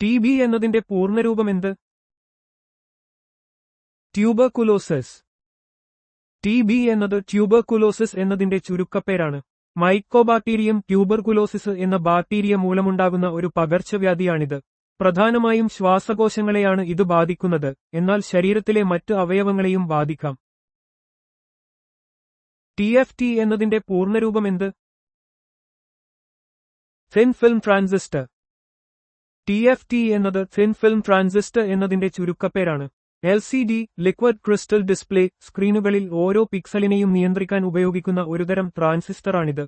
T B എന്നതിന്റെ പൂർണ്ണരൂപം എന്ത്? ട്യൂബർകുലോസിസ്. ടി ബി എന്നത് ട്യൂബർകുലോസിസ് എന്നതിന്റെ ചുരുക്കപ്പേരാണ്. മൈക്കോബാക്ടീരിയം ട്യൂബർകുലോസിസ് എന്ന ബാക്ടീരിയ മൂലമുണ്ടാകുന്ന ഒരു പകർച്ചവ്യാധിയാണിത്. പ്രധാനമായും ശ്വാസകോശങ്ങളെയാണ് ഇത് ബാധിക്കുന്നത്, എന്നാൽ ശരീരത്തിലെ മറ്റ് അവയവങ്ങളെയും ബാധിക്കാം. TFT എന്നതിന്റെ പൂർണ്ണരൂപം എന്ത്? Thin film transistor. TFT എന്നത് തിൻ ഫിൽം ട്രാൻസിസ്റ്റർ എന്നതിന്റെ ചുരുക്കപ്പേരാണ്. LCD ലിക്വിഡ് ക്രിസ്റ്റൽ ഡിസ്പ്ലേ സ്ക്രീനുകളിൽ ഓരോ പിക്സലിനെയും നിയന്ത്രിക്കാൻ ഉപയോഗിക്കുന്ന ഒരുതരം ട്രാൻസിസ്റ്ററാണിത്.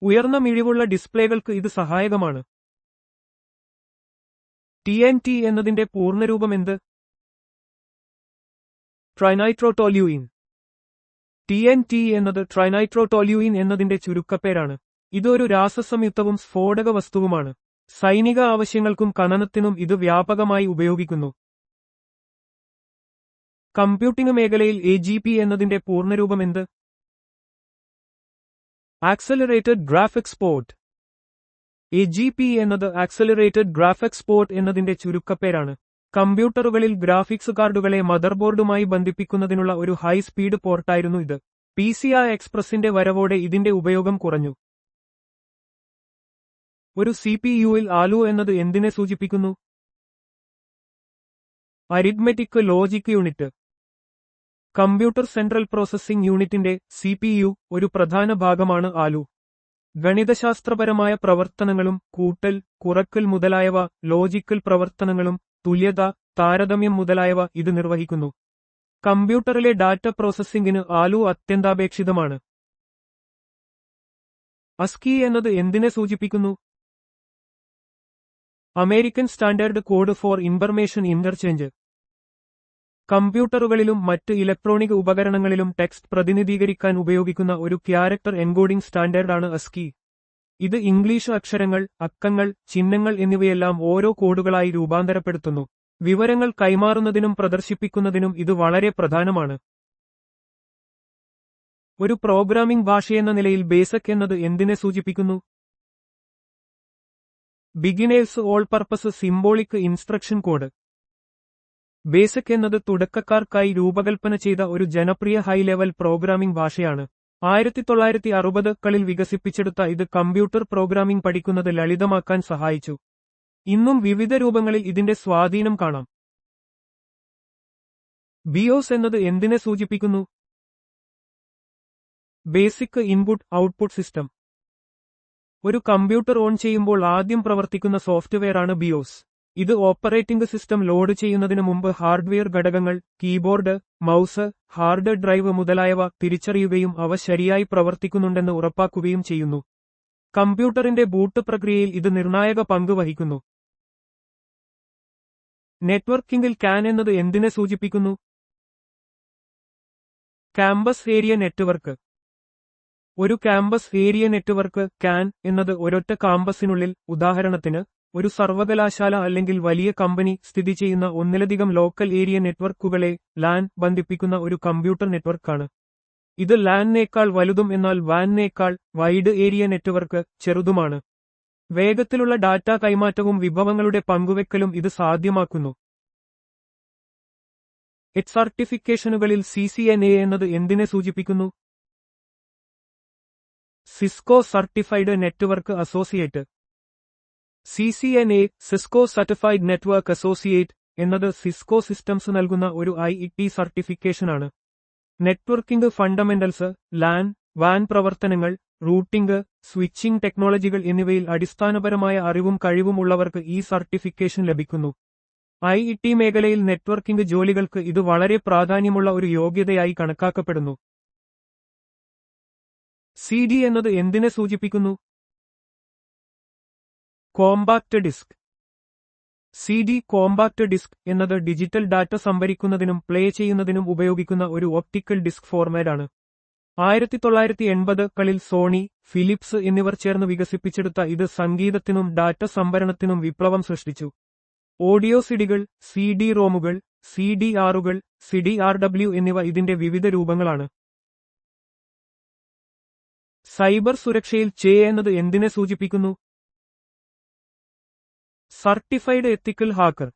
ഉയർന്ന മിഴിവുള്ള ഡിസ്പ്ലേകൾക്ക് ഇത് സഹായകമാണ്. TNT എന്നതിന്റെ പൂർണ്ണരൂപം എന്ത്? ട്രൈനൈട്രോടോല്യൂയിൻ. TNT എന്നത് ട്രൈനൈട്രോടോല്യൂയിൻ എന്നതിന്റെ ചുരുക്കപ്പേരാണ്. ഇത് ഒരു രാസസംയുക്തവും സ്ഫോടക വസ്തുവുമാണ്. സൈനിക ആവശ്യങ്ങൾക്കും ഖനനത്തിനും ഇത് വ്യാപകമായി ഉപയോഗിക്കുന്നു. കമ്പ്യൂട്ടിംഗ് മേഖലയിൽ AGP എന്നതിന്റെ പൂർണ്ണരൂപം എന്ത്? Accelerated graphics port. AGP എന്നത് ആക്സലറേറ്റഡ് ഗ്രാഫിക്സ് പോർട്ട് എന്നതിന്റെ ചുരുക്കപ്പേരാണ്. കമ്പ്യൂട്ടറുകളിൽ ഗ്രാഫിക്സ് കാർഡുകളെ മദർബോർഡുമായി ബന്ധിപ്പിക്കുന്നതിനുള്ള ഒരു ഹൈ സ്പീഡ് പോർട്ടായിരുന്നു ഇത്. PCI എക്സ്പ്രസിന്റെ വരവോടെ ഇതിന്റെ ഉപയോഗം കുറഞ്ഞു. ഒരു CPU-ൽ ALU എന്നത് എന്തിനെ സൂചിപ്പിക്കുന്നു? Arithmetic logic unit. Computer central processing യൂണിറ്റിന്റെ CPU ഒരു പ്രധാന ഭാഗമാണ് ALU. ഗണിതശാസ്ത്രപരമായ പ്രവർത്തനങ്ങളും കൂട്ടൽ, കുറക്കൽ മുതലായവ, ലോജിക്കൽ പ്രവർത്തനങ്ങളും, തുല്യത, താരതമ്യം മുതലായവ ഇത് നിർവഹിക്കുന്നു. കമ്പ്യൂട്ടറിലെ ഡാറ്റ പ്രോസസ്സിംഗിന് ALU അത്യന്താപേക്ഷിതമാണ്. ASCII എന്നത് എന്തിനെ സൂചിപ്പിക്കുന്നു? American standard code for information interchange. കമ്പ്യൂട്ടറുകളിലും മറ്റ് ഇലക്ട്രോണിക് ഉപകരണങ്ങളിലും ടെക്സ്റ്റ് പ്രതിനിധീകരിക്കാൻ ഉപയോഗിക്കുന്ന ഒരു ക്യാരക്ടർ എൻകോഡിംഗ് സ്റ്റാൻഡേർഡാണ് ASCII. ഇത് ഇംഗ്ലീഷ് അക്ഷരങ്ങൾ, അക്കങ്ങൾ, ചിഹ്നങ്ങൾ എന്നിവയെല്ലാം ഓരോ കോഡുകളായി രൂപാന്തരപ്പെടുത്തുന്നു. വിവരങ്ങൾ കൈമാറുന്നതിനും പ്രദർശിപ്പിക്കുന്നതിനും ഇത് വളരെ പ്രധാനമാണ്. ഒരു പ്രോഗ്രാമിംഗ് ഭാഷയെന്ന നിലയിൽ ബേസിക് എന്നത് എന്തിനെ സൂചിപ്പിക്കുന്നു? Beginners all purpose symbolic instruction code. Basic എന്നത് തുടക്കക്കാർക്കായി രൂപകൽപ്പന ചെയ്ത ഒരു ജനപ്രിയ ഹൈ ലെവൽ പ്രോഗ്രാമിംഗ് ഭാഷയാണ്. 1960കളിൽ വികസിപ്പിച്ചെടുത്ത ഇത് കമ്പ്യൂട്ടർ പ്രോഗ്രാമിംഗ് പഠിക്കുന്നത് ലളിതമാക്കാൻ സഹായിച്ചു. ഇന്നും വിവിധ രൂപങ്ങളിൽ ഇതിന്റെ സ്വാധീനം കാണാം. BIOS എന്നത് എന്തിനെ സൂചിപ്പിക്കുന്നു? Basic input output system. ഒരു കമ്പ്യൂട്ടർ ഓൺ ചെയ്യുമ്പോൾ ആദ്യം പ്രവർത്തിക്കുന്ന സോഫ്റ്റ്വെയറാണ് BIOS. ഇത് ഓപ്പറേറ്റിംഗ് സിസ്റ്റം ലോഡ് ചെയ്യുന്നതിന് മുമ്പ് ഹാർഡ്വെയർ ഘടകങ്ങൾ, കീബോർഡ്, മൗസ്, ഹാർഡ് ഡ്രൈവ് മുതലായവ തിരിച്ചറിയുകയും അവ ശരിയായി പ്രവർത്തിക്കുന്നുണ്ടെന്ന് ഉറപ്പാക്കുകയും ചെയ്യുന്നു. കമ്പ്യൂട്ടറിന്റെ ബൂട്ട് പ്രക്രിയയിൽ ഇത് നിർണായക പങ്ക് വഹിക്കുന്നു. നെറ്റ്വർക്കിംഗിൽ CAN എന്നത് എന്തിനെ സൂചിപ്പിക്കുന്നു? Campus area network. ഒരു ക്യാമ്പസ് ഏരിയ നെറ്റ്വർക്ക് CAN എന്നത് ഒരൊറ്റ കാമ്പസിനുള്ളിൽ, ഉദാഹരണത്തിന് ഒരു സർവകലാശാല അല്ലെങ്കിൽ വലിയ കമ്പനി സ്ഥിതി ചെയ്യുന്ന ഒന്നിലധികം ലോക്കൽ ഏരിയ നെറ്റ്വർക്കുകളെ LAN ബന്ധിപ്പിക്കുന്ന ഒരു കമ്പ്യൂട്ടർ നെറ്റ്വർക്കാണ്. ഇത് LAN-നേക്കാൾ വലുതും എന്നാൽ WAN-നേക്കാൾ വൈഡ് ഏരിയ നെറ്റ്വർക്ക് ചെറുതുമാണ്. വേഗത്തിലുള്ള ഡാറ്റ കൈമാറ്റവും വിഭവങ്ങളുടെ പങ്കുവെക്കലും ഇത് സാധ്യമാക്കുന്നു. സർട്ടിഫിക്കേഷനുകളിൽ CCNA എന്നത് എന്തിനെ സൂചിപ്പിക്കുന്നു? Cisco certified network associate. CCNA Cisco certified network associate എന്നത് സിസ്കോ സിസ്റ്റംസ് നൽകുന്ന ഒരു IET സർട്ടിഫിക്കേഷനാണ്. നെറ്റ്വർക്കിംഗ് ഫണ്ടമെന്റൽസ്, LAN, WAN പ്രവർത്തനങ്ങൾ, റൂട്ടിംഗ്, സ്വിച്ചിംഗ് ടെക്നോളജികൾ എന്നിവയിൽ അടിസ്ഥാനപരമായ അറിവും കഴിവും ഉള്ളവർക്ക് ഈ സർട്ടിഫിക്കേഷൻ ലഭിക്കുന്നു. IET മേഖലയിൽ നെറ്റ്വർക്കിംഗ് ജോലികൾക്ക് ഇത് വളരെ പ്രാധാന്യമുള്ള ഒരു യോഗ്യതയായി കണക്കാക്കപ്പെടുന്നു. CD എന്നത് എന്തിനെ സൂചിപ്പിക്കുന്നു? Compact disk. CD compact disk എന്നത് ഡിജിറ്റൽ ഡാറ്റ സംഭരിക്കുന്നതിനും പ്ലേ ചെയ്യുന്നതിനും ഉപയോഗിക്കുന്ന ഒരു ഒപ്റ്റിക്കൽ ഡിസ്ക് ഫോർമാറ്റാണ്. 1980കളിൽ സോണി, ഫിലിപ്സ് എന്നിവർ ചേർന്ന് വികസിപ്പിച്ചെടുത്ത ഇത് സംഗീതത്തിനും ഡാറ്റ സംഭരണത്തിനും വിപ്ലവം സൃഷ്ടിച്ചു. ഓഡിയോ സിഡികൾ, CD-ROMകൾ, CDRകൾ, CDRW എന്നിവ ഇതിന്റെ വിവിധ രൂപങ്ങളാണ്. സൈബർ സുരക്ഷയിൽ CE എന്നത് എന്തിനെ സൂചിപ്പിക്കുന്നു? സർട്ടിഫൈഡ് എത്തിക്കൽ ഹാക്കർ.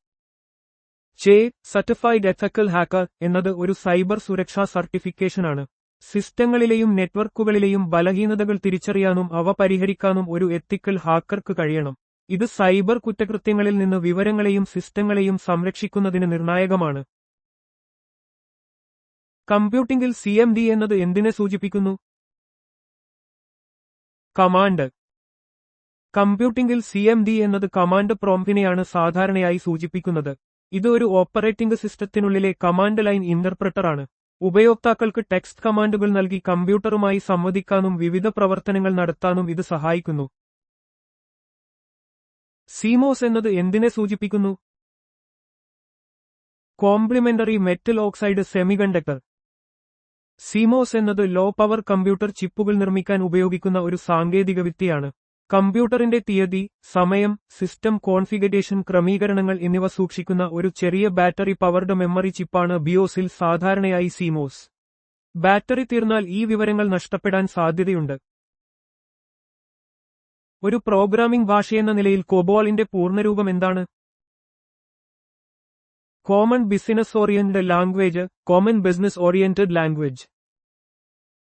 സർട്ടിഫൈഡ് എത്തിക്കൽ ഹാക്കർ എന്നത് ഒരു സൈബർ സുരക്ഷാ സർട്ടിഫിക്കേഷനാണ്. സിസ്റ്റങ്ങളിലെയും നെറ്റ്വർക്കുകളിലെയും ബലഹീനതകൾ തിരിച്ചറിയാനും അവ പരിഹരിക്കാനും ഒരു എത്തിക്കൽ ഹാക്കർക്ക് കഴിയണം. ഇത് സൈബർ കുറ്റകൃത്യങ്ങളിൽ നിന്ന് വിവരങ്ങളെയും സിസ്റ്റങ്ങളെയും സംരക്ഷിക്കുന്നതിന് നിർണായകമാണ്. കമ്പ്യൂട്ടിംഗിൽ CMD എന്നത് എന്തിനെ സൂചിപ്പിക്കുന്നു? കമാൻഡ്. കമ്പ്യൂട്ടിംഗിൽ CMD എന്നത് കമാൻഡ് പ്രോംപ്റ്റിനെയാണ് സാധാരണയായി സൂചിപ്പിക്കുന്നത്. ഇത് ഒരു ഓപ്പറേറ്റിംഗ് സിസ്റ്റത്തിനുള്ളിലെ കമാൻഡ് ലൈൻ ഇന്റർപ്രട്ടറാണ്. ഉപയോക്താക്കൾക്ക് ടെക്സ്റ്റ് കമാൻഡുകൾ നൽകി കമ്പ്യൂട്ടറുമായി സംവദിക്കാനും വിവിധ പ്രവർത്തനങ്ങൾ നടത്താനും ഇത് സഹായിക്കുന്നു. CMOS എന്നത് എന്തിനെ സൂചിപ്പിക്കുന്നു? Complementary metal oxide semiconductor. CMOS എന്നത് ലോ പവർ കമ്പ്യൂട്ടർ ചിപ്പുകൾ നിർമ്മിക്കാൻ ഉപയോഗിക്കുന്ന ഒരു സാങ്കേതികവിദ്യയാണ്. കമ്പ്യൂട്ടറിന്റെ തീയതി, സമയം, സിസ്റ്റം കോൺഫിഗറേഷൻ ക്രമീകരണങ്ങൾ എന്നിവ സൂക്ഷിക്കുന്ന ഒരു ചെറിയ ബാറ്ററി പവർഡ് മെമ്മറി ചിപ്പാണ് BIOSിൽ സാധാരണയായി CMOS. ബാറ്ററി തീർന്നാൽ ഈ വിവരങ്ങൾ നഷ്ടപ്പെടാൻ സാധ്യതയുണ്ട്. ഒരു പ്രോഗ്രാമിംഗ് ഭാഷയെന്ന നിലയിൽ COBOLന്റെ പൂർണ്ണരൂപം എന്താണ്? Common business oriented language, common business oriented language.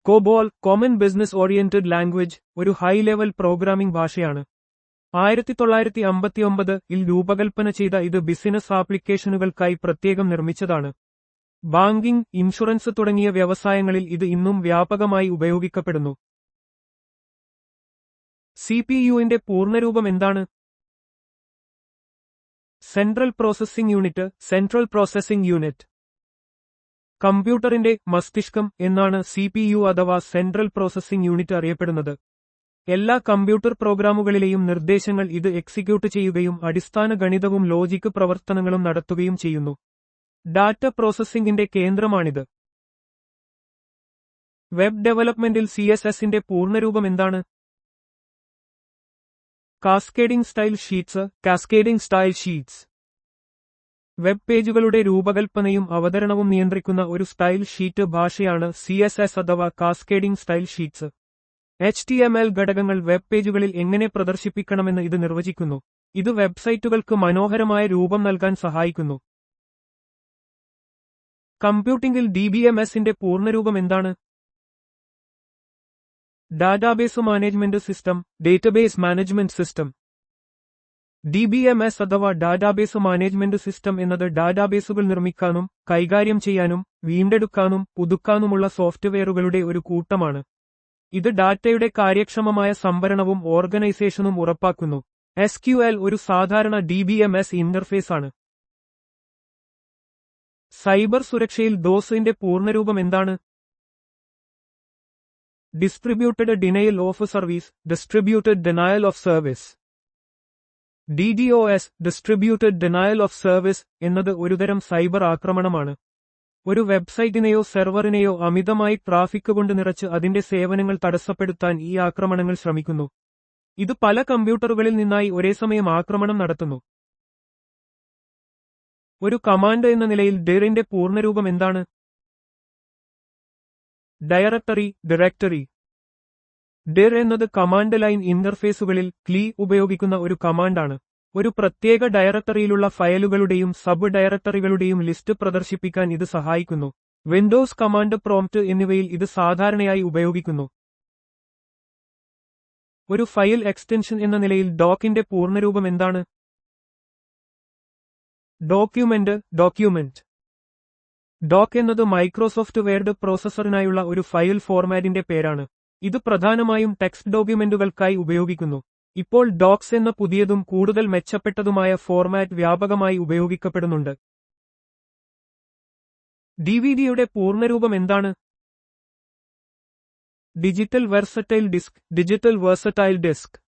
COBOL, common business oriented language, ഒരു ഹൈ ലെവൽ പ്രോഗ്രാമിംഗ് ഭാഷയാണ്. 1959-ൽ രൂപകൽപ്പന ചെയ്ത ഇത് ബിസിനസ് ആപ്ലിക്കേഷനുകൾക്കായി പ്രത്യേകം നിർമ്മിച്ചതാണ്. ബാങ്കിംഗ്, ഇൻഷുറൻസ് തുടങ്ങിയ വ്യവസായങ്ങളിൽ ഇത് ഇന്നും വ്യാപകമായി ഉപയോഗിക്കപ്പെടുന്നു. CPUന്റെ പൂർണ്ണരൂപം എന്താണ്? Central processing unit, central processing unit. കമ്പ്യൂട്ടറിന്റെ മസ്തിഷ്കം എന്നാണ് CPU അഥവാ സെൻട്രൽ പ്രോസസ്സിംഗ് യൂണിറ്റ് അറിയപ്പെടുന്നത്. എല്ലാ കമ്പ്യൂട്ടർ പ്രോഗ്രാമുകളിലെയും നിർദ്ദേശങ്ങൾ ഇത് എക്സിക്യൂട്ട് ചെയ്യുകയും അടിസ്ഥാന ഗണിതവും ലോജിക് പ്രവർത്തനങ്ങളും നടത്തുകയും ചെയ്യുന്നു. ഡാറ്റ പ്രോസസ്സിംഗിന്റെ കേന്ദ്രമാണിത്. വെബ് ഡെവലപ്മെന്റിൽ CSSന്റെ പൂർണ്ണരൂപം എന്താണ്? Cascading style sheets, cascading style sheets. Web പേജുകളുടെ രൂപകൽപ്പനയും അവതരണവും നിയന്ത്രിക്കുന്ന ഒരു സ്റ്റൈൽ ഷീറ്റ് ഭാഷയാണ് CSS അഥവാ കാസ്കേഡിംഗ് സ്റ്റൈൽ ഷീറ്റ്സ്. HTML ഘടകങ്ങൾ വെബ് പേജുകളിൽ എങ്ങനെ പ്രദർശിപ്പിക്കണമെന്ന് ഇത് നിർവചിക്കുന്നു. ഇത് വെബ്സൈറ്റുകൾക്ക് മനോഹരമായ രൂപം നൽകാൻ സഹായിക്കുന്നു. കമ്പ്യൂട്ടിംഗിൽ DBMSന്റെ പൂർണ്ണരൂപം എന്താണ്? Database management system, database management system. DBMS അഥവാ ഡാറ്റാബേസ് മാനേജ്മെന്റ് സിസ്റ്റം എന്നത് ഡാറ്റാബേസുകൾ നിർമ്മിക്കാനും കൈകാര്യം ചെയ്യാനും വീണ്ടെടുക്കാനും പുതുക്കാനുമുള്ള സോഫ്റ്റ്വെയറുകളുടെ ഒരു കൂട്ടമാണ്. ഇത് ഡാറ്റയുടെ കാര്യക്ഷമമായ സംഭരണവും ഓർഗനൈസേഷനും ഉറപ്പാക്കുന്നു. SQL ഒരു സാധാരണ DBMS ഇന്റർഫേസ് ആണ്. സൈബർ സുരക്ഷയിൽ DOSന്റെ പൂർണ്ണരൂപം എന്താണ്? Distributed denial of service, distributed denial of service. DDoS, distributed denial of service എന്നത് ഒരുതരം സൈബർ ആക്രമണമാണ്. ഒരു വെബ്സൈറ്റിനെയോ സെർവറിനെയോ അമിതമായി ട്രാഫിക് കൊണ്ട് നിറച്ച് അതിന്റെ സേവനങ്ങൾ തടസ്സപ്പെടുത്താൻ ഈ ആക്രമണങ്ങൾ ശ്രമിക്കുന്നു. ഇത് പല കമ്പ്യൂട്ടറുകളിൽ നിന്നായി ഒരേസമയം ആക്രമണം നടത്തുന്നു. ഒരു കമാൻഡ് എന്ന നിലയിൽ DIRന്റെ പൂർണ്ണരൂപം എന്താണ്? ഡയറക്ടറി. DIR എന്നത് കമാൻഡ് ലൈൻ ഇന്റർഫേസുകളിൽ CLI ഉപയോഗിക്കുന്ന ഒരു കമാൻഡാണ്. ഒരു പ്രത്യേക ഡയറക്ടറിയിലുള്ള ഫയലുകളുടെയും സബ് ഡയറക്ടറികളുടെയും ലിസ്റ്റ് പ്രദർശിപ്പിക്കാൻ ഇത് സഹായിക്കുന്നു. വിൻഡോസ് കമാൻഡ് പ്രോംപ്റ്റ് എന്നിവയിൽ ഇത് സാധാരണയായി ഉപയോഗിക്കുന്നു. ഒരു ഫയൽ എക്സ്റ്റൻഷൻ എന്ന നിലയിൽ ഡോക്കിന്റെ പൂർണ്ണരൂപം എന്താണ്? ഡോക്യുമെന്റ്. ഡോക്ക് എന്നത് മൈക്രോസോഫ്റ്റ് വേർഡ് പ്രോസസറിനായുള്ള ഒരു ഫയൽ ഫോർമാറ്റിന്റെ പേരാണ്. ഇത് പ്രധാനമായും ടെക്സ്റ്റ് ഡോക്യുമെന്റുകൾക്കായി ഉപയോഗിക്കുന്നു. ഇപ്പോൾ ഡോക്സ് എന്ന പുതിയതും കൂടുതൽ മെച്ചപ്പെട്ടതുമായ ഫോർമാറ്റ് വ്യാപകമായി ഉപയോഗിക്കപ്പെടുന്നുണ്ട്. DVDയുടെ പൂർണ്ണരൂപം എന്താണ്? Digital versatile disc.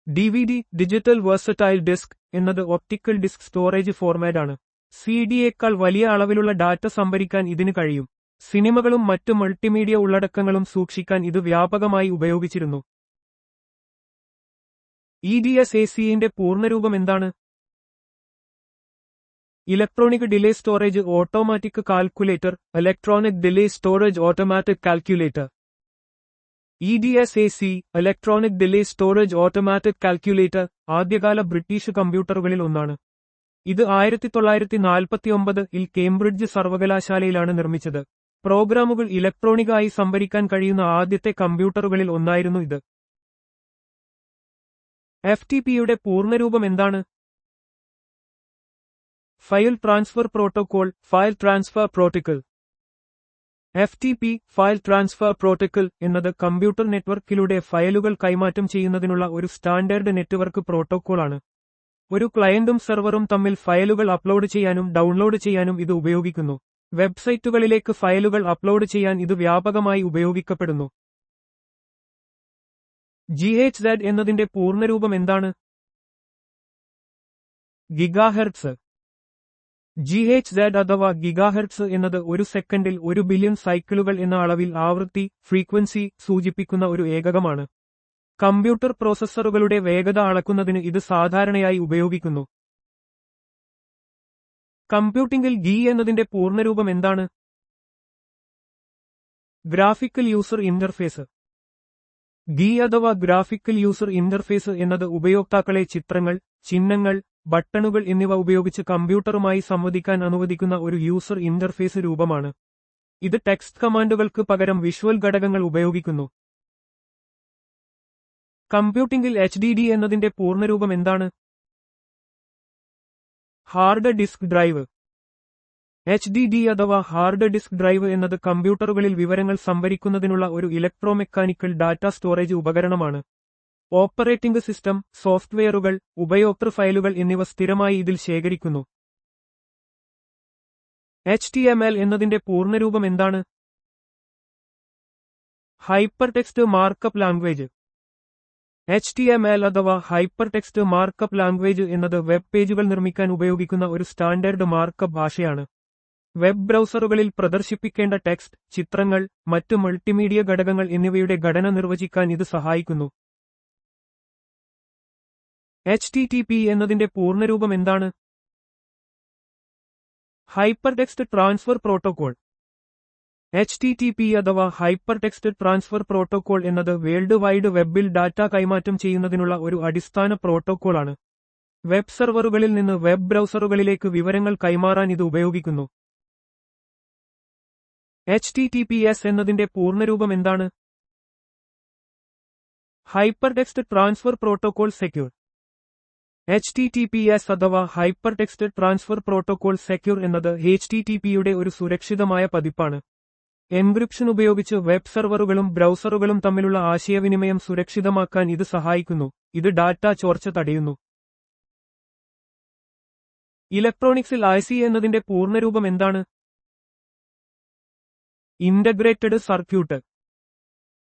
DVD digital versatile disc എന്നത് ഒപ്റ്റിക്കൽ ഡിസ്ക് സ്റ്റോറേജ് ഫോർമാറ്റാണ്. CDയേക്കാൾ വലിയ അളവിലുള്ള ഡാറ്റ സംഭരിക്കാൻ ഇതിന് കഴിയും. സിനിമകളും മറ്റ് മൾട്ടിമീഡിയ ഉള്ളടക്കങ്ങളും സൂക്ഷിക്കാൻ ഇത് വ്യാപകമായി ഉപയോഗിച്ചിരുന്നു. EDSACന്റെ പൂർണ്ണരൂപം എന്താണ്? Electronic delay storage automatic calculator, electronic delay storage automatic calculator. EDSAC, electronic delay storage automatic calculator, ആദ്യകാല ബ്രിട്ടീഷ് കമ്പ്യൂട്ടറുകളിൽ ഒന്നാണ്. ഇത് 1949-ൽ കേംബ്രിഡ്ജ് സർവകലാശാലയിലാണ് നിർമ്മിച്ചത്. പ്രോഗ്രാമുകൾ ഇലക്ട്രോണിക് സംഭരിക്കാൻ കഴിയുന്ന ആദ്യത്തെ കമ്പ്യൂട്ടറുകളിൽ ഒന്നായിരുന്നു ഇത്. FTPയുടെ പൂർണ്ണരൂപം എന്താണ്? File transfer protocol, file transfer protocol. FTP, file transfer protocol എന്നത് കമ്പ്യൂട്ടർ നെറ്റ്വർക്കിലൂടെ ഫയലുകൾ കൈമാറ്റം ചെയ്യുന്നതിനുള്ള ഒരു സ്റ്റാൻഡേർഡ് നെറ്റ്വർക്ക് പ്രോട്ടോക്കോളാണ്. ഒരു ക്ലയന്റും സെർവറും തമ്മിൽ ഫയലുകൾ അപ്ലോഡ് ചെയ്യാനും ഡൗൺലോഡ് ചെയ്യാനും ഇത് ഉപയോഗിക്കുന്നു. വെബ്സൈറ്റുകളിലേക്ക് ഫയലുകൾ അപ്ലോഡ് ചെയ്യാൻ ഇത് വ്യാപകമായി ഉപയോഗിക്കപ്പെടുന്നു. GHz എന്നതിന്റെ പൂർണ്ണരൂപം എന്താണ്? ഗിഗാഹെർട്സ്. GHz അഥവാ ഗിഗാഹെർട്സ് എന്നത് ഒരു സെക്കൻഡിൽ 1 ബില്യൺ സൈക്കിളുകൾ എന്ന അളവിൽ ആവൃത്തി, ഫ്രീക്വൻസി സൂചിപ്പിക്കുന്ന ഒരു ഏകകമാണ്. കമ്പ്യൂട്ടർ പ്രോസസ്സറുകളുടെ വേഗത അളക്കുന്നതിന് ഇത് സാധാരണയായി ഉപയോഗിക്കുന്നു. കമ്പ്യൂട്ടിംഗിൽ GI എന്നതിന്റെ പൂർണ്ണരൂപം എന്താണ്? Graphical user interface. GI അഥവാ ഗ്രാഫിക്കൽ യൂസർ ഇന്റർഫേസ് എന്നത് ഉപയോക്താക്കളെ ചിത്രങ്ങൾ, ചിഹ്നങ്ങൾ, ബട്ടണുകൾ എന്നിവ ഉപയോഗിച്ച് കമ്പ്യൂട്ടറുമായി സംവദിക്കാൻ അനുവദിക്കുന്ന ഒരു യൂസർ ഇന്റർഫേസ് രൂപമാണ്. ഇത് ടെക്സ്റ്റ് കമാൻഡുകൾക്ക് പകരം വിഷ്വൽ ഘടകങ്ങൾ ഉപയോഗിക്കുന്നു. കമ്പ്യൂട്ടിംഗിൽ HDD എന്നതിന്റെ പൂർണ്ണരൂപം എന്താണ്? Hard disk drive. HDD അഥവാ ഹാർഡ് ഡിസ്ക് ഡ്രൈവ് എന്നത് കമ്പ്യൂട്ടറുകളിൽ വിവരങ്ങൾ സംഭരിക്കുന്നതിനുള്ള ഒരു ഇലക്ട്രോമെക്കാനിക്കൽ ഡാറ്റ സ്റ്റോറേജ് ഉപകരണമാണ്. ഓപ്പറേറ്റിംഗ് സിസ്റ്റം, സോഫ്റ്റ്വെയറുകൾ, ഉപയോക്തൃ ഫയലുകൾ എന്നിവ സ്ഥിരമായി ഇതിൽ ശേഖരിക്കുന്നു. HTML എന്നതിന്റെ പൂർണ്ണരൂപം എന്താണ്? Hypertext markup language. HTML അഥവാ ഹൈപ്പർടെക്സ്റ്റ് മാർക്കപ്പ് ലാംഗ്വേജ് എന്നത് വെബ് പേജുകൾ നിർമ്മിക്കാൻ ഉപയോഗിക്കുന്ന ഒരു സ്റ്റാൻഡേർഡ് മാർക്കപ്പ് ഭാഷയാണ്. വെബ് ബ്രൗസറുകളിൽ പ്രദർശിപ്പിക്കേണ്ട ടെക്സ്റ്റ്, ചിത്രങ്ങൾ, മറ്റ് മൾട്ടിമീഡിയ ഘടകങ്ങൾ എന്നിവയുടെ ഘടന നിർവചിക്കാൻ ഇത് സഹായിക്കുന്നു. HTTP എന്നതിന്റെ പൂർണ്ണരൂപം എന്താണ്? Hypertext transfer protocol. HTTP അഥവാ ഹൈപ്പർടെക്സ്റ്റ് ട്രാൻസ്ഫർ പ്രോട്ടോകോൾ എന്നത് വേൾഡ് വൈഡ് വെബിൽ ഡാറ്റ കൈമാറ്റം ചെയ്യുന്നതിനുള്ള ഒരു അടിസ്ഥാന പ്രോട്ടോകോളാണ്. വെബ് സെർവറുകളിൽ നിന്ന് വെബ് ബ്രൗസറുകളിലേക്ക് വിവരങ്ങൾ കൈമാറാൻ ഇത് ഉപയോഗിക്കുന്നു. HTTPS എന്നതിന്റെ പൂർണ്ണരൂപം എന്താണ്? Hypertext transfer protocol secure. HTTPS അഥവാ ഹൈപ്പർടെക്സ്റ്റ് ട്രാൻസ്ഫർ പ്രോട്ടോകോൾ സെക്യൂർ എന്നത് HTTPയുടെ ഒരു സുരക്ഷിതമായ പതിപ്പാണ്. എൻക്രിപ്ഷൻ ഉപയോഗിച്ച് വെബ് സെർവറുകളും ബ്രൗസറുകളും തമ്മിലുള്ള ആശയവിനിമയം സുരക്ഷിതമാക്കാൻ ഇത് സഹായിക്കുന്നു. ഇത് ഡാറ്റ ചോർച്ച തടയുന്നു. ഇലക്ട്രോണിക്സിൽ IC എന്നതിന്റെ പൂർണ്ണരൂപം എന്താണ്? Integrated circuit.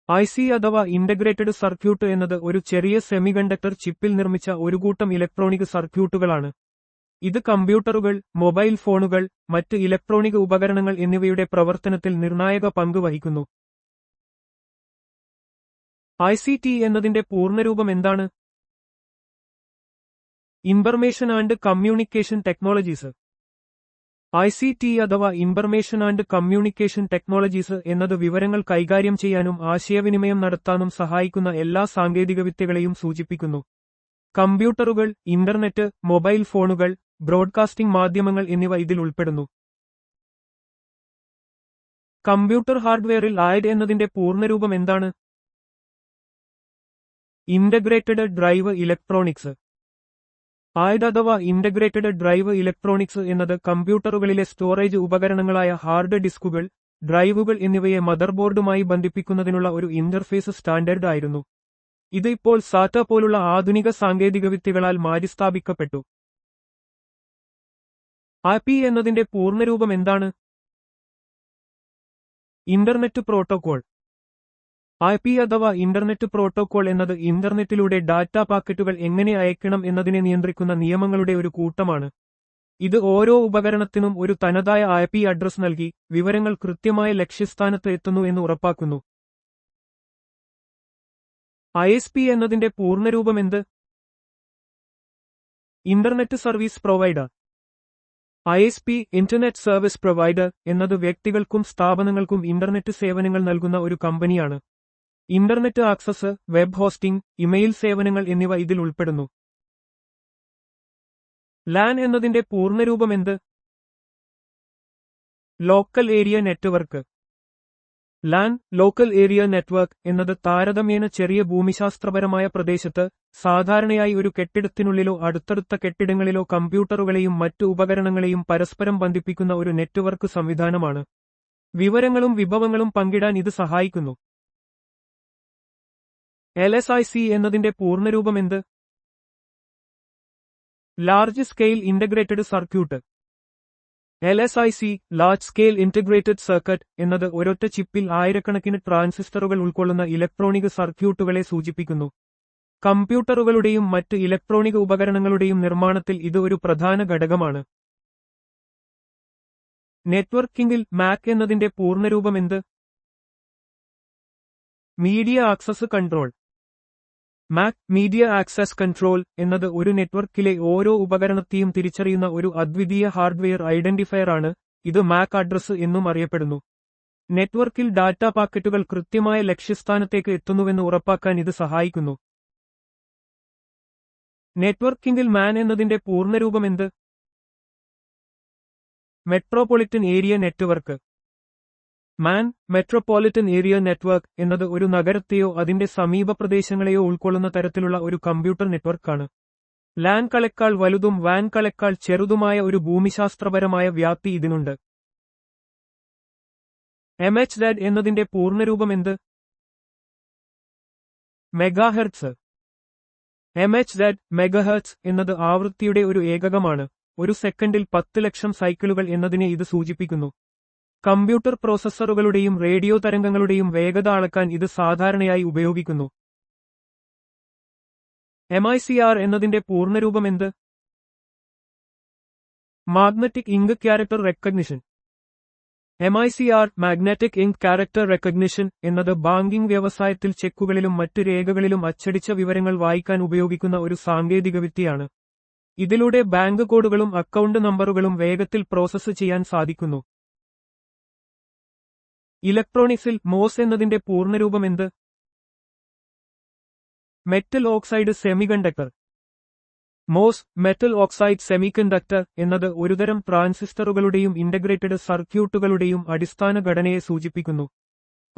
IC അഥവാ ഇന്റഗ്രേറ്റഡ് സർക്യൂട്ട് എന്നത് ഒരു ചെറിയ സെമികണ്ടക്ടർ ചിപ്പിൽ നിർമ്മിച്ച ഒരു കൂട്ടം ഇലക്ട്രോണിക് സർക്യൂട്ടുകളാണ്. ഇത് കമ്പ്യൂട്ടറുകൾ, മൊബൈൽ ഫോണുകൾ, മറ്റ് ഇലക്ട്രോണിക് ഉപകരണങ്ങൾ എന്നിവയുടെ പ്രവർത്തനത്തിൽ നിർണായക പങ്ക് വഹിക്കുന്നു. ICT എന്നതിന്റെ പൂർണ്ണരൂപം എന്താണ്? Information and communication technologies. ICT അഥവാ ഇൻഫർമേഷൻ ആൻഡ് കമ്മ്യൂണിക്കേഷൻ ടെക്നോളജീസ് എന്നത് വിവരങ്ങൾ കൈകാര്യം ചെയ്യാനും ആശയവിനിമയം നടത്താനും സഹായിക്കുന്ന എല്ലാ സാങ്കേതികവിദ്യകളെയും സൂചിപ്പിക്കുന്നു. കമ്പ്യൂട്ടറുകൾ, ഇന്റർനെറ്റ്, മൊബൈൽ ഫോണുകൾ, ബ്രോഡ്കാസ്റ്റിംഗ് മാധ്യമങ്ങൾ എന്നിവ ഇതിൽ ഉൾപ്പെടുന്നു. കമ്പ്യൂട്ടർ ഹാർഡ്വെയറിൽ AD എന്നതിന്റെ പൂർണ്ണരൂപം എന്താണ്? Integrated drive electronics. AD അഥവാ ഇന്റഗ്രേറ്റഡ് ഡ്രൈവ് ഇലക്ട്രോണിക്സ് എന്നത് കമ്പ്യൂട്ടറുകളിലെ സ്റ്റോറേജ് ഉപകരണങ്ങളായ ഹാർഡ് ഡിസ്കുകൾ, ഡ്രൈവുകൾ എന്നിവയെ മദർബോർഡുമായി ബന്ധിപ്പിക്കുന്നതിനുള്ള ഒരു ഇന്റർഫേസ് സ്റ്റാൻഡേർഡ് ആയിരുന്നു. ഇത് ഇപ്പോൾ SATA പോലുള്ള ആധുനിക സാങ്കേതികവിദ്യകളാൽ മാറ്റിസ്ഥാപിക്കപ്പെട്ടു. IP എന്നതിന്റെ പൂർണ്ണരൂപം എന്താണ്? Internet protocol. IP അഥവാ ഇന്റർനെറ്റ് പ്രോട്ടോകോൾ എന്നത് ഇന്റർനെറ്റിലൂടെ ഡാറ്റ പാക്കറ്റുകൾ എങ്ങനെ അയക്കണം എന്നതിനെ നിയന്ത്രിക്കുന്ന നിയമങ്ങളുടെ ഒരു കൂട്ടമാണ്. ഇത് ഓരോ ഉപകരണത്തിനും ഒരു തനതായ IP അഡ്രസ് നൽകി വിവരങ്ങൾ കൃത്യമായ ലക്ഷ്യസ്ഥാനത്ത് എത്തുന്നു എന്ന് ഉറപ്പാക്കുന്നു. ISP എന്നതിന്റെ പൂർണ്ണരൂപം എന്ത്? Internet service provider. ISP, internet service provider എന്നത് വ്യക്തികൾക്കും സ്ഥാപനങ്ങൾക്കും ഇന്റർനെറ്റ് സേവനങ്ങൾ നൽകുന്ന ഒരു കമ്പനിയാണ്. Internet access, web hosting, email സേവനങ്ങൾ എന്നിവ ഇതിൽ ഉൾപ്പെടുന്നു. ലാൻ എന്നതിന്റെ പൂർണ്ണരൂപം എന്ത്? Local area network. LAN, local area network എന്നത് താരതമ്യേന ചെറിയ ഭൂമിശാസ്ത്രപരമായ പ്രദേശത്ത്, സാധാരണയായി ഒരു കെട്ടിടത്തിനുള്ളിലോ അടുത്തടുത്ത കെട്ടിടങ്ങളിലോ കമ്പ്യൂട്ടറുകളെയും മറ്റു ഉപകരണങ്ങളെയും പരസ്പരം ബന്ധിപ്പിക്കുന്ന ഒരു നെറ്റ്വർക്ക് സംവിധാനമാണ്. വിവരങ്ങളും വിഭവങ്ങളും പങ്കിടാൻ ഇത് സഹായിക്കുന്നു. LSIC എന്നതിന്റെ പൂർണ്ണരൂപം എന്ത്? Large scale integrated circuit. LSIC, large scale integrated circuit എന്നത് ഒരൊറ്റ ചിപ്പിൽ ആയിരക്കണക്കിന് ട്രാൻസിസ്റ്ററുകൾ ഉൾക്കൊള്ളുന്ന ഇലക്ട്രോണിക് സർക്യൂട്ടുകളെ സൂചിപ്പിക്കുന്നു. കമ്പ്യൂട്ടറുകളുടെയും മറ്റ് ഇലക്ട്രോണിക് ഉപകരണങ്ങളുടെയും നിർമ്മാണത്തിൽ ഇത് ഒരു പ്രധാന ഘടകമാണ്. നെറ്റ്വർക്കിംഗിൽ MAC എന്നതിന്റെ പൂർണ്ണരൂപം എന്ത്? Media access control. MAC, media access control എന്നത് ഒരു നെറ്റ്വർക്കിലെ ഓരോ ഉപകരണത്തെയും തിരിച്ചറിയുന്ന ഒരു അദ്വിതീയ ഹാർഡ്വെയർ ഐഡന്റിഫയർ ആണ്. ഇത് MAC അഡ്രസ് എന്നും അറിയപ്പെടുന്നു. നെറ്റ്വർക്കിൽ ഡാറ്റ പാക്കറ്റുകൾ കൃത്യമായ ലക്ഷ്യസ്ഥാനത്തേക്ക് എത്തുന്നുവെന്ന് ഉറപ്പാക്കാൻ ഇത് സഹായിക്കുന്നു. നെറ്റ്വർക്കിംഗിൽ MAN എന്നതിന്റെ പൂർണ്ണരൂപം എന്ത്? Metropolitan area network. MAN, metropolitan area network എന്നത് ഒരു നഗരത്തെയോ അതിന്റെ സമീപ പ്രദേശങ്ങളെയോ ഉൾക്കൊള്ളുന്ന തരത്തിലുള്ള ഒരു കമ്പ്യൂട്ടർ നെറ്റ്വർക്കാണ്. LAN കളേക്കാൾ വലുതും WAN കളേക്കാൾ ചെറുതുമായ ഒരു ഭൂമിശാസ്ത്രപരമായ വ്യാപ്തി ഇതിനുണ്ട്. MHZ എന്നതിന്റെ പൂർണ്ണരൂപം എന്ത്? മെഗാഹെർട്സ്. MHZ, മെഗാഹെർട്സ് എന്നത് ആവൃത്തിയുടെ ഒരു ഏകകമാണ്. ഒരു സെക്കൻഡിൽ 10 ലക്ഷം സൈക്കിളുകൾ എന്നതിനെ ഇത് സൂചിപ്പിക്കുന്നു. കമ്പ്യൂട്ടർ പ്രോസസ്സറുകളുടെയും റേഡിയോ തരംഗങ്ങളുടെയും വേഗത അളക്കാൻ ഇത് സാധാരണയായി ഉപയോഗിക്കുന്നു. MICR എന്നതിന്റെ പൂർണ്ണരൂപം എന്ത്? Magnetic ink character recognition. MICR, magnetic ink character recognition എന്നത് ബാങ്കിംഗ് വ്യവസായത്തിൽ ചെക്കുകളിലും മറ്റ് രേഖകളിലും അച്ചടിച്ച വിവരങ്ങൾ വായിക്കാൻ ഉപയോഗിക്കുന്ന ഒരു സാങ്കേതികവിദ്യയാണ്. ഇതിലൂടെ ബാങ്ക് കോഡുകളും അക്കൗണ്ട് നമ്പറുകളും വേഗത്തിൽ പ്രോസസ്സ് ചെയ്യാൻ സാധിക്കുന്നു. ഇലക്ട്രോണിക്സിൽ MOS എന്നതിന്റെ പൂർണ്ണരൂപം എന്ത്? Metal oxide semiconductor. MOS, metal oxide semiconductor എന്നത് ഒരുതരം ട്രാൻസിസ്റ്ററുകളുടെയും ഇന്റഗ്രേറ്റഡ് സർക്യൂട്ടുകളുടെയും അടിസ്ഥാന ഘടനയെ സൂചിപ്പിക്കുന്നു.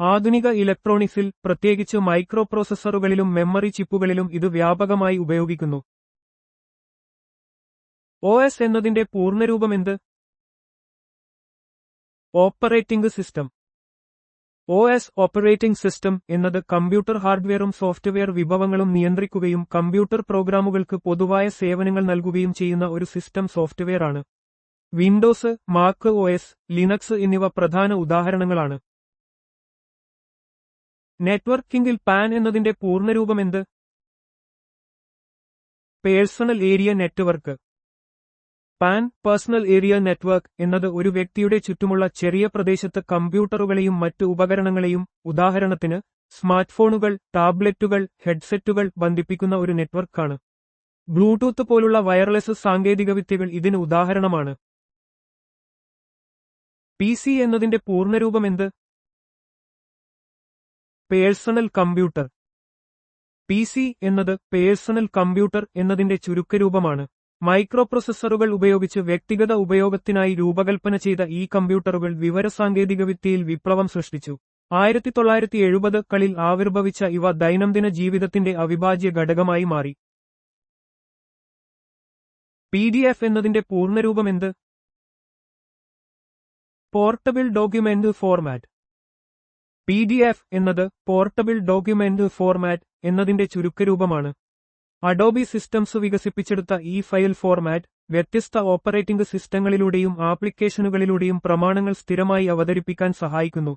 ആധുനിക ഇലക്ട്രോണിക്സിൽ, പ്രത്യേകിച്ച് മൈക്രോപ്രോസസ്സറുകളിലും മെമ്മറി ചിപ്പുകളിലും ഇത് വ്യാപകമായി ഉപയോഗിക്കുന്നു. OS എന്നതിന്റെ പൂർണ്ണരൂപം എന്ത്? Operating system. OS, operating system എന്നത് കമ്പ്യൂട്ടർ ഹാർഡ്വെയറും സോഫ്റ്റ്വെയർ വിഭവങ്ങളും നിയന്ത്രിക്കുകയും കമ്പ്യൂട്ടർ പ്രോഗ്രാമുകൾക്ക് പൊതുവായ സേവനങ്ങൾ നൽകുകയും ചെയ്യുന്ന ഒരു സിസ്റ്റം സോഫ്റ്റ്വെയർ ആണ്. വിൻഡോസ്, മാക് OS, ലിനക്സ് എന്നിവ പ്രധാന ഉദാഹരണങ്ങളാണ്. നെറ്റ്വർക്കിംഗിൽ PAN എന്നതിന്റെ പൂർണ്ണരൂപം എന്ത്? Personal area network. PAN, personal area network എന്നത് ഒരു വ്യക്തിയുടെ ചുറ്റുമുള്ള ചെറിയ പ്രദേശത്ത് കമ്പ്യൂട്ടറുകളെയും മറ്റ് ഉപകരണങ്ങളെയും, ഉദാഹരണത്തിന് സ്മാർട്ട്ഫോണുകൾ, ടാബ്ലറ്റുകൾ, ഹെഡ്സെറ്റുകൾ ബന്ധിപ്പിക്കുന്ന ഒരു നെറ്റ്വർക്കാണ്. ബ്ലൂടൂത്ത് പോലുള്ള വയർലെസ് സാങ്കേതികവിദ്യകൾ ഇതിന് ഉദാഹരണമാണ്. PC എന്നതിന്റെ പൂർണ്ണരൂപം എന്ത്? Personal computer. PC എന്നത് പേഴ്സണൽ കമ്പ്യൂട്ടർ എന്നതിന്റെ ചുരുക്കരൂപമാണ്. മൈക്രോപ്രൊസസ്സറുകൾ ഉപയോഗിച്ച് വ്യക്തിഗത ഉപയോഗത്തിനായി രൂപകൽപ്പന ചെയ്ത ഈ കമ്പ്യൂട്ടറുകൾ വിവരസാങ്കേതികവിദ്യയിൽ വിപ്ലവം സൃഷ്ടിച്ചു. 1970കളിൽ ആവിർഭവിച്ച ഇവ ദൈനംദിന ജീവിതത്തിന്റെ അവിഭാജ്യ ഘടകമായി മാറി. PDF എന്നതിന്റെ പൂർണ്ണരൂപം എന്ത്? Portable document format. PDF എന്നത് പോർട്ടബിൾ ഡോക്യുമെന്റ് ഫോർമാറ്റ് എന്നതിന്റെ ചുരുക്കരൂപമാണ്. അഡോബി സിസ്റ്റംസ് വികസിപ്പിച്ചെടുത്ത ഈ ഫയൽ ഫോർമാറ്റ് വ്യത്യസ്ത ഓപ്പറേറ്റിംഗ് സിസ്റ്റങ്ങളിലൂടെയും ആപ്ലിക്കേഷനുകളിലൂടെയും പ്രമാണങ്ങൾ സ്ഥിരമായി അവതരിപ്പിക്കാൻ സഹായിക്കുന്നു.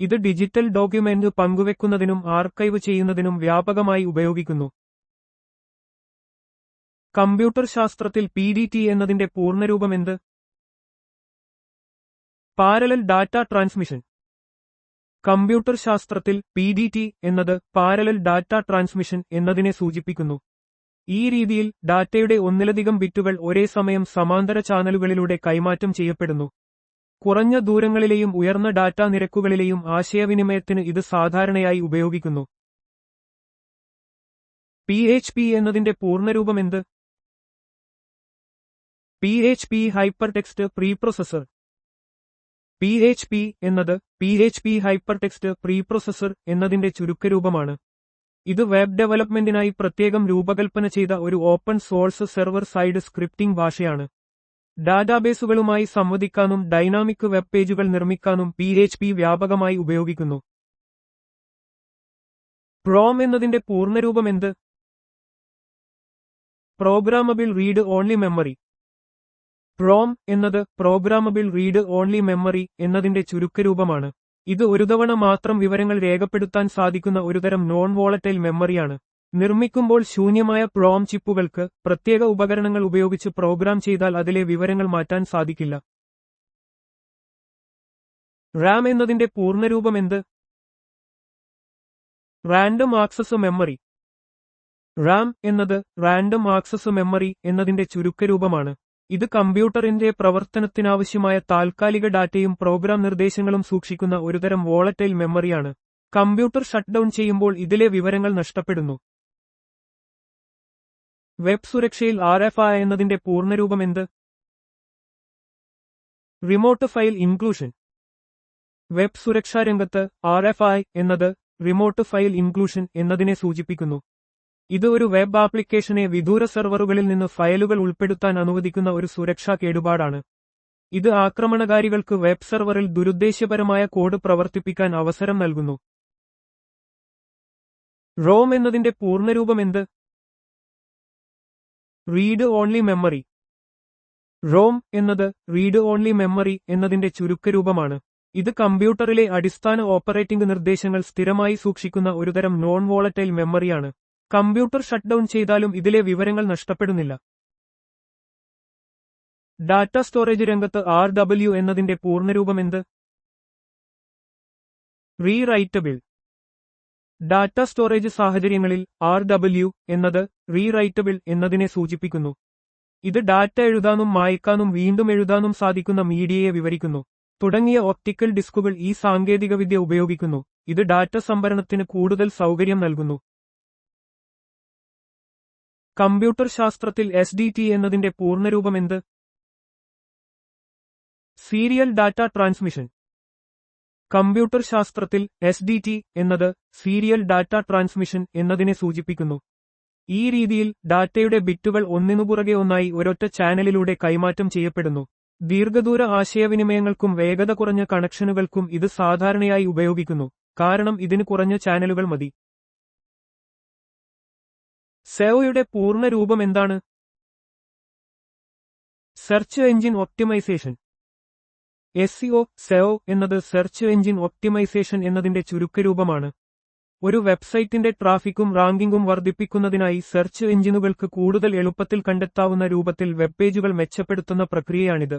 ഇത് ഡിജിറ്റൽ ഡോക്യുമെന്റ് പങ്കുവെക്കുന്നതിനും ആർക്കൈവ് ചെയ്യുന്നതിനും വ്യാപകമായി ഉപയോഗിക്കുന്നു. കമ്പ്യൂട്ടർ ശാസ്ത്രത്തിൽ PDT എന്നതിന്റെ പൂർണ്ണരൂപം എന്ത്? Parallel data transmission. കമ്പ്യൂട്ടർ ശാസ്ത്രത്തിൽ PDT എന്നത് പാരലൽ ഡാറ്റ ട്രാൻസ്മിഷൻ എന്നതിനെ സൂചിപ്പിക്കുന്നു. ഈ രീതിയിൽ ഡാറ്റയുടെ ഒന്നിലധികം ബിറ്റുകൾ ഒരേ സമയം സമാന്തര ചാനലുകളിലൂടെ കൈമാറ്റം ചെയ്യപ്പെടുന്നു. കുറഞ്ഞ ദൂരങ്ങളിലെയും ഉയർന്ന ഡാറ്റാ നിരക്കുകളിലെയും ആശയവിനിമയത്തിന് ഇത് സാധാരണയായി ഉപയോഗിക്കുന്നു. PHP എന്നതിന്റെ പൂർണ്ണരൂപം എന്ത്? PHP hypertext preprocessor. PHP എന്നത് PHP ഹൈപ്പർടെക്സ്റ്റ് പ്രീപ്രൊസസ്സർ എന്നതിന്റെ ചുരുക്കരൂപമാണ്. ഇത് വെബ് ഡെവലപ്മെന്റിനായി പ്രത്യേകം രൂപകൽപ്പന ചെയ്ത ഒരു open source server side scripting ഭാഷയാണ്. ഡാറ്റാബേസുകളുമായി സംവദിക്കാനും ഡൈനാമിക് വെബ് പേജുകൾ നിർമ്മിക്കാനും PHP വ്യാപകമായി ഉപയോഗിക്കുന്നു. PROM എന്നതിന്റെ പൂർണ്ണരൂപം എന്ത്? Programmable read only memory. PROM എന്നത് പ്രോഗ്രാമബിൾ റീഡ് ഓൺലി മെമ്മറി എന്നതിന്റെ ചുരുക്കരൂപമാണ്. ഇത് ഒരു തവണ മാത്രം വിവരങ്ങൾ രേഖപ്പെടുത്താൻ സാധിക്കുന്ന ഒരുതരം നോൺ വോളറ്റൈൽ മെമ്മറിയാണ്. നിർമ്മിക്കുമ്പോൾ ശൂന്യമായ PROM ചിപ്പുകൾക്ക് പ്രത്യേക ഉപകരണങ്ങൾ ഉപയോഗിച്ച് പ്രോഗ്രാം ചെയ്താൽ അതിലെ വിവരങ്ങൾ മാറ്റാൻ സാധിക്കില്ല. RAM എന്നതിന്റെ പൂർണ്ണരൂപം എന്ത്? Random access memory. RAM എന്നത് റാൻഡം ആക്സസ് മെമ്മറി എന്നതിന്റെ ചുരുക്കരൂപമാണ്. ഇത് കമ്പ്യൂട്ടറിന്റെ പ്രവർത്തനത്തിനാവശ്യമായ താൽക്കാലിക ഡാറ്റയും പ്രോഗ്രാം നിർദ്ദേശങ്ങളും സൂക്ഷിക്കുന്ന ഒരുതരം വോളറ്റൈൽ മെമ്മറിയാണ്. കമ്പ്യൂട്ടർ ഷട്ട്ഡൌൺ ചെയ്യുമ്പോൾ ഇതിലെ വിവരങ്ങൾ നഷ്ടപ്പെടുന്നു. വെബ് സുരക്ഷയിൽ RFI എന്നതിന്റെ പൂർണ്ണരൂപം എന്ത്? Remote file inclusion. വെബ് സുരക്ഷാരംഗത്ത് RFI എന്നത് റിമോട്ട് ഫയൽ ഇൻക്ലൂഷൻ എന്നതിനെ സൂചിപ്പിക്കുന്നു. ഇത് ഒരു വെബ് ആപ്ലിക്കേഷനെ വിദൂര സെർവറുകളിൽ നിന്ന് ഫയലുകൾ ഉൾപ്പെടുത്താൻ അനുവദിക്കുന്ന ഒരു സുരക്ഷാ കേടുപാടാണ്. ഇത് ആക്രമണകാരികൾക്ക് വെബ് സെർവറിൽ ദുരുദ്ദേശ്യപരമായ കോഡ് പ്രവർത്തിപ്പിക്കാൻ അവസരം നൽകുന്നു. ROM എന്നതിന്റെ പൂർണ്ണരൂപം എന്ത്? Read only memory. ROM എന്നത് റീഡ് ഓൺലി മെമ്മറി എന്നതിന്റെ ചുരുക്കരൂപമാണ്. ഇത് കമ്പ്യൂട്ടറിലെ അടിസ്ഥാന ഓപ്പറേറ്റിംഗ് നിർദ്ദേശങ്ങൾ സ്ഥിരമായി സൂക്ഷിക്കുന്ന ഒരുതരം നോൺ വോളറ്റൈൽ മെമ്മറിയാണ്. കമ്പ്യൂട്ടർ ഷട്ട്ഡൌൺ ചെയ്താലും ഇതിലെ വിവരങ്ങൾ നഷ്ടപ്പെടുന്നില്ല. ഡാറ്റ സ്റ്റോറേജ് രംഗത്ത് RW എന്നതിന്റെ പൂർണ്ണരൂപം എന്ത്? റീറൈറ്റബിൾ. ഡാറ്റ സ്റ്റോറേജ് സാഹചര്യങ്ങളിൽ RW എന്നത് റീറൈറ്റബിൾ എന്നതിനെ സൂചിപ്പിക്കുന്നു. ഇത് ഡാറ്റ എഴുതാനും മായ്ക്കാനും വീണ്ടും എഴുതാനും സാധിക്കുന്ന മീഡിയയെ വിവരിക്കുന്നു. തുടങ്ങിയ ഒപ്റ്റിക്കൽ ഡിസ്കുകൾ ഈ സാങ്കേതികവിദ്യ ഉപയോഗിക്കുന്നു. ഇത് ഡാറ്റ സംഭരണത്തിന് കൂടുതൽ സൗകര്യം നൽകുന്നു. കമ്പ്യൂട്ടർ ശാസ്ത്രത്തിൽ SDT എന്നതിന്റെ പൂർണ്ണരൂപം എന്ത്? Serial data transmission. കമ്പ്യൂട്ടർ ശാസ്ത്രത്തിൽ SDT എന്നത് സീരിയൽ ഡാറ്റ ട്രാൻസ്മിഷൻ എന്നതിനെ സൂചിപ്പിക്കുന്നു. ഈ രീതിയിൽ ഡാറ്റയുടെ ബിറ്റുകൾ ഒന്നിനുപുറകെ ഒന്നായി ഒരൊറ്റ ചാനലിലൂടെ കൈമാറ്റം ചെയ്യപ്പെടുന്നു. ദീർഘദൂര ആശയവിനിമയങ്ങൾക്കും വേഗത കുറഞ്ഞ കണക്ഷനുകൾക്കും ഇത് സാധാരണയായി ഉപയോഗിക്കുന്നു, കാരണം ഇതിന് കുറഞ്ഞ ചാനലുകൾ മതി. SEOയുടെ പൂർണ്ണരൂപം എന്താണ്? Search engine optimisation. SEO എന്നത് സെർച്ച് എഞ്ചിൻ ഒപ്റ്റിമൈസേഷൻ എന്നതിന്റെ ചുരുക്കരൂപമാണ്. ഒരു വെബ്സൈറ്റിന്റെ ട്രാഫിക്കും റാങ്കിംഗും വർദ്ധിപ്പിക്കുന്നതിനായി സെർച്ച് എഞ്ചിനുകൾക്ക് കൂടുതൽ എളുപ്പത്തിൽ കണ്ടെത്താവുന്ന രൂപത്തിൽ വെബ് പേജുകൾ മെച്ചപ്പെടുത്തുന്ന പ്രക്രിയയാണിത്.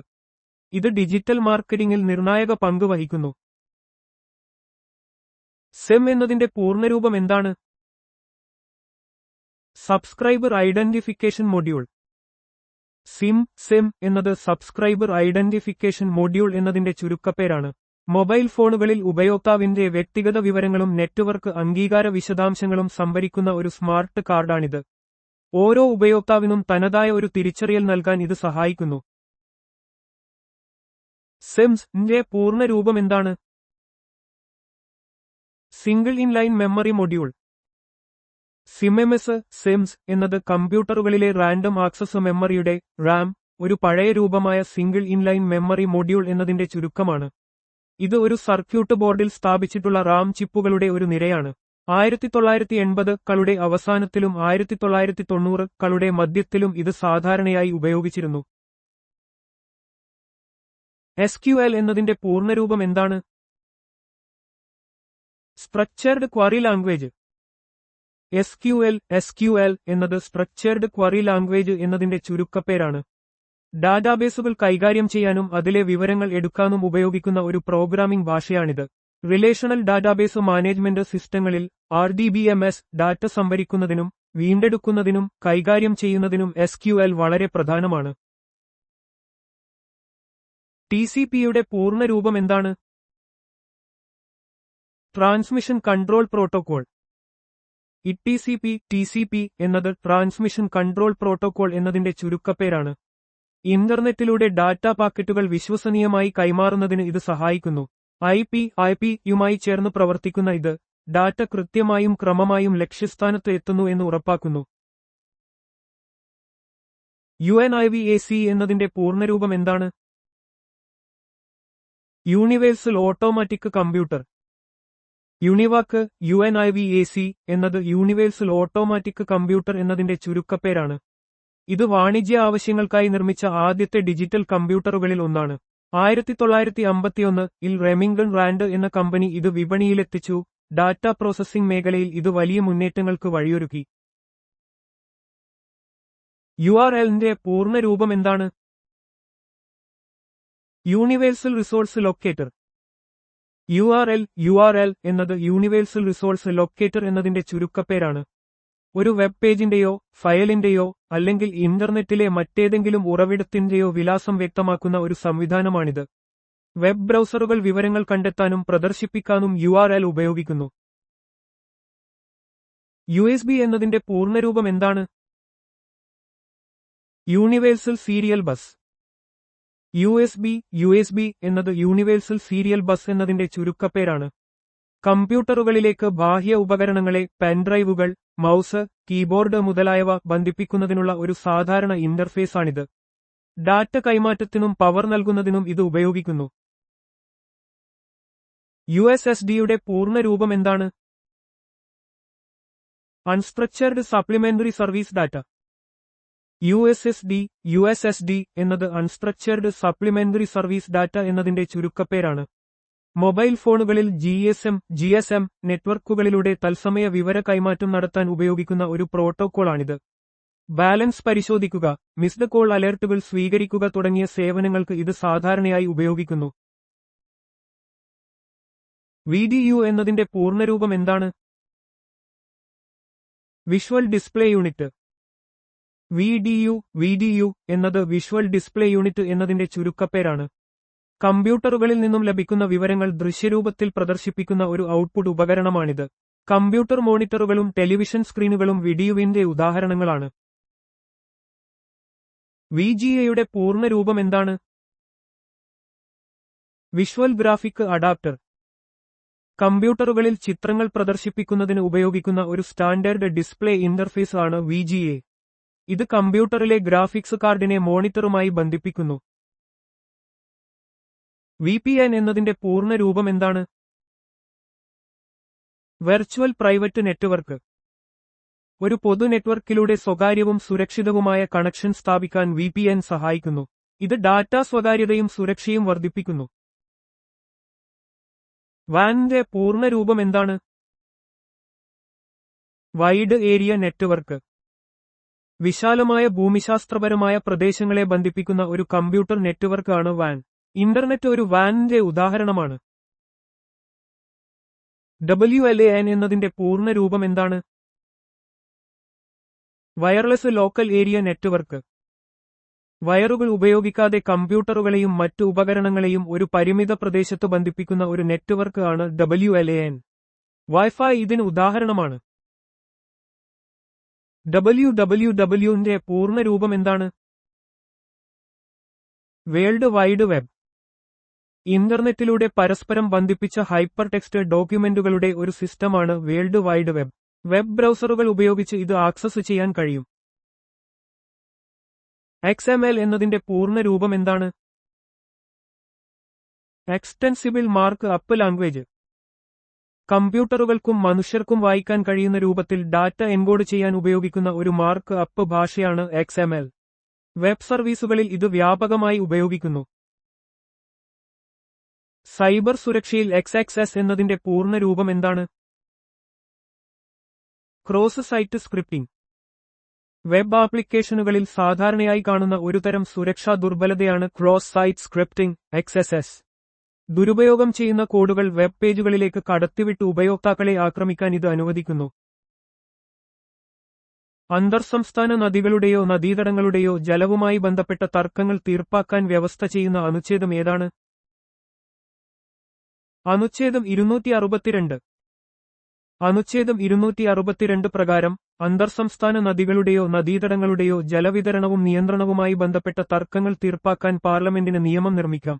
ഇത് ഡിജിറ്റൽ മാർക്കറ്റിംഗിൽ നിർണായക പങ്ക് വഹിക്കുന്നു. SEM എന്നതിന്റെ പൂർണ്ണരൂപം എന്താണ്? Subscriber identification module. SIM എന്നത് സബ്സ്ക്രൈബർ ഐഡന്റിഫിക്കേഷൻ മൊഡ്യൂൾ എന്നതിന്റെ ചുരുക്കപ്പേരാണ്. മൊബൈൽ ഫോണുകളിൽ ഉപയോക്താവിന്റെ വ്യക്തിഗത വിവരങ്ങളും നെറ്റ്വർക്ക് അംഗീകാര വിശദാംശങ്ങളും സംഭരിക്കുന്ന ഒരു സ്മാർട്ട് കാർഡാണിത്. ഓരോ ഉപയോക്താവിനും തനതായ ഒരു തിരിച്ചറിയൽ നൽകാൻ ഇത് സഹായിക്കുന്നു. SIMs-ന്റെ പൂർണ്ണരൂപം എന്താണ്? Single inline memory module. SIMs എന്നത് കമ്പ്യൂട്ടറുകളിലെ റാൻഡം ആക്സസ് മെമ്മറിയുടെ RAM ഒരു പഴയ രൂപമായ സിംഗിൾ ഇൻലൈൻ മെമ്മറി മൊഡ്യൂൾ എന്നതിന്റെ ചുരുക്കമാണ്. ഇത് ഒരു സർക്യൂട്ട് ബോർഡിൽ സ്ഥാപിച്ചിട്ടുള്ള RAM ചിപ്പുകളുടെ ഒരു നിരയാണ്. 1980-കളുടെ അവസാനത്തിലും 1990-കളുടെ മധ്യത്തിലും ഇത് സാധാരണയായി ഉപയോഗിച്ചിരുന്നു. SQL എന്നതിന്റെ പൂർണ്ണരൂപം എന്താണ്? Structured query language. SQL എന്നത് സ്ട്രക്ചർഡ് ക്വറി ലാംഗ്വേജ് എന്നതിന്റെ ചുരുക്കപ്പേരാണ്. ഡാറ്റാബേസുകൾ കൈകാര്യം ചെയ്യാനും അതിലെ വിവരങ്ങൾ എടുക്കാനും ഉപയോഗിക്കുന്ന ഒരു പ്രോഗ്രാമിംഗ് ഭാഷയാണിത്. റിലേഷണൽ ഡാറ്റാബേസ് മാനേജ്മെന്റ് സിസ്റ്റങ്ങളിൽ RDBMS ഡാറ്റ സംഭരിക്കുന്നതിനും വീണ്ടെടുക്കുന്നതിനും കൈകാര്യം ചെയ്യുന്നതിനും SQL വളരെ പ്രധാനമാണ്. TCP-യുടെ പൂർണ്ണരൂപം എന്താണ്? Transmission control protocol. TCP എന്നത് ട്രാൻസ്മിഷൻ കൺട്രോൾ പ്രോട്ടോകോൾ എന്നതിന്റെ ചുരുക്കപ്പേരാണ്. ഇന്റർനെറ്റിലൂടെ ഡാറ്റാ പാക്കറ്റുകൾ വിശ്വസനീയമായി കൈമാറുന്നതിന് ഇത് സഹായിക്കുന്നു. IP-യുമായി ചേർന്ന് പ്രവർത്തിക്കുന്ന ഇത് ഡാറ്റ കൃത്യമായും ക്രമമായും ലക്ഷ്യസ്ഥാനത്ത് എത്തുന്നു എന്ന് ഉറപ്പാക്കുന്നു. UNIVAC എന്നതിന്റെ പൂർണ്ണരൂപം എന്താണ്? Universal automatic computer. UNIVAC UNIVAC എന്നത് യൂണിവേഴ്സൽ ഓട്ടോമാറ്റിക് കമ്പ്യൂട്ടർ എന്നതിന്റെ ചുരുക്കപ്പേരാണ്. ഇത് വാണിജ്യ ആവശ്യങ്ങൾക്കായി നിർമ്മിച്ച ആദ്യത്തെ ഡിജിറ്റൽ കമ്പ്യൂട്ടറുകളിൽ ഒന്നാണ്. 1951-ൽ റെമിംഗ്ടൺ റാൻഡ് എന്ന കമ്പനി ഇത് വിപണിയിലെത്തിച്ചു. ഡാറ്റാ പ്രോസസ്സിംഗ് മേഖലയിൽ ഇത് വലിയ മുന്നേറ്റങ്ങൾക്ക് വഴിയൊരുക്കി. URLന്റെ പൂർണ്ണരൂപം എന്താണ്? Universal resource locator. URL എന്നത് യൂണിവേഴ്സൽ റിസോഴ്സ് ലൊക്കേറ്റർ എന്നതിന്റെ ചുരുക്കപ്പേരാണ്. ഒരു വെബ് പേജിന്റെയോ ഫയലിന്റെയോ അല്ലെങ്കിൽ ഇന്റർനെറ്റിലെ മറ്റേതെങ്കിലും ഉറവിടത്തിന്റെയോ വിലാസം വ്യക്തമാക്കുന്ന ഒരു സംവിധാനമാണിത്. വെബ് ബ്രൗസറുകൾ വിവരങ്ങൾ കണ്ടെത്താനും പ്രദർശിപ്പിക്കാനും URL ഉപയോഗിക്കുന്നു. USB എന്നതിന്റെ പൂർണ്ണരൂപം എന്താണ്? Universal serial bus. USB എന്നത് യൂണിവേഴ്സൽ സീരിയൽ ബസ് എന്നതിന്റെ ചുരുക്കപ്പേരാണ്. കമ്പ്യൂട്ടറുകളിലേക്ക് ബാഹ്യ ഉപകരണങ്ങളെ പെൻഡ്രൈവുകൾ, മൗസ്, കീബോർഡ് മുതലായവ ബന്ധിപ്പിക്കുന്നതിനുള്ള ഒരു സാധാരണ ഇന്റർഫേസാണിത്. ഡാറ്റ കൈമാറ്റത്തിനും പവർ നൽകുന്നതിനും ഇത് ഉപയോഗിക്കുന്നു. USSDയുടെ പൂർണ്ണരൂപം എന്താണ്? Unstructured supplementary service data. USSD എന്നത് അൺസ്ട്രക്ചർഡ് സപ്ലിമെന്ററി സർവീസ് ഡാറ്റ എന്നതിന്റെ ചുരുക്കപ്പേരാണ്. മൊബൈൽ ഫോണുകളിൽ GSM നെറ്റ്വർക്കുകളിലൂടെ തത്സമയ വിവര കൈമാറ്റം നടത്താൻ ഉപയോഗിക്കുന്ന ഒരു പ്രോട്ടോക്കോളാണിത്. ബാലൻസ് പരിശോധിക്കുക, മിസ്ഡ് കോൾ അലേർട്ടുകൾ സ്വീകരിക്കുക തുടങ്ങിയ സേവനങ്ങൾക്ക് ഇത് സാധാരണയായി ഉപയോഗിക്കുന്നു. VDU എന്നതിന്റെ പൂർണ്ണരൂപം എന്താണ്? Visual display unit. VDU എന്നത് വിഷ്വൽ ഡിസ്പ്ലേ യൂണിറ്റ് എന്നതിന്റെ ചുരുക്കപ്പേരാണ്. കമ്പ്യൂട്ടറുകളിൽ നിന്നും ലഭിക്കുന്ന വിവരങ്ങൾ ദൃശ്യരൂപത്തിൽ പ്രദർശിപ്പിക്കുന്ന ഒരു ഔട്ട്പുട്ട് ഉപകരണമാണിത്. കമ്പ്യൂട്ടർ മോണിറ്ററുകളും ടെലിവിഷൻ സ്ക്രീനുകളും VDUവിന്റെ ഉദാഹരണങ്ങളാണ്. VGA-യുടെ പൂർണ്ണരൂപം എന്താണ്? Visual graphic adapter. കമ്പ്യൂട്ടറുകളിൽ ചിത്രങ്ങൾ പ്രദർശിപ്പിക്കുന്നതിന് ഉപയോഗിക്കുന്ന ഒരു സ്റ്റാൻഡേർഡ് ഡിസ്പ്ലേ ഇന്റർഫേസ് ആണ് VGA. ഇത് കമ്പ്യൂട്ടറിലെ ഗ്രാഫിക്സ് കാർഡിനെ മോണിറ്ററുമായി ബന്ധിപ്പിക്കുന്നു. VPN എന്നതിന്റെ പൂർണ്ണരൂപം എന്താണ്? Virtual private network. ഒരു പൊതു നെറ്റ്വർക്കിലൂടെ സ്വകാര്യവും സുരക്ഷിതവുമായ കണക്ഷൻ സ്ഥാപിക്കാൻ VPN സഹായിക്കുന്നു. ഇത് ഡാറ്റാ സ്വകാര്യതയും സുരക്ഷയും വർദ്ധിപ്പിക്കുന്നു. WAN-ന്റെ പൂർണ്ണരൂപം എന്താണ്? Wide area network. വിശാലമായ ഭൂമിശാസ്ത്രപരമായ പ്രദേശങ്ങളെ ബന്ധിപ്പിക്കുന്ന ഒരു കമ്പ്യൂട്ടർ നെറ്റ്വർക്ക് ആണ് WAN. ഇന്റർനെറ്റ് ഒരു WAN-ന്റെ ഉദാഹരണമാണ്. WLAN എന്നതിന്റെ പൂർണ്ണരൂപം എന്താണ്? Wireless local area network. വയറുകൾ ഉപയോഗിക്കാതെ കമ്പ്യൂട്ടറുകളെയും മറ്റ് ഉപകരണങ്ങളെയും ഒരു പരിമിത പ്രദേശത്ത് ബന്ധിപ്പിക്കുന്ന ഒരു നെറ്റ്വർക്ക് ആണ് WLAN. വൈഫൈ ഇതിന് ഉദാഹരണമാണ്. WWW-ന്റെ പൂർണ്ണരൂപം എന്താണ്? World wide web. ഇന്റർനെറ്റിലൂടെ പരസ്പരം ബന്ധിപ്പിച്ച ഹൈപ്പർ ടെക്സ്റ്റ് ഡോക്യുമെന്റുകളുടെ ഒരു സിസ്റ്റമാണ് വേൾഡ് വൈഡ് വെബ്. വെബ് ബ്രൗസറുകൾ ഉപയോഗിച്ച് ഇത് ആക്സസ് ചെയ്യാൻ കഴിയും. XML എന്നതിന്റെ പൂർണ്ണരൂപം എന്താണ്? Extensible markup language. കമ്പ്യൂട്ടറുകൾക്കും മനുഷ്യർക്കും വായിക്കാൻ കഴിയുന്ന രൂപത്തിൽ ഡാറ്റ എൻകോഡ് ചെയ്യാൻ ഉപയോഗിക്കുന്ന ഒരു മാർക്ക് അപ്പ് ഭാഷയാണ് XML. വെബ് സർവീസുകളിൽ ഇത് വ്യാപകമായി ഉപയോഗിക്കുന്നു. സൈബർ സുരക്ഷയിൽ XXS എന്നതിന്റെ പൂർണ്ണരൂപം എന്താണ്? Cross site scripting. വെബ് ആപ്ലിക്കേഷനുകളിൽ സാധാരണയായി കാണുന്ന ഒരുതരം സുരക്ഷാ ദുർബലതയാണ് ക്രോസ് സൈറ്റ് സ്ക്രിപ്റ്റിംഗ് XSS. ദുരുപയോഗം ചെയ്യുന്ന കോഡുകൾ വെബ് പേജുകളിലേക്ക് കടത്തിവിട്ട് ഉപയോക്താക്കളെ ആക്രമിക്കാൻ ഇത് അനുവദിക്കുന്നു. അന്തർസംസ്ഥാന നദികളുടെയോ നദീതടങ്ങളുടെയോ ജലവുമായി ബന്ധപ്പെട്ട തർക്കങ്ങൾ തീർപ്പാക്കാൻ വ്യവസ്ഥ ചെയ്യുന്ന അനുച്ഛേദം ഏതാണ്? അനുച്ഛേദം 262. അനുച്ഛേദം 262 പ്രകാരം അന്തർസംസ്ഥാന നദികളുടെയോ നദീതടങ്ങളുടെയോ ജലവിതരണവും നിയന്ത്രണവുമായി ബന്ധപ്പെട്ട തർക്കങ്ങൾ തീർപ്പാക്കാൻ പാർലമെന്റിന് നിയമം നിർമ്മിക്കാം.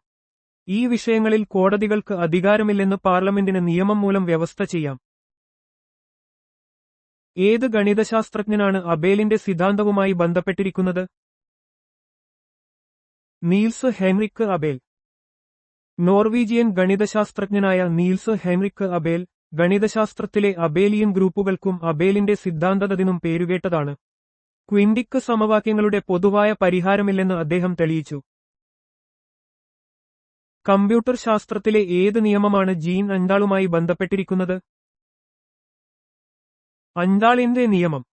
ഈ വിഷയങ്ങളിൽ കോടതികൾക്ക് അധികാരമില്ലെന്ന് പാർലമെന്റിന് നിയമം മൂലം വ്യവസ്ഥ ചെയ്യാം. ഏത് ഗണിതശാസ്ത്രജ്ഞനാണ് അബേലിന്റെ സിദ്ധാന്തവുമായി ബന്ധപ്പെട്ടിരിക്കുന്നത്? Niels Henrik Abel. നോർവീജിയൻ ഗണിതശാസ്ത്രജ്ഞനായ നീൽസ് ഹെൻറിക്ക് അബേൽ ഗണിതശാസ്ത്രത്തിലെ അബേലിയൻ ഗ്രൂപ്പുകൾക്കും അബേലിന്റെ സിദ്ധാന്തത്തിനും പേരുകേട്ടതാണ്. ക്വിൻഡിക്ക് സമവാക്യങ്ങളുടെ പൊതുവായ പരിഹാരമില്ലെന്ന് അദ്ദേഹം തെളിയിച്ചു. കമ്പ്യൂട്ടർ ശാസ്ത്രത്തിലെ ഏത് നിയമമാണ് ജീൻ അൻഡാളുമായി ബന്ധപ്പെട്ടിരിക്കുന്നത്? അൻഡാളിന്റെ നിയമം.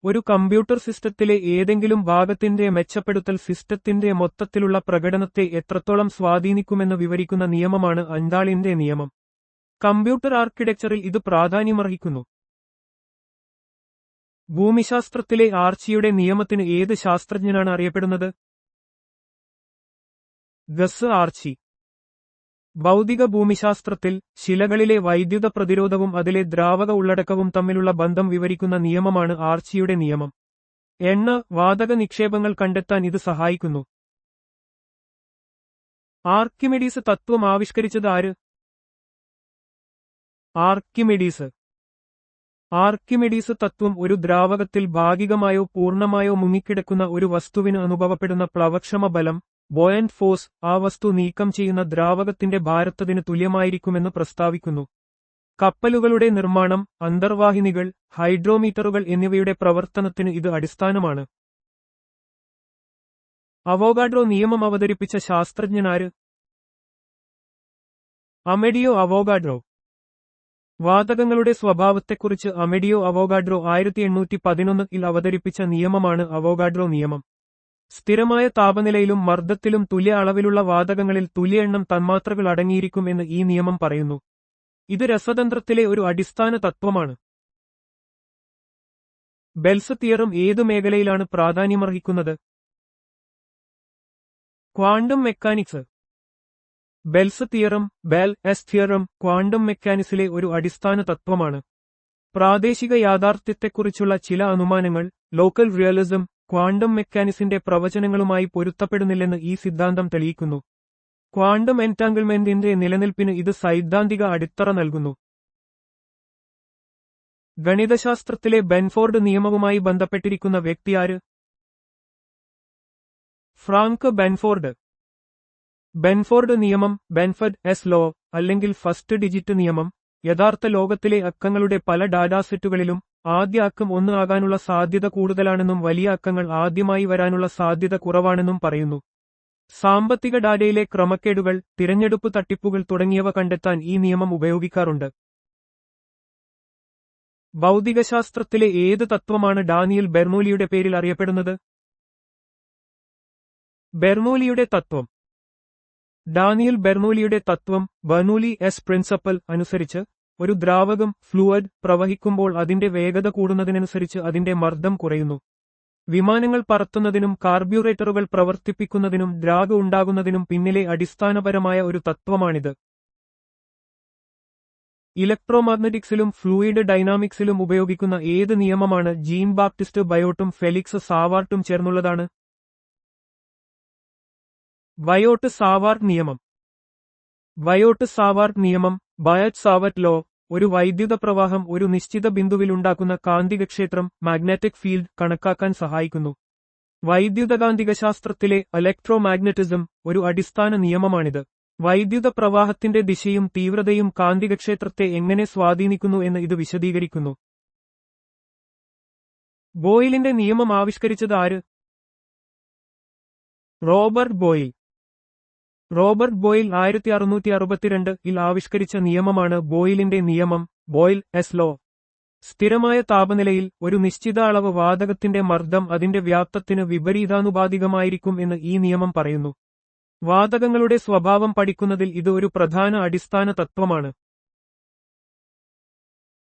ഒരു കമ്പ്യൂട്ടർ സിസ്റ്റത്തിലെ ഏതെങ്കിലും ഭാഗത്തിന്റെ മെച്ചപ്പെടുത്തൽ സിസ്റ്റത്തിന്റെ മൊത്തത്തിലുള്ള പ്രകടനത്തെ എത്രത്തോളം സ്വാധീനിക്കുമെന്ന് വിവരിക്കുന്ന നിയമമാണ് അൻഡാളിന്റെ നിയമം. കമ്പ്യൂട്ടർ ആർക്കിടെക്ചറിൽ ഇത് പ്രാധാന്യമർഹിക്കുന്നു. ഭൂമിശാസ്ത്രത്തിലെ ആർച്ചിയുടെ നിയമത്തിന് ഏത് ശാസ്ത്രജ്ഞനാണ് അറിയപ്പെടുന്നത്? Guess Archie. ഭൗതിക ഭൂമിശാസ്ത്രത്തിൽ ശിലകളിലെ വൈദ്യുത പ്രതിരോധവും അതിലെ ദ്രാവക ഉള്ളടക്കവും തമ്മിലുള്ള ബന്ധം വിവരിക്കുന്ന നിയമമാണ് ആർച്ചിയുടെ നിയമം. എണ്ണ, വാതക നിക്ഷേപങ്ങൾ കണ്ടെത്താൻ ഇത് സഹായിക്കുന്നു. ആർക്കിമിഡീസ് തത്വം ആവിഷ്കരിച്ചത് ആര്? ആർക്കിമിഡീസ്. ആർക്കിമിഡീസ് തത്വം ഒരു ദ്രാവകത്തിൽ ഭാഗികമായോ പൂർണ്ണമായോ മുങ്ങിക്കിടക്കുന്ന ഒരു വസ്തുവിന് അനുഭവപ്പെടുന്ന പ്ലവക്ഷമ ബലം, ബോയന്റ് ഫോഴ്സ്, ആ വസ്തു നീക്കം ചെയ്യുന്ന ദ്രാവകത്തിന്റെ ഭാരത്തതിന് തുല്യമായിരിക്കുമെന്ന് പ്രസ്താവിക്കുന്നു. കപ്പലുകളുടെ നിർമ്മാണം, അന്തർവാഹിനികൾ, ഹൈഡ്രോമീറ്ററുകൾ എന്നിവയുടെ പ്രവർത്തനത്തിന് ഇത് അടിസ്ഥാനമാണ്. അവോഗാഡ്രോ നിയമം അവതരിപ്പിച്ച ശാസ്ത്രജ്ഞനാര്? അമെഡിയോ അവോഗാഡ്രോ. വാതകങ്ങളുടെ സ്വഭാവത്തെക്കുറിച്ച് അമെഡിയോ അവോഗാഡ്രോ 1811 അവതരിപ്പിച്ച നിയമമാണ് അവോഗാഡ്രോ നിയമം. സ്ഥിരമായ താപനിലയിലും മർദ്ദത്തിലും തുല്യ അളവിലുള്ള വാതകങ്ങളിൽ തുല്യ എണ്ണം തന്മാത്രകൾ അടങ്ങിയിരിക്കും എന്ന് ഈ നിയമം പറയുന്നു. ഇത് രസതന്ത്രത്തിലെ ഒരു അടിസ്ഥാന തത്വമാണ്. ബെൽസ് തിയറം ഏതു മേഖലയിലാണ് പ്രാധാന്യമർഹിക്കുന്നത്? Quantum mechanics. Bell's theorem, Bell's theorem, quantum മെക്കാനിക്സിലെ ഒരു അടിസ്ഥാന തത്വമാണ്. പ്രാദേശിക യാഥാർത്ഥ്യത്തെക്കുറിച്ചുള്ള ചില അനുമാനങ്ങൾ, ലോക്കൽ റിയലിസം, ക്വാണ്ടം മെക്കാനിക്സിന്റെ പ്രവചനങ്ങളുമായി പൊരുത്തപ്പെടുന്നില്ലെന്ന് ഈ സിദ്ധാന്തം തെളിയിക്കുന്നു. ക്വാണ്ടം എൻറ്റാങ്കിൾമെന്റിന്റെ നിലനിൽപ്പിന് ഇത് സൈദ്ധാന്തിക അടിത്തറ നൽകുന്നു. ഗണിതശാസ്ത്രത്തിലെ ബെൻഫോർഡ് നിയമവുമായി ബന്ധപ്പെട്ടിരിക്കുന്ന വ്യക്തിയാര്? ഫ്രാങ്ക് ബെൻഫോർഡ്. ബെൻഫോർഡ് നിയമം, ബെൻഫഡ് എസ് ലോ, അല്ലെങ്കിൽ ഫസ്റ്റ് ഡിജിറ്റ് നിയമം, യഥാർത്ഥ ലോകത്തിലെ അക്കങ്ങളുടെ പല ഡാറ്റാസെറ്റുകളിലും ആദ്യ അക്കം 1 ആകാനുള്ള സാധ്യത കൂടുതലാണെന്നും വലിയ അക്കങ്ങൾ ആദ്യമായി വരാനുള്ള സാധ്യത കുറവാണെന്നും പറയുന്നു. സാമ്പത്തിക ഡാറ്റയിലെ ക്രമക്കേടുകൾ, തിരഞ്ഞെടുപ്പ് തട്ടിപ്പുകൾ തുടങ്ങിയവ കണ്ടെത്താൻ ഈ നിയമം ഉപയോഗിക്കാറുണ്ട്. ഭൗതികശാസ്ത്രത്തിലെ ഏത് തത്വമാണ് ഡാനിയൽ ബെർണൂലിയുടെ പേരിൽ അറിയപ്പെടുന്നത്? ബെർണൂലിയുടെ തത്വം. ഡാനിയൽ ബെർണൂലിയുടെ തത്വം, ബെർണൂലി എസ് പ്രിൻസിപ്പൽ അനുസരിച്ച്, ഒരു ദ്രാവകം ഫ്ലൂയിഡ് പ്രവഹിക്കുമ്പോൾ അതിന്റെ വേഗത കൂടുന്നതിനനുസരിച്ച് അതിന്റെ മർദ്ദം കുറയുന്നു. വിമാനങ്ങൾ പറത്തുന്നതിനും കാർബ്യൂറേറ്ററുകൾ പ്രവർത്തിപ്പിക്കുന്നതിനും ഡ്രാഗ് ഉണ്ടാകുന്നതിനും പിന്നിലെ അടിസ്ഥാനപരമായ ഒരു തത്വമാണിത്. ഇലക്ട്രോമാഗ്നറ്റിക്സിലും ഫ്ലൂയിഡ് ഡൈനാമിക്സിലും ഉപയോഗിക്കുന്ന ഏത് നിയമമാണ് ജീൻ ബാപ്റ്റിസ്റ്റ് ബയോട്ടും ഫെലിക്സ് സാവാർട്ടും ചേർന്നുള്ളതാണ്? ബയോട്ട് സാവാർട്ട് നിയമം. ബയോട്ട് സാവാർട്ട് നിയമം, ബയോട്ട് സാവാർട്ട് ലോ, ഒരു വൈദ്യുത പ്രവാഹം ഒരു നിശ്ചിത ബിന്ദുവിലുണ്ടാക്കുന്ന കാന്തികക്ഷേത്രം, മാഗ്നറ്റിക് ഫീൽഡ് കണക്കാക്കാൻ സഹായിക്കുന്നു. വൈദ്യുതകാന്തികശാസ്ത്രത്തിലെ ഇലക്ട്രോമാഗ്നറ്റിസം ഒരു അടിസ്ഥാന നിയമമാണിത്. വൈദ്യുത പ്രവാഹത്തിന്റെ ദിശയും തീവ്രതയും കാന്തികക്ഷേത്രത്തെ എങ്ങനെ സ്വാധീനിക്കുന്നു എന്ന് ഇത് വിശദീകരിക്കുന്നു. ബോയിലിന്റെ നിയമം ആവിഷ്കരിച്ചത് ആര്? Robert Boyle. റോബർട്ട് ബോയിൽ 1662 ആവിഷ്കരിച്ച നിയമമാണ് ബോയിലിന്റെ നിയമം, ബോയിൽ എസ് ലോ. സ്ഥിരമായ താപനിലയിൽ ഒരു നിശ്ചിത അളവ് വാതകത്തിന്റെ മർദ്ദം അതിന്റെ വ്യാപ്തത്തിന് വിപരീതാനുപാതികമായിരിക്കും എന്ന് ഈ നിയമം പറയുന്നു. വാതകങ്ങളുടെ സ്വഭാവം പഠിക്കുന്നതിൽ ഇത് ഒരു പ്രധാന അടിസ്ഥാന തത്വമാണ്.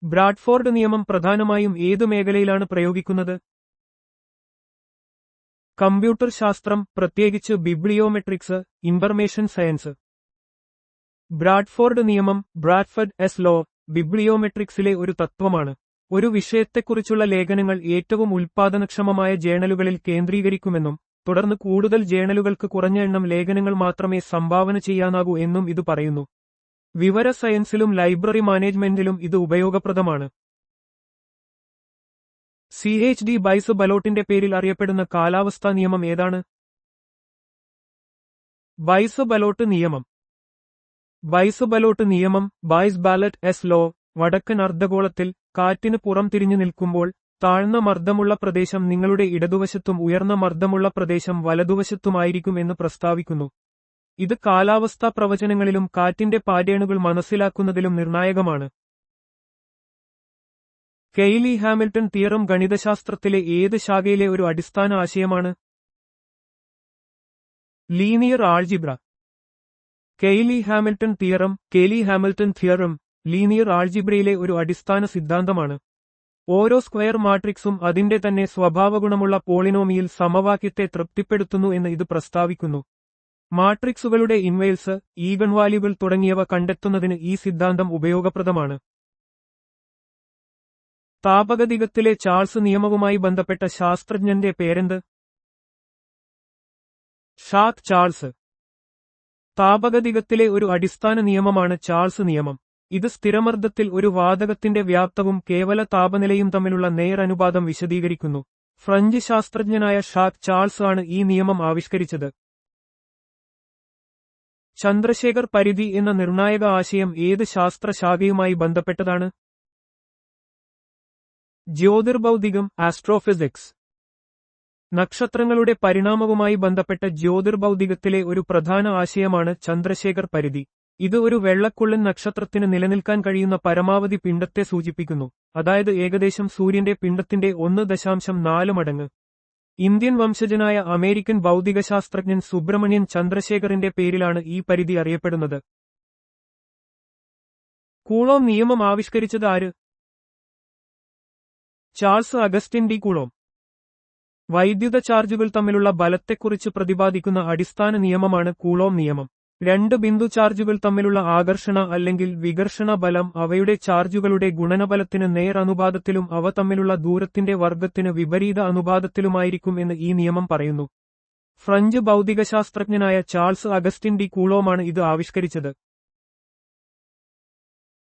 ബ്രാഡ്ഫോർഡ് നിയമം പ്രധാനമായും ഏതു മേഖലയിലാണ് പ്രയോഗിക്കുന്നത്? കമ്പ്യൂട്ടർ ശാസ്ത്രം, പ്രത്യേകിച്ച് ബിബ്ലിയോമെട്രിക്സ്, ഇൻഫർമേഷൻ സയൻസ്. ബ്രാഡ്ഫോർഡ് നിയമം, ബ്രാഡ്ഫർഡ് എസ് ലോ, ബിബ്ലിയോമെട്രിക്സിലെ ഒരു തത്വമാണ്. ഒരു വിഷയത്തെക്കുറിച്ചുള്ള ലേഖനങ്ങൾ ഏറ്റവും ഉൽപ്പാദനക്ഷമമായ ജേണലുകളിൽ കേന്ദ്രീകരിക്കുമെന്നും തുടർന്ന് കൂടുതൽ ജേണലുകൾക്ക് കുറഞ്ഞ എണ്ണം ലേഖനങ്ങൾ മാത്രമേ സംഭാവന ചെയ്യാനാകൂ എന്നും ഇത് പറയുന്നു. വിവര സയൻസിലും ലൈബ്രറി മാനേജ്മെന്റിലും ഇത് ഉപയോഗപ്രദമാണ്. CHD ബൈസ് ബലോട്ടിന്റെ പേരിൽ അറിയപ്പെടുന്ന കാലാവസ്ഥാ നിയമം ഏതാണ്? ബൈസ് ബലോട്ട് നിയമം. ബൈസ് ബലോട്ട് നിയമം, ബൈസ് ബാലറ്റ് എസ് ലോ, വടക്കൻ അർദ്ധഗോളത്തിൽ കാറ്റിന് പുറം തിരിഞ്ഞു നിൽക്കുമ്പോൾ താഴ്ന്ന മർദ്ദമുള്ള പ്രദേശം നിങ്ങളുടെ ഇടതുവശത്തും ഉയർന്ന മർദ്ദമുള്ള പ്രദേശം വലതുവശത്തുമായിരിക്കും എന്ന് പ്രസ്താവിക്കുന്നു. ഇത് കാലാവസ്ഥാ പ്രവചനങ്ങളിലും കാറ്റിന്റെ പാറ്റേണുകൾ മനസ്സിലാക്കുന്നതിലും നിർണായകമാണ്. കെയ്ലി ഹാമിൽട്ടൺ തിയറം ഗണിതശാസ്ത്രത്തിലെ ഏത് ശാഖയിലെ ഒരു അടിസ്ഥാന ആശയമാണ്? Linear algebra. Cayley Hamilton theorem, Cayley Hamilton theorem, linear ആൾജിബ്രയിലെ ഒരു അടിസ്ഥാന സിദ്ധാന്തമാണ്. ഓരോ സ്ക്വയർ മാട്രിക്സും അതിന്റെ തന്നെ സ്വഭാവഗുണമുള്ള പോളിനോമിയൽ സമവാക്യത്തെ തൃപ്തിപ്പെടുത്തുന്നു എന്ന് ഇത് പ്രസ്താവിക്കുന്നു. മാട്രിക്സുകളുടെ ഇൻവേഴ്സ്, ഈഗൺ വാല്യൂകൾ തുടങ്ങിയവ കണ്ടെത്തുന്നതിന് ഈ സിദ്ധാന്തം ഉപയോഗപ്രദമാണ്. താപഗതികത്തിലെ ചാൾസ് നിയമവുമായി ബന്ധപ്പെട്ട ശാസ്ത്രജ്ഞന്റെ പേരെന്ത്? Shack Charles. താപഗതികത്തിലെ ഒരു അടിസ്ഥാന നിയമമാണ് ചാൾസ് നിയമം. ഇത് സ്ഥിരമർദ്ദത്തിൽ ഒരു വാതകത്തിന്റെ വ്യാപ്തവും കേവല താപനിലയും തമ്മിലുള്ള നേരനുപാതം വിശദീകരിക്കുന്നു. ഫ്രഞ്ച് ശാസ്ത്രജ്ഞനായ ഷാക്ക് ചാൾസ് ആണ് ഈ നിയമം ആവിഷ്കരിച്ചത്. ചന്ദ്രശേഖർ പരിധി എന്ന നിർണായക ആശയം ഏത് ശാസ്ത്രശാഖയുമായി ബന്ധപ്പെട്ടതാണ്? ജ്യോതിർഭൗതികം, ആസ്ട്രോഫിസിക്സ്. നക്ഷത്രങ്ങളുടെ പരിണാമവുമായി ബന്ധപ്പെട്ട ജ്യോതിർഭൗതികത്തിലെ ഒരു പ്രധാന ആശയമാണ് ചന്ദ്രശേഖർ പരിധി. ഇത് ഒരു വെള്ളക്കുള്ളൻ നക്ഷത്രത്തിന് നിലനിൽക്കാൻ കഴിയുന്ന പരമാവധി പിണ്ഡത്തെ സൂചിപ്പിക്കുന്നു, അതായത് ഏകദേശം സൂര്യന്റെ പിണ്ഡത്തിന്റെ 1.4 മടങ്ങ്. ഇന്ത്യൻ വംശജനായ അമേരിക്കൻ ഭൗതികശാസ്ത്രജ്ഞൻ സുബ്രഹ്മണ്യൻ ചന്ദ്രശേഖറിന്റെ പേരിലാണ് ഈ പരിധി അറിയപ്പെടുന്നത്. കൂളോം നിയമം ആവിഷ്കരിച്ചത് ആര്? Charles Augustine D coulomb. വൈദ്യുത ചാർജുകൾ തമ്മിലുള്ള ബലത്തെക്കുറിച്ച് പ്രതിപാദിക്കുന്ന അടിസ്ഥാന നിയമമാണ് കൂളോം നിയമം. രണ്ട് ബിന്ദു ചാർജുകൾ തമ്മിലുള്ള ആകർഷണ അല്ലെങ്കിൽ വികർഷണ ബലം അവയുടെ ചാർജുകളുടെ ഗുണനബലത്തിന് നേർ അനുപാതത്തിലും അവ തമ്മിലുള്ള ദൂരത്തിന്റെ വർഗ്ഗത്തിന് വിപരീത അനുപാതത്തിലുമായിരിക്കും എന്ന് ഈ നിയമം പറയുന്നു. ഫ്രഞ്ച് ഭൗതികശാസ്ത്രജ്ഞനായ ചാൾസ് അഗസ്റ്റിൻ ഡി കൂളോമാണ് ഇത് ആവിഷ്കരിച്ചത്.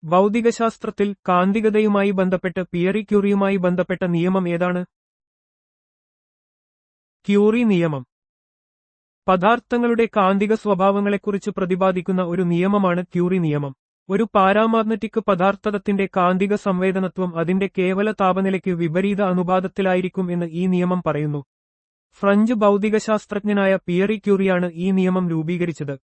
ഭൗതികശാസ്ത്രത്തിൽ കാന്തികതയുമായി ബന്ധപ്പെട്ട് പിയറി ക്യൂറിയുമായി ബന്ധപ്പെട്ട നിയമം ഏതാണ്? ക്യൂറി നിയമം. പദാർത്ഥങ്ങളുടെ കാന്തിക സ്വഭാവങ്ങളെക്കുറിച്ച് പ്രതിപാദിക്കുന്ന ഒരു നിയമമാണ് ക്യൂറി നിയമം. ഒരു പാരാമാഗ്നറ്റിക് പദാർത്ഥത്തിന്റെ കാന്തിക സംവേദനത്വം അതിന്റെ കേവല താപനിലയ്ക്ക് വിപരീത അനുപാതത്തിലായിരിക്കും എന്ന് ഈ നിയമം പറയുന്നു. ഫ്രഞ്ച് ഭൗതികശാസ്ത്രജ്ഞനായ പിയറി ക്യൂറിയാണ് ഈ നിയമം രൂപീകരിച്ചത്.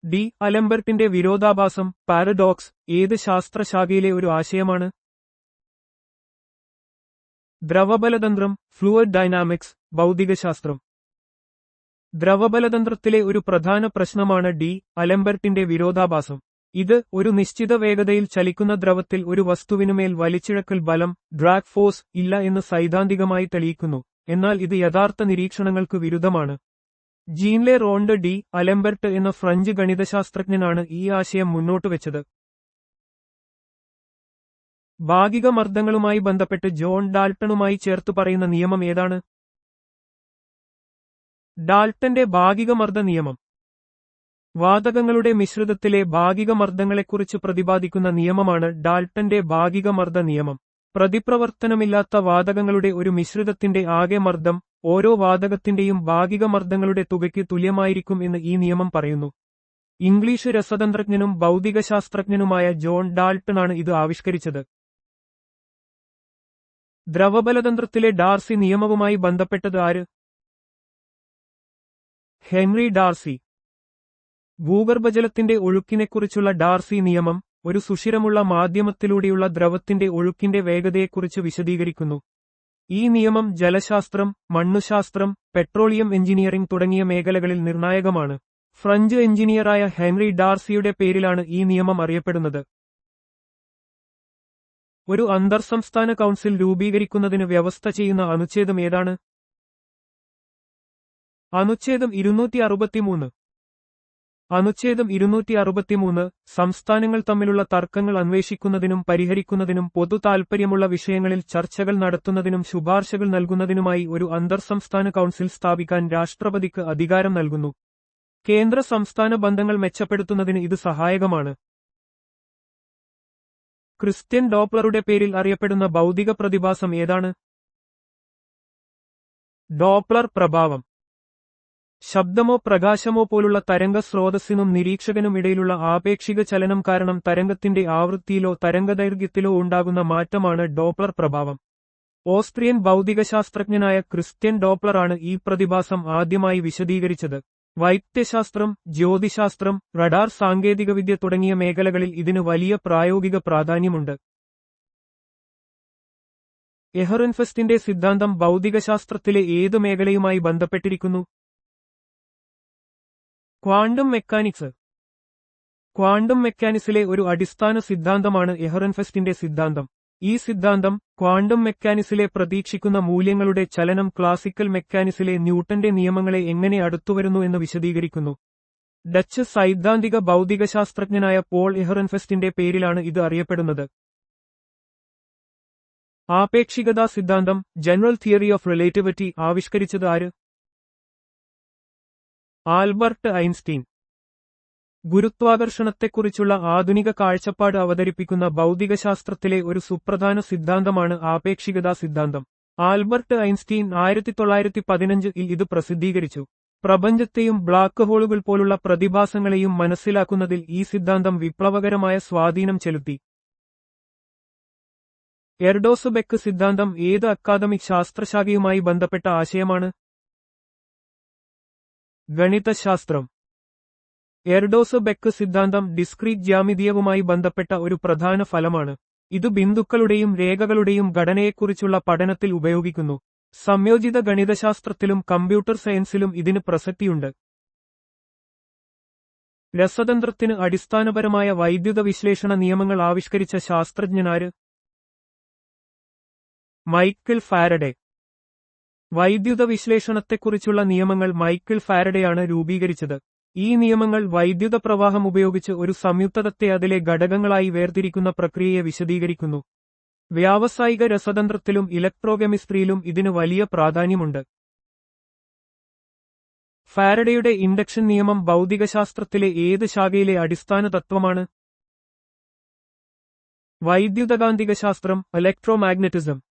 ഡി അലംബെർട്ടിന്റെ വിരോധാഭാസം, പാരഡോക്സ്, ഏത് ശാസ്ത്രശാഖയിലെ ഒരു ആശയമാണ്? ദ്രവബലതന്ത്രം, ഫ്ലൂയിഡ് ഡൈനാമിക്സ്, ഭൗതികശാസ്ത്രം. ദ്രവബലതന്ത്രത്തിലെ ഒരു പ്രധാന പ്രശ്നമാണ് ഡി അലംബെർട്ടിന്റെ വിരോധാഭാസം. ഇത് ഒരു നിശ്ചിത വേഗതയിൽ ചലിക്കുന്ന ദ്രവത്തിൽ ഒരു വസ്തുവിനുമേൽ വലിച്ചിഴക്കൽ ബലം, ഡ്രാഗ് ഫോഴ്സ്, ഇല്ല എന്ന് സൈദ്ധാന്തികമായി തെളിയിക്കുന്നു. എന്നാൽ ഇത് യഥാർത്ഥ നിരീക്ഷണങ്ങൾക്ക് വിരുദ്ധമാണ്. ജീൻലെ റോണ്ട് ഡി അലംബെർട്ട് എന്ന ഫ്രഞ്ച് ഗണിതശാസ്ത്രജ്ഞനാണ് ഈ ആശയം മുന്നോട്ടുവെച്ചത്. ഭാഗിക മർദ്ദങ്ങളുമായി ബന്ധപ്പെട്ട് ജോൺ ഡാൾട്ടണുമായി ചേർത്ത് പറയുന്ന നിയമം ഏതാണ്? ഡാൾട്ടന്റെ ഭാഗിക മർദ്ദ നിയമം. വാതകങ്ങളുടെ മിശ്രിതത്തിലെ ഭാഗിക മർദ്ദങ്ങളെക്കുറിച്ച് പ്രതിപാദിക്കുന്ന നിയമമാണ് ഡാൾട്ടന്റെ ഭാഗിക മർദ്ദ നിയമം. പ്രതിപ്രവർത്തനമില്ലാത്ത വാതകങ്ങളുടെ ഒരു മിശ്രിതത്തിന്റെ ആകെ മർദ്ദം ഓരോ വാതകത്തിന്റെയും ഭാഗിക മർദ്ദങ്ങളുടെ തുകയ്ക്ക് തുല്യമായിരിക്കും എന്ന് ഈ നിയമം പറയുന്നു. ഇംഗ്ലീഷ് രസതന്ത്രജ്ഞനും ഭൗതികശാസ്ത്രജ്ഞനുമായ ജോൺ ഡാൾട്ടണാണ് ഇത് ആവിഷ്കരിച്ചത്. ദ്രവബലതന്ത്രത്തിലെ ഡാർസി നിയമവുമായി ബന്ധപ്പെട്ടത് ആര്? Henry Darcy. ഭൂഗർഭജലത്തിന്റെ ഒഴുക്കിനെക്കുറിച്ചുള്ള ഡാർസി നിയമം ഒരു സുഷിരമുള്ള മാധ്യമത്തിലൂടെയുള്ള ദ്രവത്തിന്റെ ഒഴുക്കിന്റെ വേഗതയെക്കുറിച്ച് വിശദീകരിക്കുന്നു. ഈ നിയമം ജലശാസ്ത്രം, മണ്ണുശാസ്ത്രം, പെട്രോളിയം എഞ്ചിനീയറിംഗ് തുടങ്ങിയ മേഖലകളിൽ നിർണായകമാണ്. ഫ്രഞ്ച് എഞ്ചിനീയറായ ഹെൻറി ഡാർസിയുടെ പേരിലാണ് ഈ നിയമം അറിയപ്പെടുന്നത്. ഒരു അന്തർസംസ്ഥാന കൗൺസിൽ രൂപീകരിക്കുന്നതിന് വ്യവസ്ഥ ചെയ്യുന്ന അനുച്ഛേദം ഏതാണ്? അനുച്ഛേദം 263. അനുച്ഛേദം 263 സംസ്ഥാനങ്ങൾ തമ്മിലുള്ള തർക്കങ്ങൾ അന്വേഷിക്കുന്നതിനും പരിഹരിക്കുന്നതിനും പൊതു താൽപ്പര്യമുള്ള വിഷയങ്ങളിൽ ചർച്ചകൾ നടത്തുന്നതിനും ശുപാർശകൾ നൽകുന്നതിനുമായി ഒരു അന്തർസംസ്ഥാന കൗൺസിൽ സ്ഥാപിക്കാൻ രാഷ്ട്രപതിക്ക് അധികാരം നൽകുന്നു. കേന്ദ്ര സംസ്ഥാന ബന്ധങ്ങൾ മെച്ചപ്പെടുത്തുന്നതിന് ഇത് സഹായകമാണ്. ക്രിസ്റ്റ്യൻ ഡോപ്ലറുടെ പേരിൽ അറിയപ്പെടുന്ന ഭൗതിക പ്രതിഭാസം ഏതാണ്? ഡോപ്ലർ പ്രഭാവം. ശബ്ദമോ പ്രകാശമോ പോലുള്ള തരംഗ സ്രോതസ്സിനും നിരീക്ഷകനും ഇടയിലുള്ള ആപേക്ഷിക ചലനം കാരണം തരംഗത്തിന്റെ ആവൃത്തിയിലോ തരംഗദൈർഘ്യത്തിലോ ഉണ്ടാകുന്ന മാറ്റമാണ് ഡോപ്ലർ പ്രഭാവം. ഓസ്ട്രിയൻ ഭൗതികശാസ്ത്രജ്ഞനായ ക്രിസ്റ്റ്യൻ ഡോപ്ലറാണ് ഈ പ്രതിഭാസം ആദ്യമായി വിശദീകരിച്ചത്. വൈദ്യശാസ്ത്രം, ജ്യോതിശാസ്ത്രം, റഡാർ സാങ്കേതികവിദ്യ തുടങ്ങിയ മേഖലകളിൽ ഇതിന് വലിയ പ്രായോഗിക പ്രാധാന്യമുണ്ട്. എഹറൻഫെസ്റ്റിന്റെ സിദ്ധാന്തം ഭൗതികശാസ്ത്രത്തിലെ ഏതു മേഖലയുമായി ബന്ധപ്പെട്ടിരിക്കുന്നു? Quantum mechanics. ക്വാണ്ടം മെക്കാനിക്സിലെ ഒരു അടിസ്ഥാന സിദ്ധാന്തമാണ് എഹറൻഫെസ്റ്റിന്റെ സിദ്ധാന്തം. ഈ സിദ്ധാന്തം ക്വാണ്ടം മെക്കാനിക്സിലെ പ്രതീക്ഷിക്കുന്ന മൂല്യങ്ങളുടെ ചലനം ക്ലാസിക്കൽ മെക്കാനിക്സിലെ ന്യൂട്ടന്റെ നിയമങ്ങളെ എങ്ങനെ അടുത്തുവരുന്നു എന്ന് വിശദീകരിക്കുന്നു. ഡച്ച് സൈദ്ധാന്തിക ഭൗതികശാസ്ത്രജ്ഞനായ പോൾ എഹറൻഫെസ്റ്റിന്റെ പേരിലാണ് ഇത് അറിയപ്പെടുന്നത്. ആപേക്ഷികതാ സിദ്ധാന്തം, ജനറൽ തിയറി ഓഫ് റിലേറ്റിവിറ്റി ആവിഷ്കരിച്ചത് ആര്? Albert Einstein. ഗുരുത്വാകർഷണത്തെക്കുറിച്ചുള്ള ആധുനിക കാഴ്ചപ്പാട് അവതരിപ്പിക്കുന്ന ഭൗതികശാസ്ത്രത്തിലെ ഒരു സുപ്രധാന സിദ്ധാന്തമാണ് ആപേക്ഷികതാ സിദ്ധാന്തം. ആൽബർട്ട് ഐൻസ്റ്റീൻ 1915 ഇത് പ്രസിദ്ധീകരിച്ചു. പ്രപഞ്ചത്തെയും ബ്ലാക്ക് ഹോളുകൾ പോലുള്ള പ്രതിഭാസങ്ങളെയും മനസ്സിലാക്കുന്നതിൽ ഈ സിദ്ധാന്തം വിപ്ലവകരമായ സ്വാധീനം ചെലുത്തി. എർഡോസ്-ബെക്ക് സിദ്ധാന്തം ഏത് അക്കാദമിക് ശാസ്ത്രശാഖയുമായി ബന്ധപ്പെട്ട ആശയമാണ്? ഗണിതശാസ്ത്രം. എർഡോസ്-ബെക്ക് സിദ്ധാന്തം ഡിസ്ക്രീറ്റ് ജ്യാമിതീയവുമായി ബന്ധപ്പെട്ട ഒരു പ്രധാന ഫലമാണ്. ഇത് ബിന്ദുക്കളുടെയും രേഖകളുടെയും ഘടനയെക്കുറിച്ചുള്ള പഠനത്തിൽ ഉപയോഗിക്കുന്നു. സംയോജിത ഗണിതശാസ്ത്രത്തിലും കമ്പ്യൂട്ടർ സയൻസിലും ഇതിന് പ്രസക്തിയുണ്ട്. രസതന്ത്രത്തിന് അടിസ്ഥാനപരമായ വൈദ്യുത വിശ്ലേഷണ നിയമങ്ങൾ ആവിഷ്കരിച്ച ശാസ്ത്രജ്ഞനാര്? Michael Faraday. വൈദ്യുത വിശ്ലേഷണത്തെക്കുറിച്ചുള്ള നിയമങ്ങൾ മൈക്കിൾ ഫാരഡെയാണ് രൂപീകരിച്ചത്. ഈ നിയമങ്ങൾ വൈദ്യുത പ്രവാഹം ഉപയോഗിച്ച് ഒരു സംയുക്തതത്തെ അതിലെ ഘടകങ്ങളായി വേർതിരിക്കുന്ന പ്രക്രിയയെ വിശദീകരിക്കുന്നു. വ്യാവസായിക രസതന്ത്രത്തിലും ഇലക്ട്രോകെമിസ്ട്രിയിലും ഇതിന് വലിയ പ്രാധാന്യമുണ്ട്. ഫാരഡെയുടെ ഇൻഡക്ഷൻ നിയമം ഭൗതികശാസ്ത്രത്തിലെ ഏത് ശാഖയിലെ അടിസ്ഥാന തത്വമാണ്? വൈദ്യുതകാന്തികശാസ്ത്രം, ഇലക്ട്രോമാഗ്നറ്റിസം.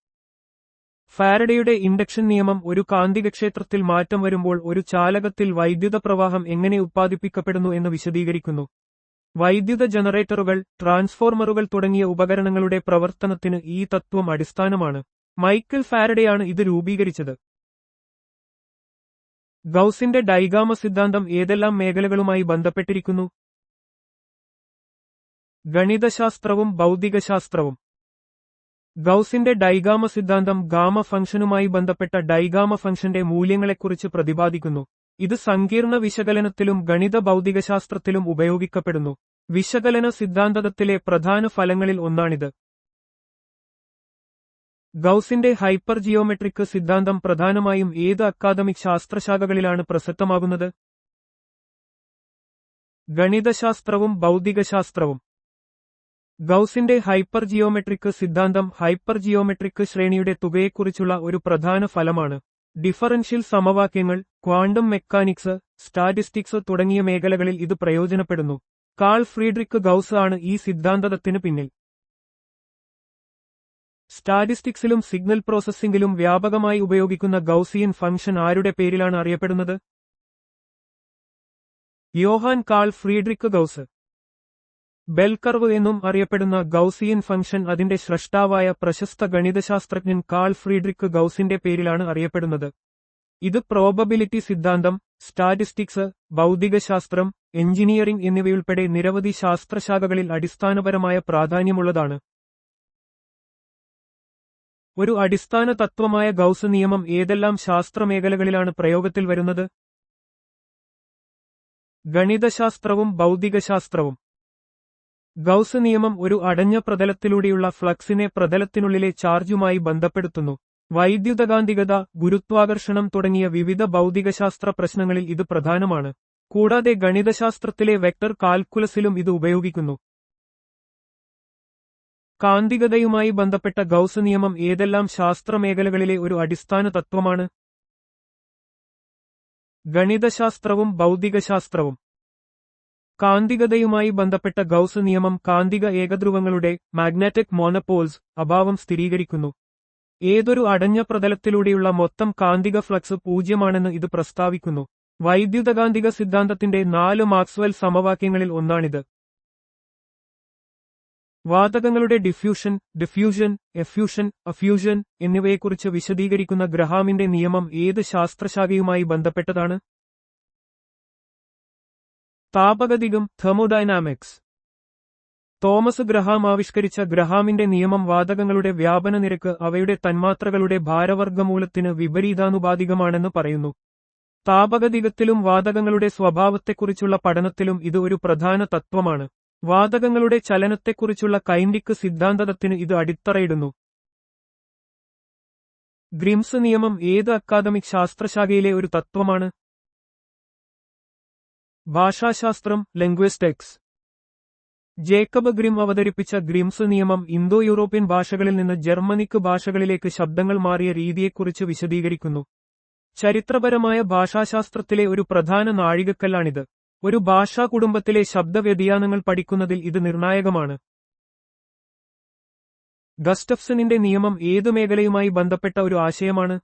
ഫാരഡെയുടെ ഇൻഡക്ഷൻ നിയമം ഒരു കാന്തികക്ഷേത്രത്തിൽ മാറ്റം വരുമ്പോൾ ഒരു ചാലകത്തിൽ വൈദ്യുത പ്രവാഹം എങ്ങനെ ഉത്പാദിപ്പിക്കപ്പെടുന്നു എന്ന് വിശദീകരിക്കുന്നു. വൈദ്യുത ജനറേറ്ററുകൾ, ട്രാൻസ്ഫോർമറുകൾ തുടങ്ങിയ ഉപകരണങ്ങളുടെ പ്രവർത്തനത്തിന് ഈ തത്വം അടിസ്ഥാനമാണ്. മൈക്കിൾ ഫാരഡെയാണ് ഇത് രൂപീകരിച്ചത്. ഗൗസിന്റെ ഡൈഗാമ സിദ്ധാന്തം ഏതെല്ലാം മേഖലകളുമായി ബന്ധപ്പെട്ടിരിക്കുന്നു? ഗണിതശാസ്ത്രവും ഭൗതികശാസ്ത്രവും. ഗൗസിന്റെ ഡൈഗാമ സിദ്ധാന്തം ഗാമ ഫംഗ്ഷനുമായി ബന്ധപ്പെട്ട ഡൈഗാമ ഫംഗ്ഷന്റെ മൂല്യങ്ങളെക്കുറിച്ച് പ്രതിപാദിക്കുന്നു. ഇത് സങ്കീർണ വിശകലനത്തിലും ഗണിത ഭൗതികശാസ്ത്രത്തിലും ഉപയോഗിക്കപ്പെടുന്നു. വിശകലന സിദ്ധാന്തത്തിലെ പ്രധാന ഫലങ്ങളിൽ ഒന്നാണിത്. ഗൗസിന്റെ ഹൈപ്പർ ജിയോമെട്രിക് സിദ്ധാന്തം പ്രധാനമായും ഏത് അക്കാദമിക് ശാസ്ത്രശാഖകളിലാണ് പ്രസക്തമാകുന്നത്? ഗണിതശാസ്ത്രവും ഭൗതികശാസ്ത്രവും. ഗൗസിന്റെ ഹൈപ്പർ ജിയോമെട്രിക് സിദ്ധാന്തം ഹൈപ്പർ ജിയോമെട്രിക് ശ്രേണിയുടെ തുകയെക്കുറിച്ചുള്ള ഒരു പ്രധാന ഫലമാണ്. ഡിഫറൻഷ്യൽ സമവാക്യങ്ങൾ, ക്വാണ്ടം മെക്കാനിക്സ്, സ്റ്റാറ്റിസ്റ്റിക്സ് തുടങ്ങിയ മേഖലകളിൽ ഇത് പ്രയോജനപ്പെടുന്നു. കാൾ ഫ്രീഡ്രിക്ക് ഗൗസ് ആണ് ഈ സിദ്ധാന്തത്തിന് പിന്നിൽ. സ്റ്റാറ്റിസ്റ്റിക്സിലും സിഗ്നൽ പ്രോസസ്സിംഗിലും വ്യാപകമായി ഉപയോഗിക്കുന്ന ഗൗസിയൻ ഫംഗ്ഷൻ ആരുടെ പേരിലാണ് അറിയപ്പെടുന്നത്? Johann Carl Friedrich Gauss. Bell curve എന്നും അറിയപ്പെടുന്ന ഗൗസിയൻ ഫംഗ്ഷൻ അതിന്റെ സ്രഷ്ടാവായ പ്രശസ്ത ഗണിതശാസ്ത്രജ്ഞൻ കാൾ ഫ്രീഡ്രിക്ക് ഗൗസിന്റെ പേരിലാണ് അറിയപ്പെടുന്നത്. ഇത് പ്രോബബിലിറ്റി സിദ്ധാന്തം, സ്റ്റാറ്റിസ്റ്റിക്സ്, ഭൗതികശാസ്ത്രം, എഞ്ചിനീയറിംഗ് എന്നിവയുൾപ്പെടെ നിരവധി ശാസ്ത്രശാഖകളിൽ അടിസ്ഥാനപരമായ പ്രാധാന്യമുള്ളതാണ്. ഒരു അടിസ്ഥാന തത്വമായ ഗൗസ് നിയമം ഏതെല്ലാം ശാസ്ത്രമേഖലകളിലാണ് പ്രയോഗത്തിൽ വരുന്നത്? ഗണിതശാസ്ത്രവും ഭൗതികശാസ്ത്രവും. ഗൗസ് നിയമം ഒരു അടഞ്ഞ പ്രതലത്തിലൂടെയുള്ള ഫ്ലക്സിനെ പ്രതലത്തിനുള്ളിലെ ചാർജുമായി ബന്ധപ്പെടുത്തുന്നു. വൈദ്യുതകാന്തികത, ഗുരുത്വാകർഷണം തുടങ്ങിയ വിവിധ ഭൗതികശാസ്ത്ര പ്രശ്നങ്ങളിൽ ഇത് പ്രധാനമാണ്. കൂടാതെ ഗണിതശാസ്ത്രത്തിലെ വെക്ടർ കാൽക്കുലസിലും ഇത് ഉപയോഗിക്കുന്നു. കാന്തികതയുമായി ബന്ധപ്പെട്ട ഗൗസ് നിയമം ഏതെല്ലാം ശാസ്ത്രമേഖലകളിലെ ഒരു അടിസ്ഥാന തത്വമാണ്? ഗണിതശാസ്ത്രവും ഭൗതികശാസ്ത്രവും. കാന്തികതയുമായി ബന്ധപ്പെട്ട ഗൗസ് നിയമം കാന്തിക ഏകധ്രുവങ്ങളുടെ മാഗ്നറ്റിക് മോണോപോൾസ് അഭാവം സ്ഥിരീകരിക്കുന്നു. ഏതൊരു അടഞ്ഞ പ്രതലത്തിലൂടെയുള്ള മൊത്തം കാന്തിക ഫ്ലക്സ് പൂജ്യമാണെന്ന് ഇത് പ്രസ്താവിക്കുന്നു. വൈദ്യുതകാന്തിക സിദ്ധാന്തത്തിന്റെ 4 മാക്സ്വെൽ സമവാക്യങ്ങളിൽ ഒന്നാണിത്. വാതകങ്ങളുടെ ഡിഫ്യൂഷൻ, എഫ്യൂഷൻ, അഫ്യൂഷൻ എന്നിവയെക്കുറിച്ച് വിശദീകരിക്കുന്ന ഗ്രഹാമിന്റെ നിയമം ഏത് ശാസ്ത്രശാഖയുമായി ബന്ധപ്പെട്ടതാണ്? താപഗതികം, തെർമോഡൈനാമിക്സ്. തോമസ് ഗ്രഹാം ആവിഷ്കരിച്ച ഗ്രഹാമിന്റെ നിയമം വാതകങ്ങളുടെ വ്യാപന നിരക്ക് അവയുടെ തന്മാത്രകളുടെ ഭാരവർഗ്ഗമൂലത്തിന് വിപരീതാനുപാതികമാണെന്ന് പറയുന്നു. താപഗതികത്തിലും വാതകങ്ങളുടെ സ്വഭാവത്തെക്കുറിച്ചുള്ള പഠനത്തിലും ഇത് ഒരു പ്രധാന തത്വമാണ്. വാതകങ്ങളുടെ ചലനത്തെക്കുറിച്ചുള്ള കൈൻഡിക് സിദ്ധാന്തത്തിന് ഇത് അടിത്തറയിടുന്നു. ഗ്രിംസ് നിയമം ഏത് അക്കാദമിക് ശാസ്ത്രശാഖയിലെ ഒരു തത്വമാണ്? ഭാഷാശാസ്ത്രം, ലിംഗ്വിസ്റ്റിക്സ്. ജേക്കബ് ഗ്രിം അവതരിപ്പിച്ച ഗ്രിംസ് നിയമം ഇന്തോ യൂറോപ്യൻ ഭാഷകളിൽ നിന്ന് ജർമ്മനിക് ഭാഷകളിലേക്ക് ശബ്ദങ്ങൾ മാറിയ രീതിയെക്കുറിച്ച് വിശദീകരിക്കുന്നു. ചരിത്രപരമായ ഭാഷാശാസ്ത്രത്തിലെ ഒരു പ്രധാന നാഴികക്കല്ലാണിത്. ഒരു ഭാഷാ കുടുംബത്തിലെ ശബ്ദവ്യതിയാനങ്ങൾ പഠിക്കുന്നതിൽ ഇത് നിർണായകമാണ്. ഗസ്റ്റഫ്സണിന്റെ നിയമം ഏതു മേഖലയുമായി ബന്ധപ്പെട്ട ഒരു ആശയമാണ്?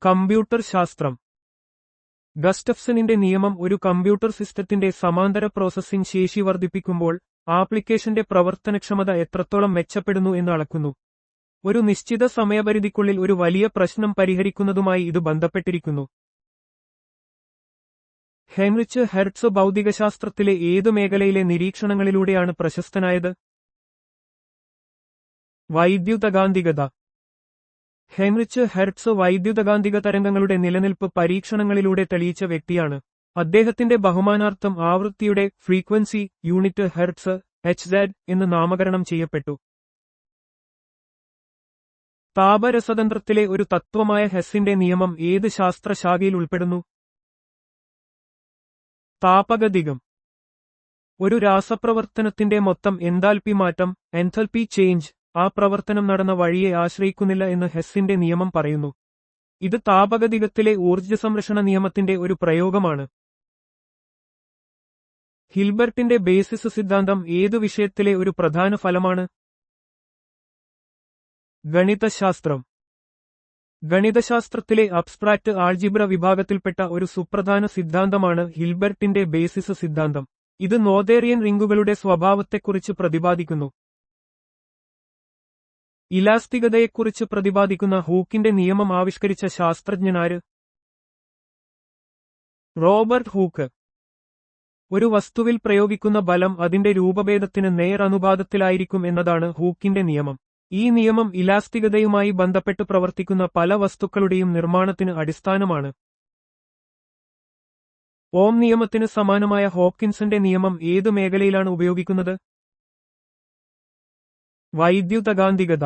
കമ്പ്യൂട്ടർ ശാസ്ത്രം. ഗസ്റ്റഫ്സണിന്റെ നിയമം ഒരു കമ്പ്യൂട്ടർ സിസ്റ്റത്തിന്റെ സമാന്തര പ്രോസസ്സിംഗ് ശേഷി വർദ്ധിപ്പിക്കുമ്പോൾ ആപ്ലിക്കേഷന്റെ പ്രവർത്തനക്ഷമത എത്രത്തോളം മെച്ചപ്പെടുന്നു എന്ന് അളക്കുന്നു. ഒരു നിശ്ചിത സമയപരിധിക്കുള്ളിൽ ഒരു വലിയ പ്രശ്നം പരിഹരിക്കുന്നതുമായി ഇത് ബന്ധപ്പെട്ടിരിക്കുന്നു. ഹെൻറിച്ച് ഹെർട്സ് ഭൗതികശാസ്ത്രത്തിലെ ഏതു മേഖലയിലെ നിരീക്ഷണങ്ങളിലൂടെയാണ് പ്രശസ്തനായത്? വൈദ്യുതകാന്തികത. ഹെൻറിച്ച് ഹെർട്സ് വൈദ്യുതകാന്തിക തരംഗങ്ങളുടെ നിലനിൽപ്പ് പരീക്ഷണങ്ങളിലൂടെ തെളിയിച്ച വ്യക്തിയാണ്. അദ്ദേഹത്തിന്റെ ബഹുമാനാർത്ഥം ആവൃത്തിയുടെ ഫ്രീക്വൻസി യൂണിറ്റ് ഹെർട്സ് HZ എന്ന് നാമകരണം ചെയ്യപ്പെട്ടു. താപരസതന്ത്രത്തിലെ ഒരു തത്വമായ ഹെസ്സിന്റെ നിയമം ഏത് ശാസ്ത്രശാഖയിൽ ഉൾപ്പെടുന്നു? താപഗതികം. ഒരു രാസപ്രവർത്തനത്തിന്റെ മൊത്തം എൻതാൽപ്പി മാറ്റം, എൻതൽപ്പി ചേഞ്ച്, ആ പ്രവർത്തനം നടന്ന വഴിയെ ആശ്രയിക്കുന്നില്ല എന്ന് ഹെസ്സിന്റെ നിയമം പറയുന്നു. ഇത് താപഗതികത്തിലെ ഊർജ്ജസംരക്ഷണ നിയമത്തിന്റെ ഒരു പ്രയോഗമാണ്. ഹിൽബർട്ടിന്റെ ബേസിസ് സിദ്ധാന്തം ഏതു വിഷയത്തിലെ ഒരു പ്രധാന ഫലമാണ്? ഗണിതശാസ്ത്രം. ഗണിതശാസ്ത്രത്തിലെ അബ്സ്ട്രാക്ട് ആൾജിബ്ര വിഭാഗത്തിൽപ്പെട്ട ഒരു സുപ്രധാന സിദ്ധാന്തമാണ് ഹിൽബർട്ടിന്റെ ബേസിസ് സിദ്ധാന്തം. ഇത് നോതേറിയൻ റിംഗുകളുടെ സ്വഭാവത്തെക്കുറിച്ച് പ്രതിപാദിക്കുന്നു. ഇലാസ്തികതയെക്കുറിച്ച് പ്രതിപാദിക്കുന്ന ഹൂക്കിന്റെ നിയമം ആവിഷ്കരിച്ച ശാസ്ത്രജ്ഞനാര്? Robert hook. ഒരു വസ്തുവിൽ പ്രയോഗിക്കുന്ന ബലം അതിന്റെ രൂപഭേദത്തിന് നേർ അനുപാതത്തിലായിരിക്കും എന്നതാണ് ഹൂക്കിന്റെ നിയമം. ഈ നിയമം ഇലാസ്തികതയുമായി ബന്ധപ്പെട്ട് പ്രവർത്തിക്കുന്ന പല വസ്തുക്കളുടെയും നിർമ്മാണത്തിന് അടിസ്ഥാനമാണ്. ഓം നിയമത്തിന് സമാനമായ ഹോപ്കിൻസന്റെ നിയമം ഏതു മേഖലയിലാണ് ഉപയോഗിക്കുന്നത്? വൈദ്യുതകാന്തികത.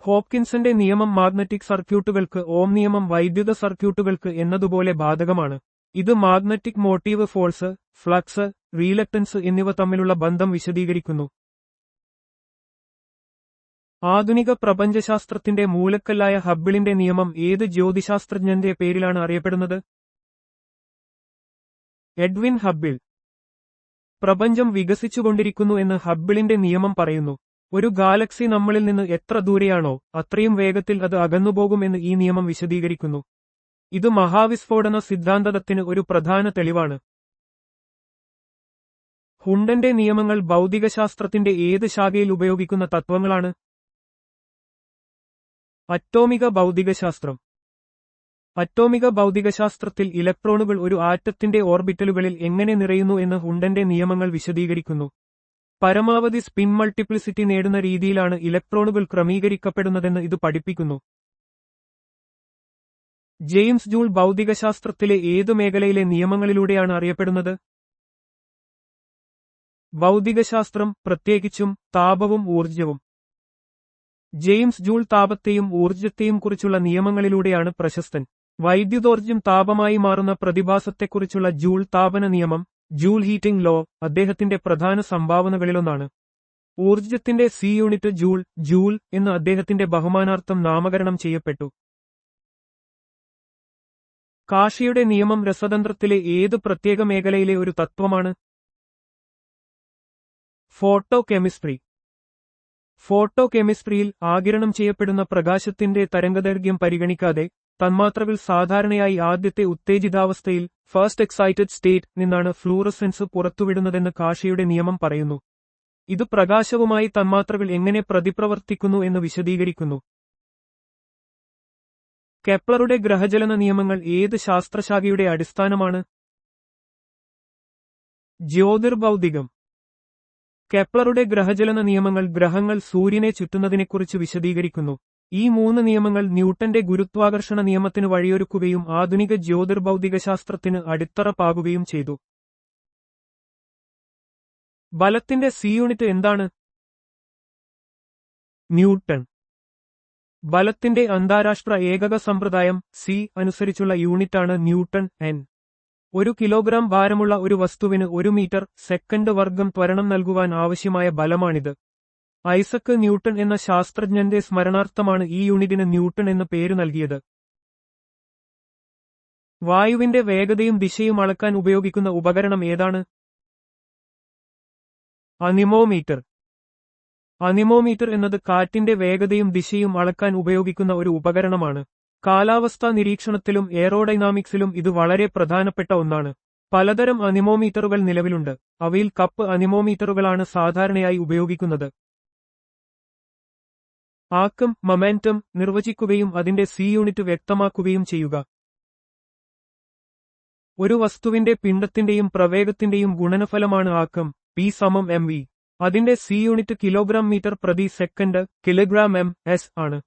ഹോപ്കിൻസന്റെ നിയമം മാഗ്നറ്റിക് സർക്യൂട്ടുകൾക്ക്, ഓം നിയമം വൈദ്യുത സർക്യൂട്ടുകൾക്ക് എന്നതുപോലെ ബാധകമാണ്. ഇത് മാഗ്നറ്റിക് മോട്ടീവ് ഫോഴ്സ്, ഫ്ലക്സ്, റീലക്ടൻസ് എന്നിവ തമ്മിലുള്ള ബന്ധം വിശദീകരിക്കുന്നു. ആധുനിക പ്രപഞ്ചശാസ്ത്രത്തിന്റെ മൂലക്കല്ലായ ഹബ്ബിളിന്റെ നിയമം ഏത് ജ്യോതിശാസ്ത്രജ്ഞന്റെ പേരിലാണ് അറിയപ്പെടുന്നത്? Edwin Hubble. പ്രപഞ്ചം വികസിച്ചുകൊണ്ടിരിക്കുന്നു എന്ന് ഹബ്ബിളിന്റെ നിയമം പറയുന്നു. ഒരു ഗാലക്സി നമ്മളിൽ നിന്ന് എത്ര ദൂരെയാണോ അത്രയും വേഗത്തിൽ അത് അകന്നുപോകും എന്ന് ഈ നിയമം വിശദീകരിക്കുന്നു. ഇത് മഹാവിസ്ഫോടന സിദ്ധാന്തത്തിന് ഒരു പ്രധാന തെളിവാണ്. ഹുണ്ടന്റെ നിയമങ്ങൾ ഭൗതികശാസ്ത്രത്തിന്റെ ഏത് ശാഖയിൽ ഉപയോഗിക്കുന്ന തത്വങ്ങളാണ്? അറ്റോമിക ഭൗതികശാസ്ത്രം. അറ്റോമിക ഭൗതികശാസ്ത്രത്തിൽ ഇലക്ട്രോണുകൾ ഒരു ആറ്റത്തിന്റെ ഓർബിറ്റലുകളിൽ എങ്ങനെ നിറയുന്നു എന്ന് ഹുണ്ടന്റെ നിയമങ്ങൾ വിശദീകരിക്കുന്നു. പരമാവധി സ്പിൻ മൾട്ടിപ്ലിസിറ്റി നേടുന്ന രീതിയിലാണ് ഇലക്ട്രോണുകൾ ക്രമീകരിക്കപ്പെടുന്നതെന്ന് ഇത് പഠിപ്പിക്കുന്നു. ജെയിംസ് ജൂൾ ഭൗതികശാസ്ത്രത്തിലെ ഏതു മേഖലയിലെ നിയമങ്ങളിലൂടെയാണ് അറിയപ്പെടുന്നത്? ഭൗതികശാസ്ത്രം, പ്രത്യേകിച്ചും താപവും ഊർജ്ജവും. ജെയിംസ് ജൂൾ താപത്തെയും ഊർജ്ജത്തെയും കുറിച്ചുള്ള നിയമങ്ങളിലൂടെയാണ് പ്രശസ്തൻ. വൈദ്യുതോർജ്ജം താപമായി മാറുന്ന പ്രതിഭാസത്തെക്കുറിച്ചുള്ള ജൂൾ താപന നിയമം, ജൂൾ ഹീറ്റിംഗ് ലോ, അദ്ദേഹത്തിന്റെ പ്രധാന സംഭാവനകളിലൊന്നാണ്. ഊർജ്ജത്തിന്റെ സി യൂണിറ്റ് ജൂൾ, ജൂൾ എന്ന് അദ്ദേഹത്തിന്റെ ബഹുമാനാർത്ഥം നാമകരണം ചെയ്യപ്പെട്ടു. കാഷിയുടെ നിയമം രസതന്ത്രത്തിലെ ഏത് പ്രത്യേക മേഖലയിലെ ഒരു തത്വമാണ്? Photo chemistry. ഫോട്ടോ കെമിസ്ട്രിയിൽ ആഗിരണം ചെയ്യപ്പെടുന്ന പ്രകാശത്തിന്റെ തരംഗദൈർഘ്യം പരിഗണിക്കാതെ തന്മാത്രകൾ സാധാരണയായി ആദ്യത്തെ ഉത്തേജിതാവസ്ഥയിൽ ഫസ്റ്റ് എക്സൈറ്റഡ് സ്റ്റേറ്റ് നിന്നാണ് ഫ്ലൂറസെൻസ് പുറത്തുവിടുന്നതെന്ന് കാഷിയുടെ നിയമം പറയുന്നു. ഇത് പ്രകാശവുമായി തന്മാത്രകൾ എങ്ങനെ പ്രതിപ്രവർത്തിക്കുന്നു എന്ന് വിശദീകരിക്കുന്നു. കെപ്ലറുടെ ഗ്രഹചലന നിയമങ്ങൾ ഏത് ശാസ്ത്രശാഖയുടെ അടിസ്ഥാനമാണ്? ജ്യോതിർഭൗതികം. കെപ്ലറുടെ ഗ്രഹചലന നിയമങ്ങൾ ഗ്രഹങ്ങൾ സൂര്യനെ ചുറ്റുന്നതിനെക്കുറിച്ച് വിശദീകരിക്കുന്നു. ഈ 3 നിയമങ്ങൾ ന്യൂട്ടന്റെ ഗുരുത്വാകർഷണ നിയമത്തിന് വഴിയൊരുക്കുകയും ആധുനിക ജ്യോതിർഭൗതികശാസ്ത്രത്തിന് അടിത്തറ പാകുകയും ചെയ്തു. ബലത്തിന്റെ സി യൂണിറ്റ് എന്താണ്? ന്യൂട്ടൺ. ബലത്തിന്റെ അന്താരാഷ്ട്ര ഏകക സമ്പ്രദായം സി അനുസരിച്ചുള്ള യൂണിറ്റാണ് ന്യൂട്ടൺ എൻ. 1 കിലോഗ്രാം ഭാരമുള്ള ഒരു വസ്തുവിന് 1 മീറ്റർ സെക്കൻഡ് വർഗം ത്വരണം നൽകുവാൻ ആവശ്യമായ ബലമാണിത്. ഐസക് ന്യൂട്ടൺ എന്ന ശാസ്ത്രജ്ഞന്റെ സ്മരണാർത്ഥമാണ് ഈ യൂണിറ്റിന് ന്യൂട്ടൺ എന്ന് പേര് നൽകിയത്. വായുവിന്റെ വേഗതയും ദിശയും അളക്കാൻ ഉപയോഗിക്കുന്ന ഉപകരണം ഏതാണ്? അനിമോമീറ്റർ. അനിമോമീറ്റർ എന്നത് കാറ്റിന്റെ വേഗതയും ദിശയും അളക്കാൻ ഉപയോഗിക്കുന്ന ഒരു ഉപകരണമാണ്. കാലാവസ്ഥാ നിരീക്ഷണത്തിലും എയറോഡൈനാമിക്സിലും ഇത് വളരെ പ്രധാനപ്പെട്ട ഒന്നാണ്. പലതരം അനിമോമീറ്ററുകൾ നിലവിലുണ്ട്. അവയിൽ കപ്പ് അനിമോമീറ്ററുകളാണ് സാധാരണയായി ഉപയോഗിക്കുന്നത്. ആക്കം, മൊമെന്റം നിർവചിക്കുകയും അതിന്റെ സി യൂണിറ്റ് വ്യക്തമാക്കുകയും ചെയ്യുക. ഒരു വസ്തുവിന്റെ പിണ്ഡത്തിന്റെയും പ്രവേഗത്തിന്റെയും ഗുണനഫലമാണ് ആക്കം, P=mv. അതിന്റെ സി യൂണിറ്റ് കിലോഗ്രാം മീറ്റർ പ്രതി സെക്കൻഡ്, കിലോഗ്രാം m/s ആണ്.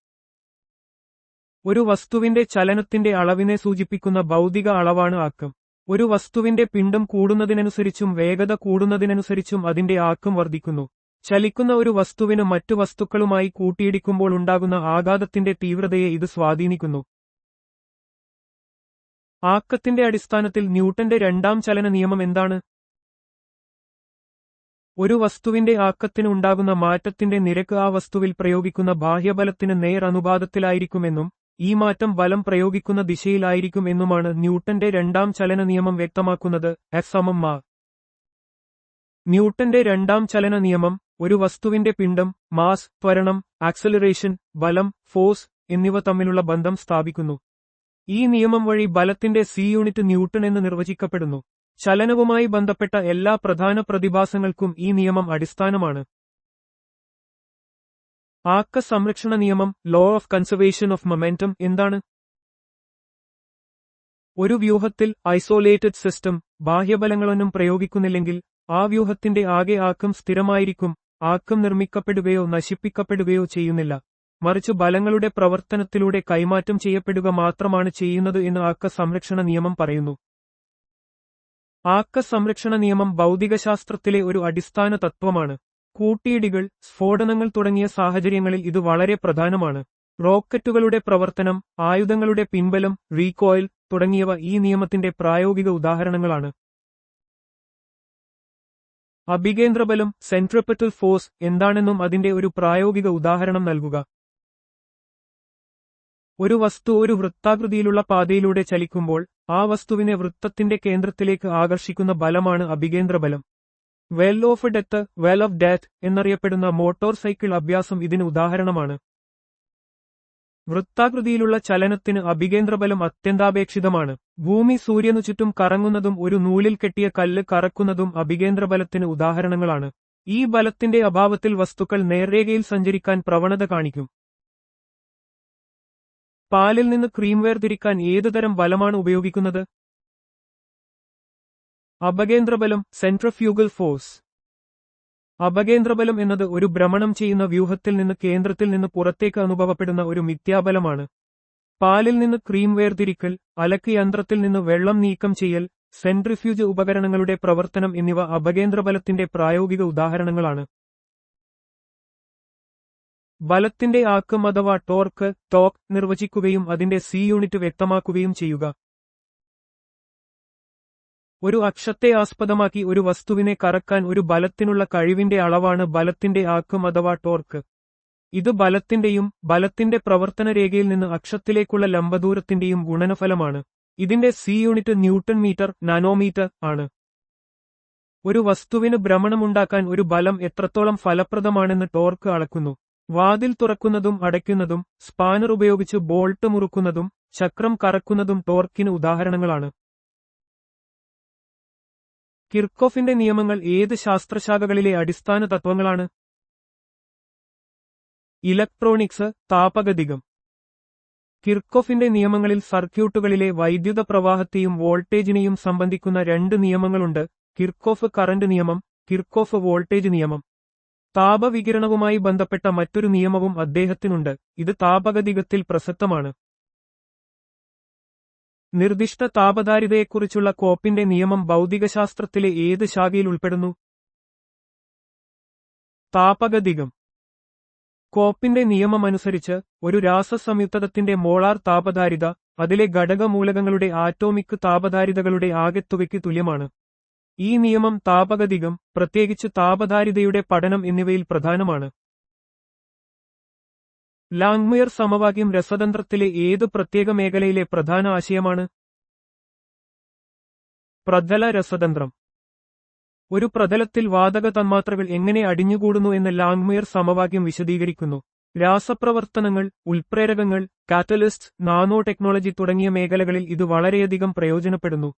ഒരു വസ്തുവിന്റെ ചലനത്തിന്റെ അളവിനെ സൂചിപ്പിക്കുന്ന ഭൗതിക അളവാണ് ആക്കം. ഒരു വസ്തുവിന്റെ പിണ്ഡം കൂടുന്നതിനനുസരിച്ചും വേഗത കൂടുന്നതിനനുസരിച്ചും അതിന്റെ ആക്കം വർദ്ധിക്കുന്നു. ചലിക്കുന്ന ഒരു വസ്തുവിന് മറ്റു വസ്തുക്കളുമായി കൂട്ടിയിടിക്കുമ്പോൾ ഉണ്ടാകുന്ന ആഘാതത്തിന്റെ തീവ്രതയെ ഇത് സ്വാധീനിക്കുന്നു. ആക്കത്തിന്റെ അടിസ്ഥാനത്തിൽ ന്യൂട്ടന്റെ രണ്ടാം ചലന നിയമം എന്താണ്? ഒരു വസ്തുവിന്റെ ആക്കത്തിന് ഉണ്ടാകുന്ന മാറ്റത്തിന്റെ നിരക്ക് ആ വസ്തുവിൽ പ്രയോഗിക്കുന്ന ബാഹ്യബലത്തിന് നേർ അനുപാതത്തിലായിരിക്കുമെന്നും ഈ മാറ്റം ബലം പ്രയോഗിക്കുന്ന ദിശയിലായിരിക്കും എന്നുമാണ് ന്യൂട്ടന്റെ രണ്ടാം ചലന നിയമം വ്യക്തമാക്കുന്നത്. F=ma. ന്യൂട്ടന്റെ രണ്ടാം ചലന നിയമം ഒരു വസ്തുവിന്റെ പിണ്ഡം, മാസ്, ത്വരണം, ആക്സലറേഷൻ, ബലം, ഫോഴ്സ് എന്നിവ തമ്മിലുള്ള ബന്ധം സ്ഥാപിക്കുന്നു. ഈ നിയമം വഴി ബലത്തിന്റെ സി യൂണിറ്റ് ന്യൂട്ടൺ എന്ന് നിർവചിക്കപ്പെടുന്നു. ചലനവുമായി ബന്ധപ്പെട്ട എല്ലാ പ്രധാന പ്രതിഭാസങ്ങൾക്കും ഈ നിയമം അടിസ്ഥാനമാണ്. ആക്ക സംരക്ഷണ നിയമം, law of conservation of momentum എന്താണ്? ഒരു വ്യൂഹത്തിൽ ഐസോലേറ്റഡ് സിസ്റ്റം ബാഹ്യബലങ്ങളൊന്നും പ്രയോഗിക്കുന്നില്ലെങ്കിൽ ആ വ്യൂഹത്തിന്റെ ആകെ ആക്കം സ്ഥിരമായിരിക്കും. ആക്കം നിർമ്മിക്കപ്പെടുകയോ നശിപ്പിക്കപ്പെടുകയോ ചെയ്യുന്നില്ല. മറിച്ച് ബലങ്ങളുടെ പ്രവർത്തനത്തിലൂടെ കൈമാറ്റം ചെയ്യപ്പെടുക മാത്രമാണ് ചെയ്യുന്നത് എന്ന് ആക്ക സംരക്ഷണ നിയമം പറയുന്നു. ആക്ക സംരക്ഷണ നിയമം ഭൗതികശാസ്ത്രത്തിലെ ഒരു അടിസ്ഥാന തത്വമാണ്. കൂട്ടിയിടികൾ, സ്ഫോടനങ്ങൾ തുടങ്ങിയ സാഹചര്യങ്ങളിൽ ഇത് വളരെ പ്രധാനമാണ്. റോക്കറ്റുകളുടെ പ്രവർത്തനം, ആയുധങ്ങളുടെ പിൻബലം, റീകോയിൽ തുടങ്ങിയവ ഈ നിയമത്തിന്റെ പ്രായോഗിക ഉദാഹരണങ്ങളാണ്. അഭികേന്ദ്രബലം, സെൻട്രിപെറ്റൽ ഫോഴ്സ് എന്താണെന്നും അതിന്റെ ഒരു പ്രായോഗിക ഉദാഹരണം നൽകുക. ഒരു വസ്തു ഒരു വൃത്താകൃതിയിലുള്ള പാതയിലൂടെ ചലിക്കുമ്പോൾ ആ വസ്തുവിനെ വൃത്തത്തിന്റെ കേന്ദ്രത്തിലേക്ക് ആകർഷിക്കുന്ന ബലമാണ് അഭികേന്ദ്രബലം. Well of death, well of death എന്നറിയപ്പെടുന്ന മോട്ടോർ സൈക്കിൾ അഭ്യാസം ഇതിന് ഉദാഹരണമാണ്. വൃത്താകൃതിയിലുള്ള ചലനത്തിന് അഭികേന്ദ്രബലം അത്യന്താപേക്ഷിതമാണ്. ഭൂമി സൂര്യനു ചുറ്റും കറങ്ങുന്നതും ഒരു നൂലിൽ കെട്ടിയ കല്ല് കറക്കുന്നതും അഭികേന്ദ്രബലത്തിന് ഉദാഹരണങ്ങളാണ്. ഈ ബലത്തിന്റെ അഭാവത്തിൽ വസ്തുക്കൾ നേർരേഖയിൽ സഞ്ചരിക്കാൻ പ്രവണത കാണിക്കും. പാലിൽ നിന്ന് ക്രീം വേർതിരിക്കാൻ ഏതുതരം ബലമാണ് ഉപയോഗിക്കുന്നത്? അപകേന്ദ്രബലം, സെൻട്രിഫ്യൂഗൽ ഫോഴ്സ്. അപകേന്ദ്രബലം എന്നത് ഒരു ഭ്രമണം ചെയ്യുന്ന വ്യൂഹത്തിൽ നിന്ന് കേന്ദ്രത്തിൽ നിന്ന് പുറത്തേക്ക് അനുഭവപ്പെടുന്ന ഒരു മിഥ്യാബലമാണ്. പാലിൽ നിന്ന് ക്രീം വേർതിരിക്കൽ, അലക്ക് യന്ത്രത്തിൽ നിന്ന് വെള്ളം നീക്കം ചെയ്യൽ, സെൻട്രിഫ്യൂജ് ഉപകരണങ്ങളുടെ പ്രവർത്തനം എന്നിവ അപകേന്ദ്രബലത്തിന്റെ പ്രായോഗിക ഉദാഹരണങ്ങളാണ്. ബലത്തിന്റെ ആക്കം അഥവാ ടോർക്ക് നിർവചിക്കുകയും അതിന്റെ സി യൂണിറ്റ് വ്യക്തമാക്കുകയും ചെയ്യുക. ഒരു അക്ഷത്തെ ആസ്പദമാക്കി ഒരു വസ്തുവിനെ കറക്കാൻ ഒരു ബലത്തിനുള്ള കഴിവിന്റെ അളവാണ് ബലത്തിന്റെ ആക്കം അഥവാ ടോർക്ക്. ഇത് ബലത്തിന്റെ പ്രവർത്തന രേഖയിൽ നിന്ന് അക്ഷത്തിലേക്കുള്ള ലംബദൂരത്തിന്റെയും ഗുണനഫലമാണ്. ഇതിന്റെ SI unit newton metre nanometre ആണ്. ഒരു വസ്തുവിന് ഭ്രമണമുണ്ടാക്കാൻ ഒരു ബലം എത്രത്തോളം ഫലപ്രദമാണെന്ന് ടോർക്ക് അളക്കുന്നു. വാതിൽ തുറക്കുന്നതും അടയ്ക്കുന്നതും സ്പാനർ ഉപയോഗിച്ച് ബോൾട്ട് മുറുക്കുന്നതും ചക്രം കറക്കുന്നതും ടോർക്കിന് ഉദാഹരണങ്ങളാണ്. കിർക്കോഫിന്റെ നിയമങ്ങൾ ഏത് ശാസ്ത്രശാഖകളിലെ അടിസ്ഥാന തത്വങ്ങളാണ്? ഇലക്ട്രോണിക്സ്, താപഗതികം. കിർക്കോഫിന്റെ നിയമങ്ങളിൽ സർക്യൂട്ടുകളിലെ വൈദ്യുത പ്രവാഹത്തെയും വോൾട്ടേജിനെയും സംബന്ധിക്കുന്ന രണ്ട് നിയമങ്ങളുണ്ട്: കിർക്കോഫ് കറന്റ് നിയമം, കിർക്കോഫ് വോൾട്ടേജ് നിയമം. താപവികിരണവുമായി ബന്ധപ്പെട്ട മറ്റൊരു നിയമവും അദ്ദേഹത്തിനുണ്ട്. ഇത് താപഗതികത്തിൽ പ്രസക്തമാണ്. നിർദ്ദിഷ്ട താപധാരിതയെക്കുറിച്ചുള്ള കോപ്പിന്റെ നിയമം ഭൗതികശാസ്ത്രത്തിലെ ഏത് ശാഖയിൽ ഉൾപ്പെടുന്നു? താപഗതികം. കോപ്പിന്റെ നിയമമനുസരിച്ച് ഒരു രാസസംയുക്തത്തിന്റെ മോളാർ താപധാരിത അതിലെ ഘടകമൂലകങ്ങളുടെ ആറ്റോമിക് താപധാരിതകളുടെ ആകെത്തുകയ്ക്ക് തുല്യമാണ്. ഈ നിയമം താപഗതികം, പ്രത്യേകിച്ച് താപധാരിതയുടെ പഠനം എന്നിവയിൽ പ്രധാനമാണ്. ലാങ്മുയർ സമവാക്യം രസതന്ത്രത്തിലെ ഏത് പ്രത്യേക മേഖലയിലെ പ്രധാന ആശയമാണ്? പ്രതല രസതന്ത്രം. ഒരു പ്രതലത്തിൽ വാതക തന്മാത്രകൾ എങ്ങനെ അടിഞ്ഞുകൂടുന്നു എന്ന് ലാങ്മുയർ സമവാക്യം വിശദീകരിക്കുന്നു. രാസപ്രവർത്തനങ്ങൾ, ഉൽപ്രേരകങ്ങൾ, കാറ്റലിസ്റ്റ്, നാനോ ടെക്നോളജി തുടങ്ങിയ മേഖലകളിൽ ഇത് വളരെയധികം പ്രയോജനപ്പെടുന്നു.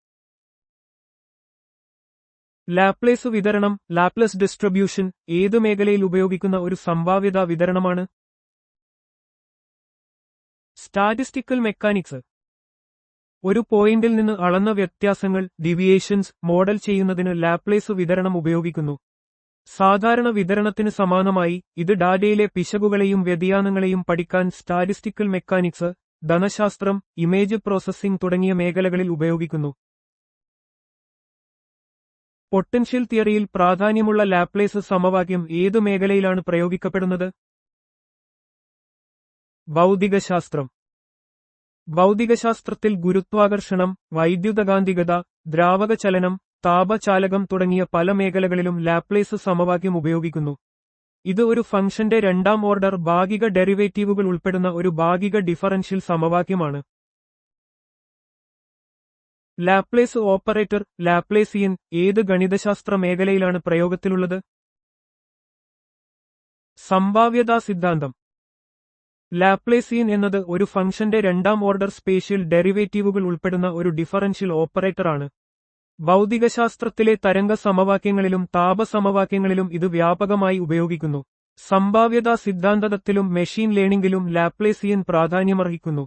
ലാപ്ലേസ് വിതരണം, ലാപ്ലേസ് ഡിസ്ട്രിബ്യൂഷൻ ഏതു മേഖലയിൽ ഉപയോഗിക്കുന്ന ഒരു സംഭാവ്യതാ വിതരണമാണ്? Statistical mechanics. ഒരു പോയിന്റിൽ നിന്ന് അളന്ന വ്യത്യാസങ്ങൾ ഡീവിയേഷൻസ് മോഡൽ ചെയ്യുന്നതിന് ലാപ്ലേസ് വിതരണം ഉപയോഗിക്കുന്നു. സാധാരണ വിതരണത്തിന് സമാനമായി ഇത് ഡാറ്റയിലെ പിശകുകളെയും വ്യതിയാനങ്ങളെയും പഠിക്കാൻ സ്റ്റാറ്റിസ്റ്റിക്കൽ മെക്കാനിക്സ്, ധനശാസ്ത്രം, ഇമേജ് പ്രോസസ്സിംഗ് തുടങ്ങിയ മേഖലകളിൽ ഉപയോഗിക്കുന്നു. പൊട്ടൻഷ്യൽ തിയറിയിൽ പ്രാധാന്യമുള്ള ലാപ്ലേസ് സമവാക്യം ഏതു മേഖലയിലാണ് പ്രയോഗിക്കപ്പെടുന്നത്? ഭൗതികശാസ്ത്രം. ഭൗതികശാസ്ത്രത്തിൽ ഗുരുത്വാകർഷണം, വൈദ്യുതകാന്തികത, ദ്രാവകചലനം, താപചാലകം തുടങ്ങിയ പല മേഖലകളിലും ലാപ്ലേസ് സമവാക്യം ഉപയോഗിക്കുന്നു. ഇത് ഒരു ഫംഗ്ഷന്റെ രണ്ടാം ഓർഡർ ഭാഗിക ഡെറിവേറ്റീവുകൾ ഉൾപ്പെടുന്ന ഒരു ഭാഗിക ഡിഫറൻഷ്യൽ സമവാക്യമാണ്. ലാപ്ലേസ് ഓപ്പറേറ്റർ ലാപ്ലേസിയൻ ഏത് ഗണിതശാസ്ത്ര മേഖലയിലാണ് പ്രയോഗത്തിലുള്ളത്? സംഭാവ്യതാ സിദ്ധാന്തം. ലാപ്ലേസിയൻ എന്നത് ഒരു ഫംഗ്ഷന്റെ രണ്ടാം ഓർഡർ സ്പേഷ്യൽ ഡെറിവേറ്റീവുകൾ ഉൾപ്പെടുന്ന ഒരു ഡിഫറൻഷ്യൽ ഓപ്പറേറ്ററാണ്. ഭൗതികശാസ്ത്രത്തിലെ തരംഗ സമവാക്യങ്ങളിലും താപ സമവാക്യങ്ങളിലും ഇത് വ്യാപകമായി ഉപയോഗിക്കുന്നു. സംഭാവ്യതാ സിദ്ധാന്തത്തിലും മെഷീൻ ലേണിംഗിലും ലാപ്ലേസിയൻ പ്രാധാന്യമർഹിക്കുന്നു.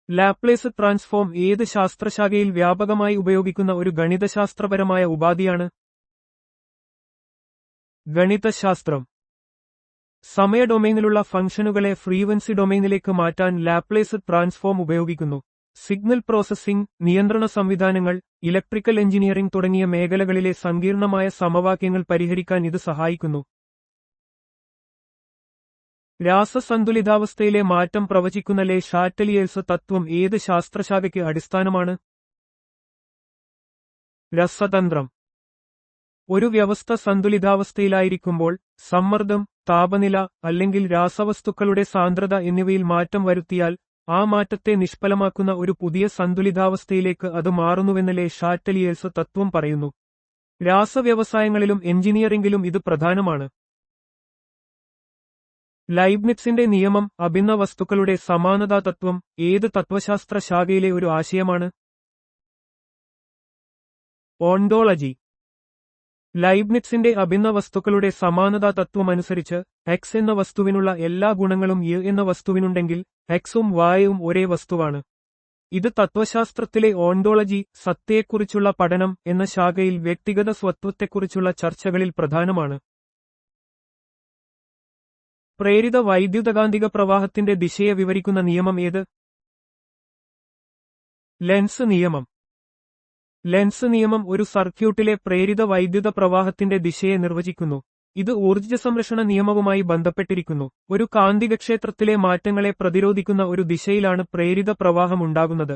ലാപ്ലേസ് ട്രാൻസ്ഫോം ഏത് ശാസ്ത്രശാഖയിൽ വ്യാപകമായി ഉപയോഗിക്കുന്ന ഒരു ഗണിതശാസ്ത്രപരമായ ഉപാധിയാണ്? ഗണിതശാസ്ത്രം. സമയ ഡൊമെയ്നിലുള്ള ഫംഗ്ഷനുകളെ ഫ്രീക്വൻസി ഡൊമെയ്നിലേക്ക് മാറ്റാൻ ലാപ്ലേസ് ട്രാൻസ്ഫോം ഉപയോഗിക്കുന്നു. സിഗ്നൽ പ്രോസസ്സിംഗ്, നിയന്ത്രണ സംവിധാനങ്ങൾ, ഇലക്ട്രിക്കൽ എഞ്ചിനീയറിംഗ് തുടങ്ങിയ മേഖലകളിലെ സങ്കീർണമായ സമവാക്യങ്ങൾ പരിഹരിക്കാൻ ഇത് സഹായിക്കുന്നു. രാസസന്തുലിതാവസ്ഥയിലെ മാറ്റം പ്രവചിക്കുന്ന ലെ ഷാറ്റലിയേഴ്സ് തത്വം ഏത് ശാസ്ത്രശാഖയ്ക്ക് അടിസ്ഥാനമാണ്? രസതന്ത്രം. ഒരു വ്യവസ്ഥ സന്തുലിതാവസ്ഥയിലായിരിക്കുമ്പോൾ സമ്മർദ്ദം, താപനില അല്ലെങ്കിൽ രാസവസ്തുക്കളുടെ സാന്ദ്രത എന്നിവയിൽ മാറ്റം വരുത്തിയാൽ ആ മാറ്റത്തെ നിഷ്ഫലമാക്കുന്ന ഒരു പുതിയ സന്തുലിതാവസ്ഥയിലേക്ക് അത് മാറുന്നുവെന്ന് ലെ ഷാറ്റലിയേഴ്സ് തത്വം പറയുന്നു. രാസവ്യവസായങ്ങളിലും എഞ്ചിനീയറിംഗിലും ഇത് പ്രധാനമാണ്. ലൈബ്നിറ്റ്സിന്റെ നിയമം അഭിന്ന വസ്തുക്കളുടെ സമാനതാ തത്വം ഏത് തത്വശാസ്ത്ര ശാഖയിലെ ഒരു ആശയമാണ്? ഓണ്ടോളജി. ലൈബ്നിറ്റ്സിന്റെ അഭിന്ന വസ്തുക്കളുടെ സമാനതാ തത്വമനുസരിച്ച് എക്സ് എന്ന വസ്തുവിനുള്ള എല്ലാ ഗുണങ്ങളും യ് എന്ന വസ്തുവിനുണ്ടെങ്കിൽ എക്സും വായും ഒരേ വസ്തുവാണ്. ഇത് തത്വശാസ്ത്രത്തിലെ ഓണ്ടോളജി, സത്തയെക്കുറിച്ചുള്ള പഠനം എന്ന ശാഖയിൽ വ്യക്തിഗത സ്വത്വത്തെക്കുറിച്ചുള്ള ചർച്ചകളിൽ പ്രധാനമാണ്. പ്രേരിത വൈദ്യുതകാന്തിക പ്രവാഹത്തിന്റെ ദിശയെ വിവരിക്കുന്ന നിയമം ഏത്? ലെൻസ് നിയമം. ലെൻസ് നിയമം ഒരു സർക്യൂട്ടിലെ പ്രേരിത വൈദ്യുത പ്രവാഹത്തിന്റെ ദിശയെ നിർവചിക്കുന്നു. ഇത് ഊർജ്ജ സംരക്ഷണ നിയമവുമായി ബന്ധപ്പെട്ടിരിക്കുന്നു. ഒരു കാന്തികക്ഷേത്രത്തിലെ മാറ്റങ്ങളെ പ്രതിരോധിക്കുന്ന ഒരു ദിശയിലാണ് പ്രേരിത പ്രവാഹം ഉണ്ടാകുന്നത്.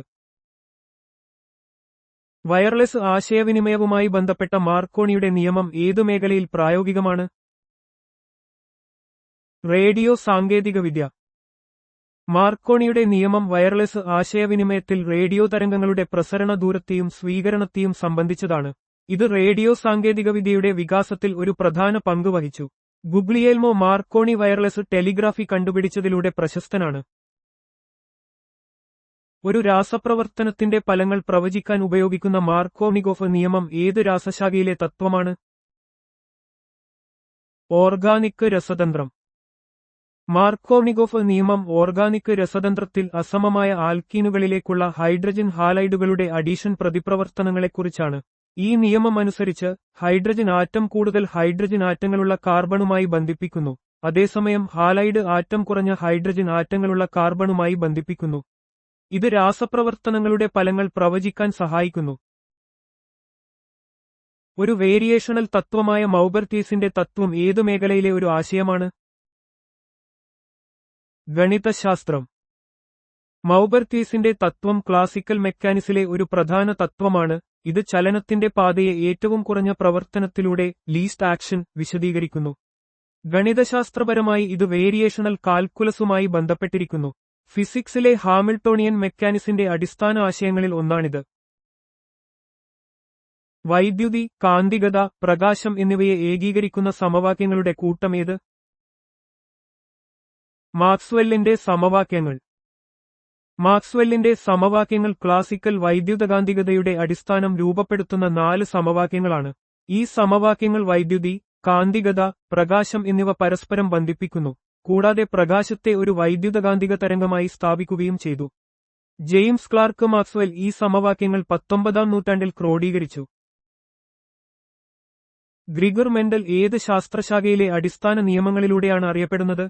വയർലെസ് ആശയവിനിമയവുമായി ബന്ധപ്പെട്ട മാർക്കോണിയുടെ നിയമം ഏതു മേഖലയിൽ പ്രായോഗികമാണ്? റേഡിയോ സാങ്കേതികവിദ്യ. മാർക്കോണിയുടെ നിയമം വയർലെസ് ആശയവിനിമയത്തിൽ റേഡിയോ തരംഗങ്ങളുടെ പ്രസരണ ദൂരത്തെയും സ്വീകരണത്തെയും സംബന്ധിച്ചതാണ്. ഇത് റേഡിയോ സാങ്കേതികവിദ്യയുടെ വികാസത്തിൽ ഒരു പ്രധാന പങ്ക് വഹിച്ചു. ഗുഗ്ലിയേൽമോ മാർക്കോണി വയർലെസ് ടെലിഗ്രാഫി കണ്ടുപിടിച്ചതിലൂടെ പ്രശസ്തനാണ്. ഒരു രാസപ്രവർത്തനത്തിന്റെ ഫലങ്ങൾ പ്രവചിക്കാൻ ഉപയോഗിക്കുന്ന മാർക്കോവ്നികോഫ് നിയമം ഏത് രാസശാഖയിലെ തത്വമാണ്? ഓർഗാനിക് രസതന്ത്രം. മാർക്കോവ്നികോഫ് നിയമം ഓർഗാനിക് രസതന്ത്രത്തിൽ അസമമായ ആൽക്കീനുകളിലേക്കുള്ള ഹൈഡ്രജൻ ഹാലൈഡുകളുടെ അഡീഷൻ പ്രതിപ്രവർത്തനങ്ങളെക്കുറിച്ചാണ്. ഈ നിയമം അനുസരിച്ച് ഹൈഡ്രജൻ ആറ്റം കൂടുതൽ ഹൈഡ്രജൻ ആറ്റങ്ങളുള്ള കാർബണുമായി ബന്ധിപ്പിക്കുന്നു, അതേസമയം ഹാലൈഡ് ആറ്റം കുറഞ്ഞ ഹൈഡ്രജൻ ആറ്റങ്ങളുള്ള കാർബണുമായി ബന്ധിപ്പിക്കുന്നു. ഇത് രാസപ്രവർത്തനങ്ങളുടെ ഫലങ്ങൾ പ്രവചിക്കാൻ സഹായിക്കുന്നു. ഒരു വേരിയേഷണൽ തത്വമായ മൗബർത്തീസിന്റെ തത്വം ഏതു മേഖലയിലെ ഒരു ആശയമാണ്? ഗണിതശാസ്ത്രം. മൗബർത്തീസിന്റെ തത്വം ക്ലാസിക്കൽ മെക്കാനിക്സിലെ ഒരു പ്രധാന തത്വമാണ്. ഇത് ചലനത്തിന്റെ പാതയെ ഏറ്റവും കുറഞ്ഞ പ്രവർത്തനത്തിലൂടെ ലീസ്റ്റ് ആക്ഷൻ വിശദീകരിക്കുന്നു. ഗണിതശാസ്ത്രപരമായി ഇത് വേരിയേഷണൽ കാൽക്കുലസുമായി ബന്ധപ്പെട്ടിരിക്കുന്നു. ഫിസിക്സിലെ ഹാമിൽട്ടോണിയൻ മെക്കാനിക്സിന്റെ അടിസ്ഥാന ആശയങ്ങളിൽ ഒന്നാണിത്. വൈദ്യുതി, കാന്തികത, പ്രകാശം എന്നിവയെ ഏകീകരിക്കുന്ന സമവാക്യങ്ങളുടെ കൂട്ടമേത്? മാക്സ്വെല്ലിന്റെ സമവാക്യങ്ങൾ. മാക്സ്വെല്ലിന്റെ സമവാക്യങ്ങൾ ക്ലാസിക്കൽ വൈദ്യുതകാന്തികതയുടെ അടിസ്ഥാനം രൂപപ്പെടുത്തുന്ന 4 സമവാക്യങ്ങളാണ്. ഈ സമവാക്യങ്ങൾ വൈദ്യുതി, കാന്തികത, പ്രകാശം എന്നിവ പരസ്പരം ബന്ധിപ്പിക്കുന്നു, കൂടാതെ പ്രകാശത്തെ ഒരു വൈദ്യുതകാന്തിക തരംഗമായി സ്ഥാപിക്കുകയും ചെയ്തു. ജെയിംസ് ക്ലാർക്ക് മാക്സ്വെൽ ഈ സമവാക്യങ്ങൾ 19-ാം നൂറ്റാണ്ടിൽ ക്രോഡീകരിച്ചു. ഗ്രിഗർ മെൻഡൽ ഏത് ശാസ്ത്രശാഖയിലെ അടിസ്ഥാന നിയമങ്ങളിലൂടെയാണ് അറിയപ്പെടുന്നത്?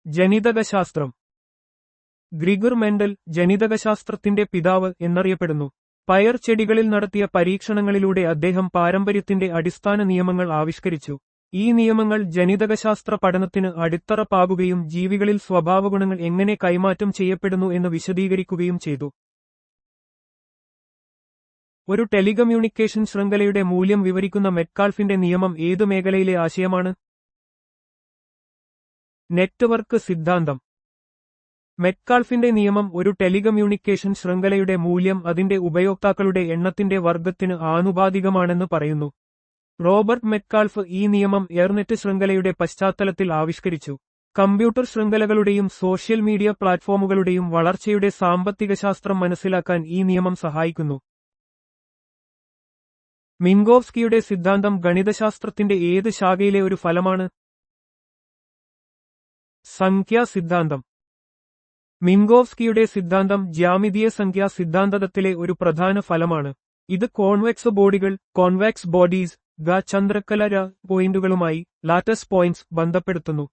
ജനിതകശാസ്ത്രം. ഗ്രിഗർ മെൻഡൽ ജനിതകശാസ്ത്രത്തിന്റെ പിതാവ് എന്നറിയപ്പെടുന്നു. പയർ ചെടികളിൽ നടത്തിയ പരീക്ഷണങ്ങളിലൂടെ അദ്ദേഹം പാരമ്പര്യത്തിന്റെ അടിസ്ഥാന നിയമങ്ങൾ ആവിഷ്കരിച്ചു. ഈ നിയമങ്ങൾ ജനിതകശാസ്ത്ര പഠനത്തിന് അടിത്തറ പാകുകയും ജീവികളിൽ സ്വഭാവഗുണങ്ങൾ എങ്ങനെ കൈമാറ്റം ചെയ്യപ്പെടുന്നു എന്ന് വിശദീകരിക്കുകയും ചെയ്തു. ഒരു ടെലികമ്മ്യൂണിക്കേഷൻ ശൃംഖലയുടെ മൂല്യം വിവരിക്കുന്ന മെറ്റ്കാൾഫിന്റെ നിയമം ഏതു മേഖലയിലെ ആശയമാണ്? നെറ്റ്വർക്ക് സിദ്ധാന്തം. മെറ്റ്കാൾഫിന്റെ നിയമം ഒരു ടെലികമ്മ്യൂണിക്കേഷൻ ശൃംഖലയുടെ മൂല്യം അതിന്റെ ഉപയോക്താക്കളുടെ എണ്ണത്തിന്റെ വർഗത്തിന് ആനുപാതികമാണെന്ന് പറയുന്നു. റോബർട്ട് മെറ്റ്കാൾഫ് ഈ നിയമം എയർനെറ്റ് ശൃംഖലയുടെ പശ്ചാത്തലത്തിൽ ആവിഷ്കരിച്ചു. കമ്പ്യൂട്ടർ ശൃംഖലകളുടെയും സോഷ്യൽ മീഡിയ പ്ലാറ്റ്ഫോമുകളുടെയും വളർച്ചയുടെ സാമ്പത്തികശാസ്ത്രം മനസ്സിലാക്കാൻ ഈ നിയമം സഹായിക്കുന്നു. മിൻകോവ്സ്കിയുടെ സിദ്ധാന്തം ഗണിതശാസ്ത്രത്തിന്റെ ഏത് ശാഖയിലെ ഒരു ഫലമാണ്? സംഖ്യാ സിദ്ധാന്തം. മിൻകോവ്സ്കിയുടെ സിദ്ധാന്തം ജ്യാമിതീയ സംഖ്യാ സിദ്ധാന്തത്തിലെ ഒരു പ്രധാന ഫലമാണ്. ഇത് കോൺവെക്സ് ബോഡികൾ, കോൺവെക്സ് ബോഡീസ്, ചന്ദ്രക്കല പോയിന്റുകളുമായി ലാറ്റസ് പോയിന്റ്സ് ബന്ധപ്പെടുത്തുന്നു.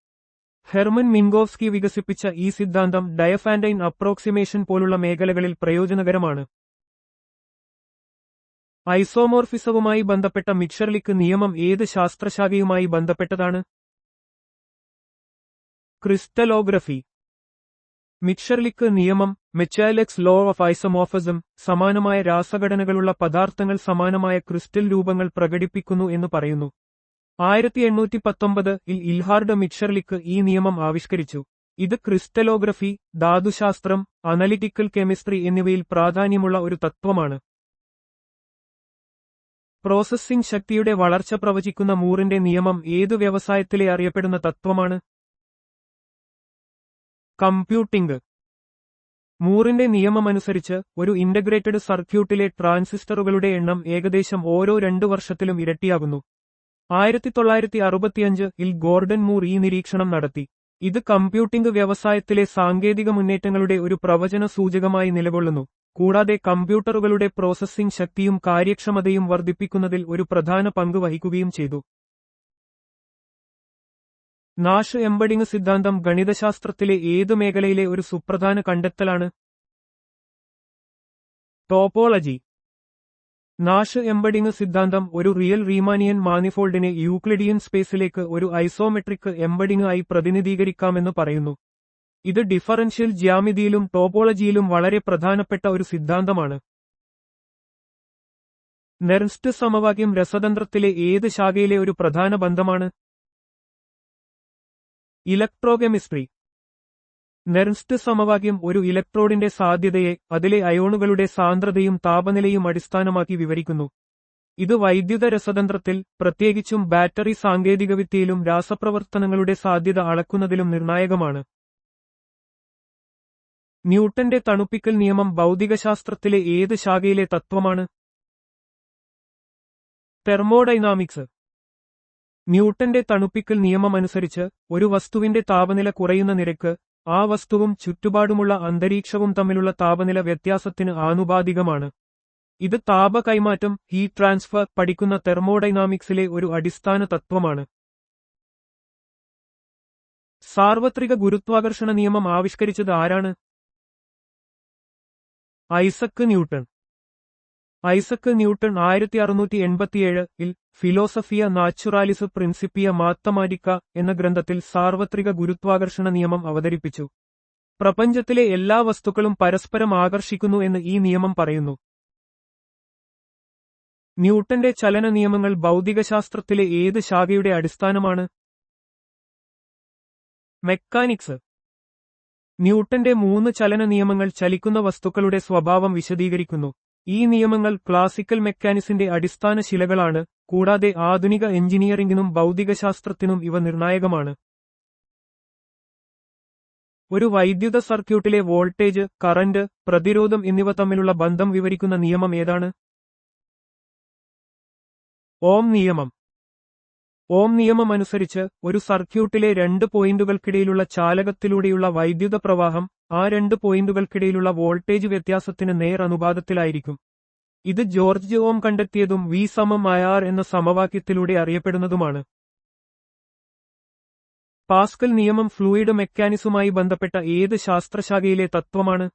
ഹെർമൻ മിൻകോവ്സ്കി വികസിപ്പിച്ച ഈ സിദ്ധാന്തം ഡയഫാൻഡൈൻ അപ്രോക്സിമേഷൻ പോലുള്ള മേഖലകളിൽ പ്രയോജനകരമാണ്. ഐസോമോർഫിസവുമായി ബന്ധപ്പെട്ട മിച്ചർലിക്ക് നിയമം ഏത് ശാസ്ത്രശാഖയുമായി ബന്ധപ്പെട്ടതാണ്? ക്രിസ്റ്റലോഗ്രഫി. മിച്ചർലിക്ക് നിയമം മിച്ചാലെക്സ് ലോ ഓഫ് ഐസോമോർഫിസം സമാനമായ രാസഘടനകളുള്ള പദാർത്ഥങ്ങൾ സമാനമായ ക്രിസ്റ്റൽ രൂപങ്ങൾ പ്രകടിപ്പിക്കുന്നു എന്ന് പറയുന്നു. 1819-ൽ ഇൽഹാർഡ് മിച്ചർലിക്ക് ഈ നിയമം ആവിഷ്കരിച്ചു. ഇത് ക്രിസ്റ്റലോഗ്രഫി, ധാതുശാസ്ത്രം, അനലിറ്റിക്കൽ കെമിസ്ട്രി എന്നിവയിൽ പ്രാധാന്യമുള്ള ഒരു തത്വമാണ്. പ്രോസസ്സിംഗ് ശക്തിയുടെ വളർച്ച പ്രവചിക്കുന്ന മൂറിന്റെ നിയമം ഏതു വ്യവസായത്തിലെ അറിയപ്പെടുന്ന തത്വമാണ്? കമ്പ്യൂട്ടിംഗ്. മൂറിന്റെ നിയമമനുസരിച്ച് ഒരു ഇന്റഗ്രേറ്റഡ് സർക്യൂട്ടിലെ ട്രാൻസിസ്റ്ററുകളുടെ എണ്ണം ഏകദേശം ഓരോ 2 വർഷത്തിലും ഇരട്ടിയാകുന്നു. 1965-ൽ ഗോർഡൻ മൂർ ഈ നിരീക്ഷണം നടത്തി. ഇത് കമ്പ്യൂട്ടിംഗ് വ്യവസായത്തിലെ സാങ്കേതിക മുന്നേറ്റങ്ങളുടെ ഒരു പ്രവചന സൂചകമായി നിലകൊള്ളുന്നു, കൂടാതെ കമ്പ്യൂട്ടറുകളുടെ പ്രോസസ്സിംഗ് ശക്തിയും കാര്യക്ഷമതയും വർദ്ധിപ്പിക്കുന്നതിൽ ഒരു പ്രധാന പങ്ക് വഹിക്കുകയും ചെയ്തു. നാഷ് എംബഡിംഗ് സിദ്ധാന്തം ഗണിതശാസ്ത്രത്തിലെ ഏതു മേഖലയിലെ ഒരു സുപ്രധാന കണ്ടെത്തലാണ്? ടോപ്പോളജി. നാഷ് എംബഡിംഗ് സിദ്ധാന്തം ഒരു റിയൽ റീമാനിയൻ മാനിഫോൾഡിനെ യൂക്ലിഡിയൻ സ്പേസിലേക്ക് ഒരു ഐസോമെട്രിക് എംബഡിംഗ് ആയി പ്രതിനിധീകരിക്കാമെന്ന് പറയുന്നു. ഇത് ഡിഫറൻഷ്യൽ ജ്യാമിതിയിലും ടോപ്പോളജിയിലും വളരെ പ്രധാനപ്പെട്ട ഒരു സിദ്ധാന്തമാണ്. നെർൻസ്റ്റ് സമവാക്യം രസതന്ത്രത്തിലെ ഏത് ശാഖയിലെ ഒരു പ്രധാന ബന്ധമാണ്? ഇലക്ട്രോകെമിസ്ട്രി. നെർൻസ്റ്റ് സമവാക്യം ഒരു ഇലക്ട്രോഡിന്റെ സാധ്യതയെ അതിലെ അയോണുകളുടെ സാന്ദ്രതയും താപനിലയും അടിസ്ഥാനമാക്കി വിവരിക്കുന്നു. ഇത് വൈദ്യുത രസതന്ത്രത്തിൽ, പ്രത്യേകിച്ചും ബാറ്ററി സാങ്കേതികവിദ്യയിലും രാസപ്രവർത്തനങ്ങളുടെ സാധ്യത അളക്കുന്നതിലും നിർണായകമാണ്. ന്യൂട്ടന്റെ തണുപ്പിക്കൽ നിയമം ഭൗതികശാസ്ത്രത്തിലെ ഏത് ശാഖയിലെ തത്വമാണ്? തെർമോഡൈനാമിക്സ്. ന്യൂട്ടന്റെ തണുപ്പിക്കൽ നിയമമനുസരിച്ച് ഒരു വസ്തുവിന്റെ താപനില കുറയുന്ന നിരക്ക് ആ വസ്തുവും ചുറ്റുപാടുമുള്ള അന്തരീക്ഷവും തമ്മിലുള്ള താപനില വ്യത്യാസത്തിന് ആനുപാതികമാണ്. ഇത് താപ കൈമാറ്റം, ഹീറ്റ് ട്രാൻസ്ഫർ പഠിക്കുന്ന തെർമോഡൈനാമിക്സിലെ ഒരു അടിസ്ഥാന തത്വമാണ്. സാർവത്രിക ഗുരുത്വാകർഷണ നിയമം ആവിഷ്കരിച്ചത് ആരാണ്? Isaac Newton. Isaac Newton 1687 Philosophiae Naturalis Principia Mathematica എന്ന ഗ്രന്ഥത്തിൽ സാർവത്രിക ഗുരുത്വാകർഷണ നിയമം അവതരിപ്പിച്ചു. പ്രപഞ്ചത്തിലെ എല്ലാ വസ്തുക്കളും പരസ്പരം ആകർഷിക്കുന്നു എന്ന് ഈ നിയമം പറയുന്നു. ന്യൂട്ടന്റെ ചലന നിയമങ്ങൾ ഭൗതികശാസ്ത്രത്തിലെ ഏത് ശാഖയുടെ അടിസ്ഥാനമാണ്? മെക്കാനിക്സ്. ന്യൂട്ടന്റെ 3 ചലന നിയമങ്ങൾ ചലിക്കുന്ന വസ്തുക്കളുടെ സ്വഭാവം വിശദീകരിക്കുന്നു. ഈ നിയമങ്ങൾ ക്ലാസിക്കൽ മെക്കാനിക്സിന്റെ അടിസ്ഥാന ശിലകളാണ്, കൂടാതെ ആധുനിക എഞ്ചിനീയറിംഗിനും ഭൗതികശാസ്ത്രത്തിനും ഇവ നിർണായകമാണ്. ഒരു വൈദ്യുത സർക്യൂട്ടിലെ വോൾട്ടേജ്, കറന്റ്, പ്രതിരോധം എന്നിവ തമ്മിലുള്ള ബന്ധം വിവരിക്കുന്ന നിയമം ഏതാണ്? ഓം നിയമം. ഓം നിയമം അനുസരിച്ച് ഒരു സർക്യൂട്ടിലെ 2 പോയിന്റുകൾക്കിടയിലുള്ള ചാലകത്തിലൂടെയുള്ള വൈദ്യുത പ്രവാഹം ആ 2 പോയിന്റുകൾക്കിടയിലുള്ള വോൾട്ടേജ് വ്യത്യാസത്തിന് നേർ അനുപാതത്തിലായിരിക്കും. ഇത് ജോർജ് ഓം കണ്ടെത്തിയതും V=IR എന്ന സമവാക്യത്തിലൂടെ അറിയപ്പെടുന്നതുമാണ്. പാസ്കൽ നിയമം ഫ്ലൂയിഡ് മെക്കാനിക്സുമായി ബന്ധപ്പെട്ട ഏത് ശാസ്ത്രശാഖയിലെ തത്വമാണ്?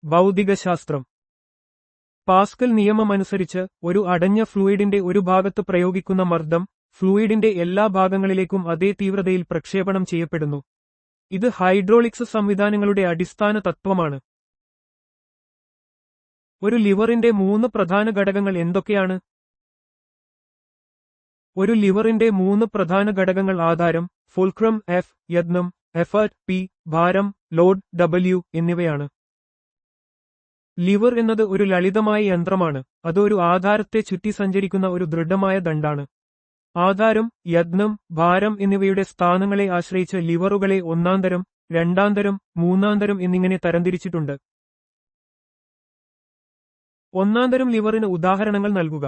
ഭൗതികശാസ്ത്രം. പാസ്കൽ നിയമമനുസരിച്ച് ഒരു അടഞ്ഞ ഫ്ലൂയിഡിന്റെ ഒരു ഭാഗത്ത് പ്രയോഗിക്കുന്ന മർദ്ദം ഫ്ലൂയിഡിന്റെ എല്ലാ ഭാഗങ്ങളിലേക്കും അതേ തീവ്രതയിൽ പ്രക്ഷേപണം ചെയ്യപ്പെടുന്നു. ഇത് ഹൈഡ്രോളിക്സ് സംവിധാനങ്ങളുടെ അടിസ്ഥാന തത്വമാണ്. ഒരു ലിവറിന്റെ 3 പ്രധാന ഘടകങ്ങൾ എന്തൊക്കെയാണ്? ഒരു ലിവറിന്റെ 3 പ്രധാന ഘടകങ്ങൾ ആധാരം, ഫുൾക്രം F, യത്നം എഫർട്ട് P, ഭാരം ലോഡ് W എന്നിവയാണ്. ലിവർ എന്നത് ഒരു ലളിതമായ യന്ത്രമാണ്. അത് ഒരു ആധാരത്തെ ചുറ്റി സഞ്ചരിക്കുന്ന ഒരു ദൃഢമായ ദണ്ഡാണ്. ആധാരം, യത്നം, ഭാരം എന്നിവയുടെ സ്ഥാനങ്ങളെ ആശ്രയിച്ച് ലിവറുകളെ 1-ാം തരം, 2-ാം തരം, 3-ാം തരം എന്നിങ്ങനെ തരംതിരിച്ചിട്ടുണ്ട്. 1-ാം തരം ലിവറിന് ഉദാഹരണങ്ങൾ നൽകുക.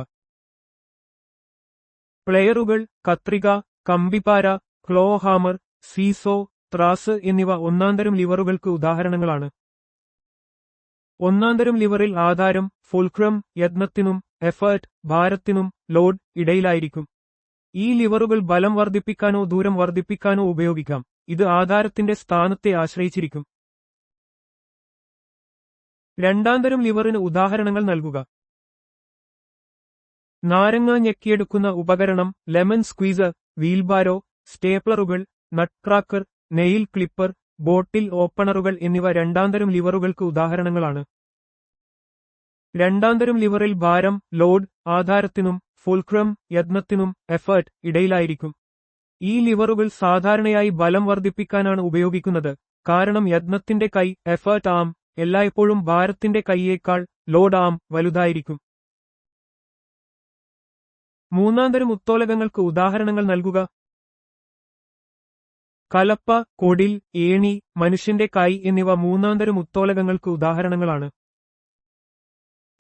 പ്ലെയറുകൾ, കത്രിക, കമ്പിപ്പാര, ക്ലോ ഹാമർ, സീസോ, ത്രാസ് എന്നിവ 1-ാം തരം ലിവറുകൾക്ക് ഉദാഹരണങ്ങളാണ്. 1-ാം തരം ലിവറിൽ ആധാരം, ഫുൾക്രം, യത്നത്തിനും എഫേർട്ട്, ഭാരത്തിനും ലോഡ് ഇടയിലായിരിക്കും. ഈ ലിവറുകൾ ബലം വർദ്ധിപ്പിക്കാനോ ദൂരം വർദ്ധിപ്പിക്കാനോ ഉപയോഗിക്കാം. ഇത് ആധാരത്തിന്റെ സ്ഥാനത്തെ ആശ്രയിച്ചിരിക്കും. 2-ാം തരം ലിവറിന് ഉദാഹരണങ്ങൾ നൽകുക. നാരങ്ങ ഞെക്കിയെടുക്കുന്ന ഉപകരണം, ലെമൺ സ്ക്വീസർ, വീൽബാരോ, സ്റ്റേപ്ലറുകൾ, നട്ട് ക്രാക്കർ, നെയിൽ ക്ലിപ്പർ, ബോട്ടിൽ ഓപ്പണറുകൾ എന്നിവ 2-ാം തരം ലിവറുകൾക്ക് ഉദാഹരണങ്ങളാണ്. 2-ാം തരം ലിവറിൽ ഭാരം, ലോഡ്, ആധാരത്തിനും ഫുൾക്രം, യത്നത്തിനും എഫേർട്ട് ഇടയിലായിരിക്കും. ഈ ലിവറുകൾ സാധാരണയായി ബലം വർദ്ധിപ്പിക്കാനാണ് ഉപയോഗിക്കുന്നത്, കാരണം യത്നത്തിന്റെ കൈ, എഫേർട്ട് ആം, എല്ലായ്പ്പോഴും ഭാരത്തിന്റെ കൈയേക്കാൾ, ലോഡ് ആം, വലുതായിരിക്കും. 3-ാം തരം ഉത്തോലകങ്ങൾക്ക് ഉദാഹരണങ്ങൾ നൽകുക. കലപ്പ, കൊടിൽ, ഏണി, മനുഷ്യന്റെ കൈ എന്നിവ 3-ാം തരം ഉത്തോലകങ്ങൾക്ക് ഉദാഹരണങ്ങളാണ്.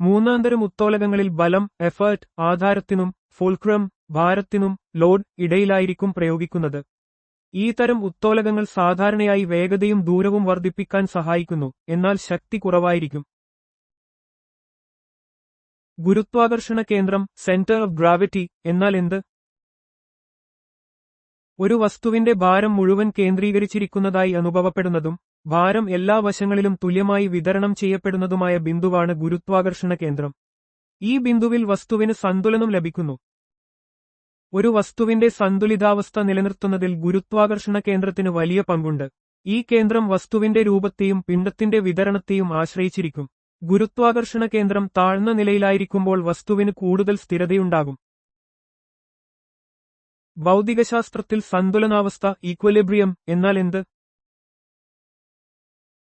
3-ാം തരം ഉത്തോലകങ്ങളിൽ ബലം, എഫേർട്ട്, ആധാരത്തിനും ഫുൾക്രം, ഭാരത്തിനും ലോഡ് ഇടയിലായിരിക്കും പ്രയോഗിക്കുന്നത്. ഈ തരം ഉത്തോലകങ്ങൾ സാധാരണയായി വേഗതയും ദൂരവും വർദ്ധിപ്പിക്കാൻ സഹായിക്കുന്നു, എന്നാൽ ശക്തി കുറവായിരിക്കും. ഗുരുത്വാകർഷണ കേന്ദ്രം, സെന്റർ ഓഫ് ഗ്രാവിറ്റി എന്നാൽ എന്ത്? ഒരു വസ്തുവിന്റെ ഭാരം മുഴുവൻ കേന്ദ്രീകരിച്ചിരിക്കുന്നതായി അനുഭവപ്പെടുന്നതും ഭാരം എല്ലാ വശങ്ങളിലും തുല്യമായി വിതരണം ചെയ്യപ്പെടുന്നതുമായ ബിന്ദുവാണ് ഗുരുത്വാകർഷണ കേന്ദ്രം. ഈ ബിന്ദുവിൽ വസ്തുവിന് സന്തുലനം ലഭിക്കുന്നു. ഒരു വസ്തുവിന്റെ സന്തുലിതാവസ്ഥ നിലനിർത്തുന്നതിൽ ഗുരുത്വാകർഷണ കേന്ദ്രത്തിന് വലിയ പങ്കുണ്ട്. ഈ കേന്ദ്രം വസ്തുവിന്റെ രൂപത്തെയും പിണ്ഡത്തിന്റെ വിതരണത്തെയും ആശ്രയിച്ചിരിക്കും. ഗുരുത്വാകർഷണ കേന്ദ്രം താഴ്ന്ന നിലയിലായിരിക്കുമ്പോൾ വസ്തുവിന് കൂടുതൽ സ്ഥിരതയുണ്ടാകും. ഭൗതികശാസ്ത്രത്തിൽ സന്തുലനാവസ്ഥ ഈക്വലിബ്രിയം എന്നാൽ എന്ത്?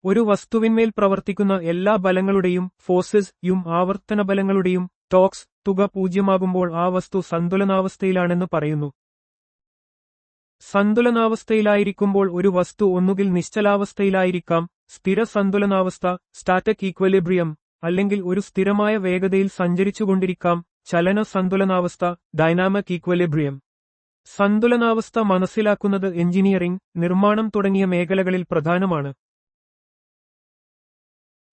ഒരു വസ്തുവിന്മേൽ പ്രവർത്തിക്കുന്ന എല്ലാ ബലങ്ങളുടെയും ഫോഴ്സസ് യും ആവർത്തന ബലങ്ങളുടെയും ടോർക്സ് തുക പൂജ്യമാകുമ്പോൾ ആ വസ്തു സന്തുലനാവസ്ഥയിലാണെന്ന് പറയുന്നു. സന്തുലനാവസ്ഥയിലായിരിക്കുമ്പോൾ ഒരു വസ്തു ഒന്നുകിൽ നിശ്ചലാവസ്ഥയിലായിരിക്കാം, സ്ഥിര സന്തുലനാവസ്ഥ സ്റ്റാറ്റിക് ഈക്വലിബ്രിയം, അല്ലെങ്കിൽ ഒരു സ്ഥിരമായ വേഗതയിൽ സഞ്ചരിച്ചുകൊണ്ടിരിക്കാം, ചലന സന്തുലനാവസ്ഥ ഡൈനാമിക് ഈക്വലിബ്രിയം. സന്തുലനാവസ്ഥ മനസ്സിലാക്കുന്നത് എഞ്ചിനീയറിംഗ്, നിർമ്മാണം തുടങ്ങിയ മേഖലകളിൽ പ്രധാനമാണ്.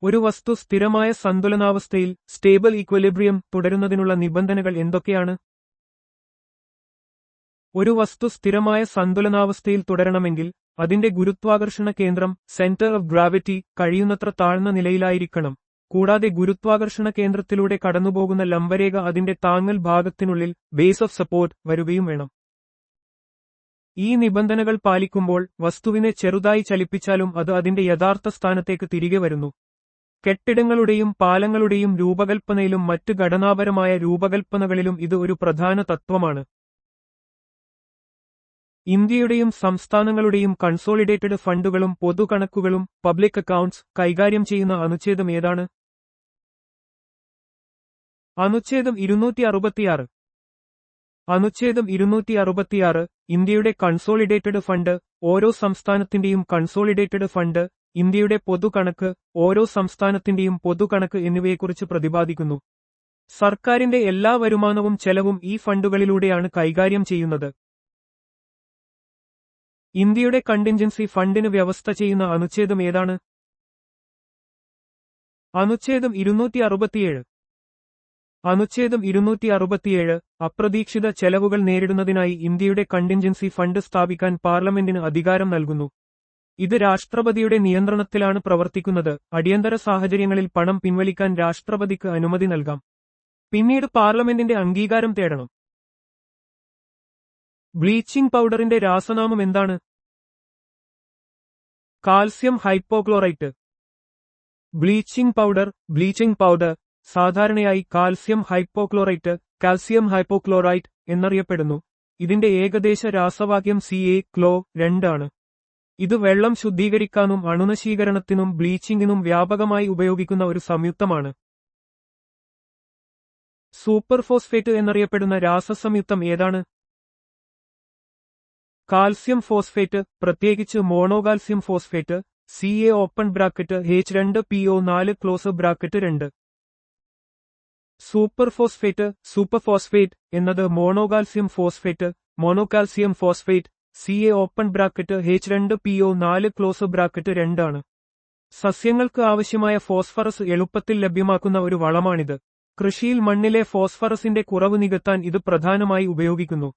ഒരു വസ്തു സ്ഥിരമായ സന്തുലനാവസ്ഥയിൽ സ്റ്റേബിൾ ഈക്വലിബ്രിയം തുടരുന്നതിനുള്ള നിബന്ധനകൾ എന്തൊക്കെയാണ്? ഒരു വസ്തു സ്ഥിരമായ സന്തുലനാവസ്ഥയിൽ തുടരണമെങ്കിൽ അതിന്റെ ഗുരുത്വാകർഷണ കേന്ദ്രം സെന്റർ ഓഫ് ഗ്രാവിറ്റി കഴിയുന്നത്ര താഴ്ന്ന നിലയിലായിരിക്കണം. കൂടാതെ ഗുരുത്വാകർഷണ കേന്ദ്രത്തിലൂടെ കടന്നുപോകുന്ന ലംബരേഖ അതിന്റെ താങ്ങൽ ഭാഗത്തിനുള്ളിൽ ബേസ് ഓഫ് സപ്പോർട്ട് വരുകയും വേണം. ഈ നിബന്ധനകൾ പാലിക്കുമ്പോൾ വസ്തുവിനെ ചെറുതായി ചലിപ്പിച്ചാലും അത് അതിന്റെ യഥാർത്ഥ സ്ഥാനത്തേക്ക് തിരികെ വരുന്നു. കെട്ടിടങ്ങളുടെയും പാലങ്ങളുടെയും രൂപകൽപ്പനയിലും മറ്റ് ഘടനാപരമായ രൂപകൽപ്പനകളിലും ഇത് ഒരു പ്രധാന തത്വമാണ്. ഇന്ത്യയുടെയും സംസ്ഥാനങ്ങളുടെയും കൺസോളിഡേറ്റഡ് ഫണ്ടുകളും പൊതുകണക്കുകളും പബ്ലിക് അക്കൗണ്ട്സ് കൈകാര്യം ചെയ്യുന്ന അനുച്ഛേദം ഏതാണ്? അനുച്ഛേദം 266. അനുച്ഛേദം 266 ഇന്ത്യയുടെ കൺസോളിഡേറ്റഡ് ഫണ്ട്, ഓരോ സംസ്ഥാനത്തിന്റെയും കൺസോളിഡേറ്റഡ് ഫണ്ട്, ഇന്ത്യയുടെ പൊതുകണക്ക്, ഓരോ സംസ്ഥാനത്തിന്റെയും പൊതുകണക്ക് എന്നിവയെക്കുറിച്ച് പ്രതിപാദിക്കുന്നു. സർക്കാരിന്റെ എല്ലാ വരുമാനവും ചെലവും ഈ ഫണ്ടുകളിലൂടെയാണ് കൈകാര്യം ചെയ്യുന്നത്. ഇന്ത്യയുടെ കണ്ടിൻജൻസി ഫണ്ടിന് വ്യവസ്ഥ ചെയ്യുന്ന അനുച്ഛേദം ഏതാണ്? അനുച്ഛേദം 267. അനുച്ഛേദം 267 അപ്രതീക്ഷിത ചെലവുകൾ നേരിടുന്നതിനായി ഇന്ത്യയുടെ കണ്ടിൻജൻസി ഫണ്ട് സ്ഥാപിക്കാൻ പാർലമെന്റിന് അധികാരം നൽകുന്നു. ഇത് രാഷ്ട്രപതിയുടെ നിയന്ത്രണത്തിലാണ് പ്രവർത്തിക്കുന്നത്. അടിയന്തര സാഹചര്യങ്ങളിൽ പണം പിൻവലിക്കാൻ രാഷ്ട്രപതിക്ക് അനുമതി നൽകാം. പിന്നീട് പാർലമെന്റിന്റെ അംഗീകാരം തേടണം. ബ്ലീച്ചിംഗ് പൗഡറിന്റെ രാസനാമം എന്താണ്? Calcium hypochlorite. ബ്ലീച്ചിംഗ് പൗഡർ സാധാരണയായി കാൽസ്യം ഹൈപ്പോക്ലോറൈറ്റ്, കാൽസ്യം ഹൈപ്പോക്ലോറൈറ്റ് എന്നറിയപ്പെടുന്നു. ഇതിന്റെ ഏകദേശ രാസവാക്യം Ca2 ആണ്. ഇത് വെള്ളം ശുദ്ധീകരിക്കാനും അണുനശീകരണത്തിനും ബ്ലീച്ചിങ്ങിനും വ്യാപകമായി ഉപയോഗിക്കുന്ന ഒരു സംയുക്തമാണ്. സൂപ്പർഫോസ്ഫേറ്റ് എന്നറിയപ്പെടുന്ന രാസസംയുക്തം ഏതാണ്? കാൽസ്യം ഫോസ്ഫേറ്റ്, പ്രത്യേകിച്ച് മോണോകാൽസ്യം ഫോസ്ഫേറ്റ്, Ca(H2PO4) സൂപ്പർഫോസ്ഫേറ്റ് എന്നത് മോണോകാൽസ്യം ഫോസ്ഫേറ്റ്, മോണോകാൽസ്യം ഫോസ്ഫേറ്റ്, Ca(H2PO4) ആണ്. സസ്യങ്ങൾക്ക് ആവശ്യമായ ഫോസ്ഫറസ് എളുപ്പത്തിൽ ലഭ്യമാക്കുന്ന ഒരു വളമാണിത്. കൃഷിയിൽ മണ്ണിലെ ഫോസ്ഫറസിന്റെ കുറവ് നികത്താൻ ഇത് പ്രധാനമായി ഉപയോഗിക്കുന്നു.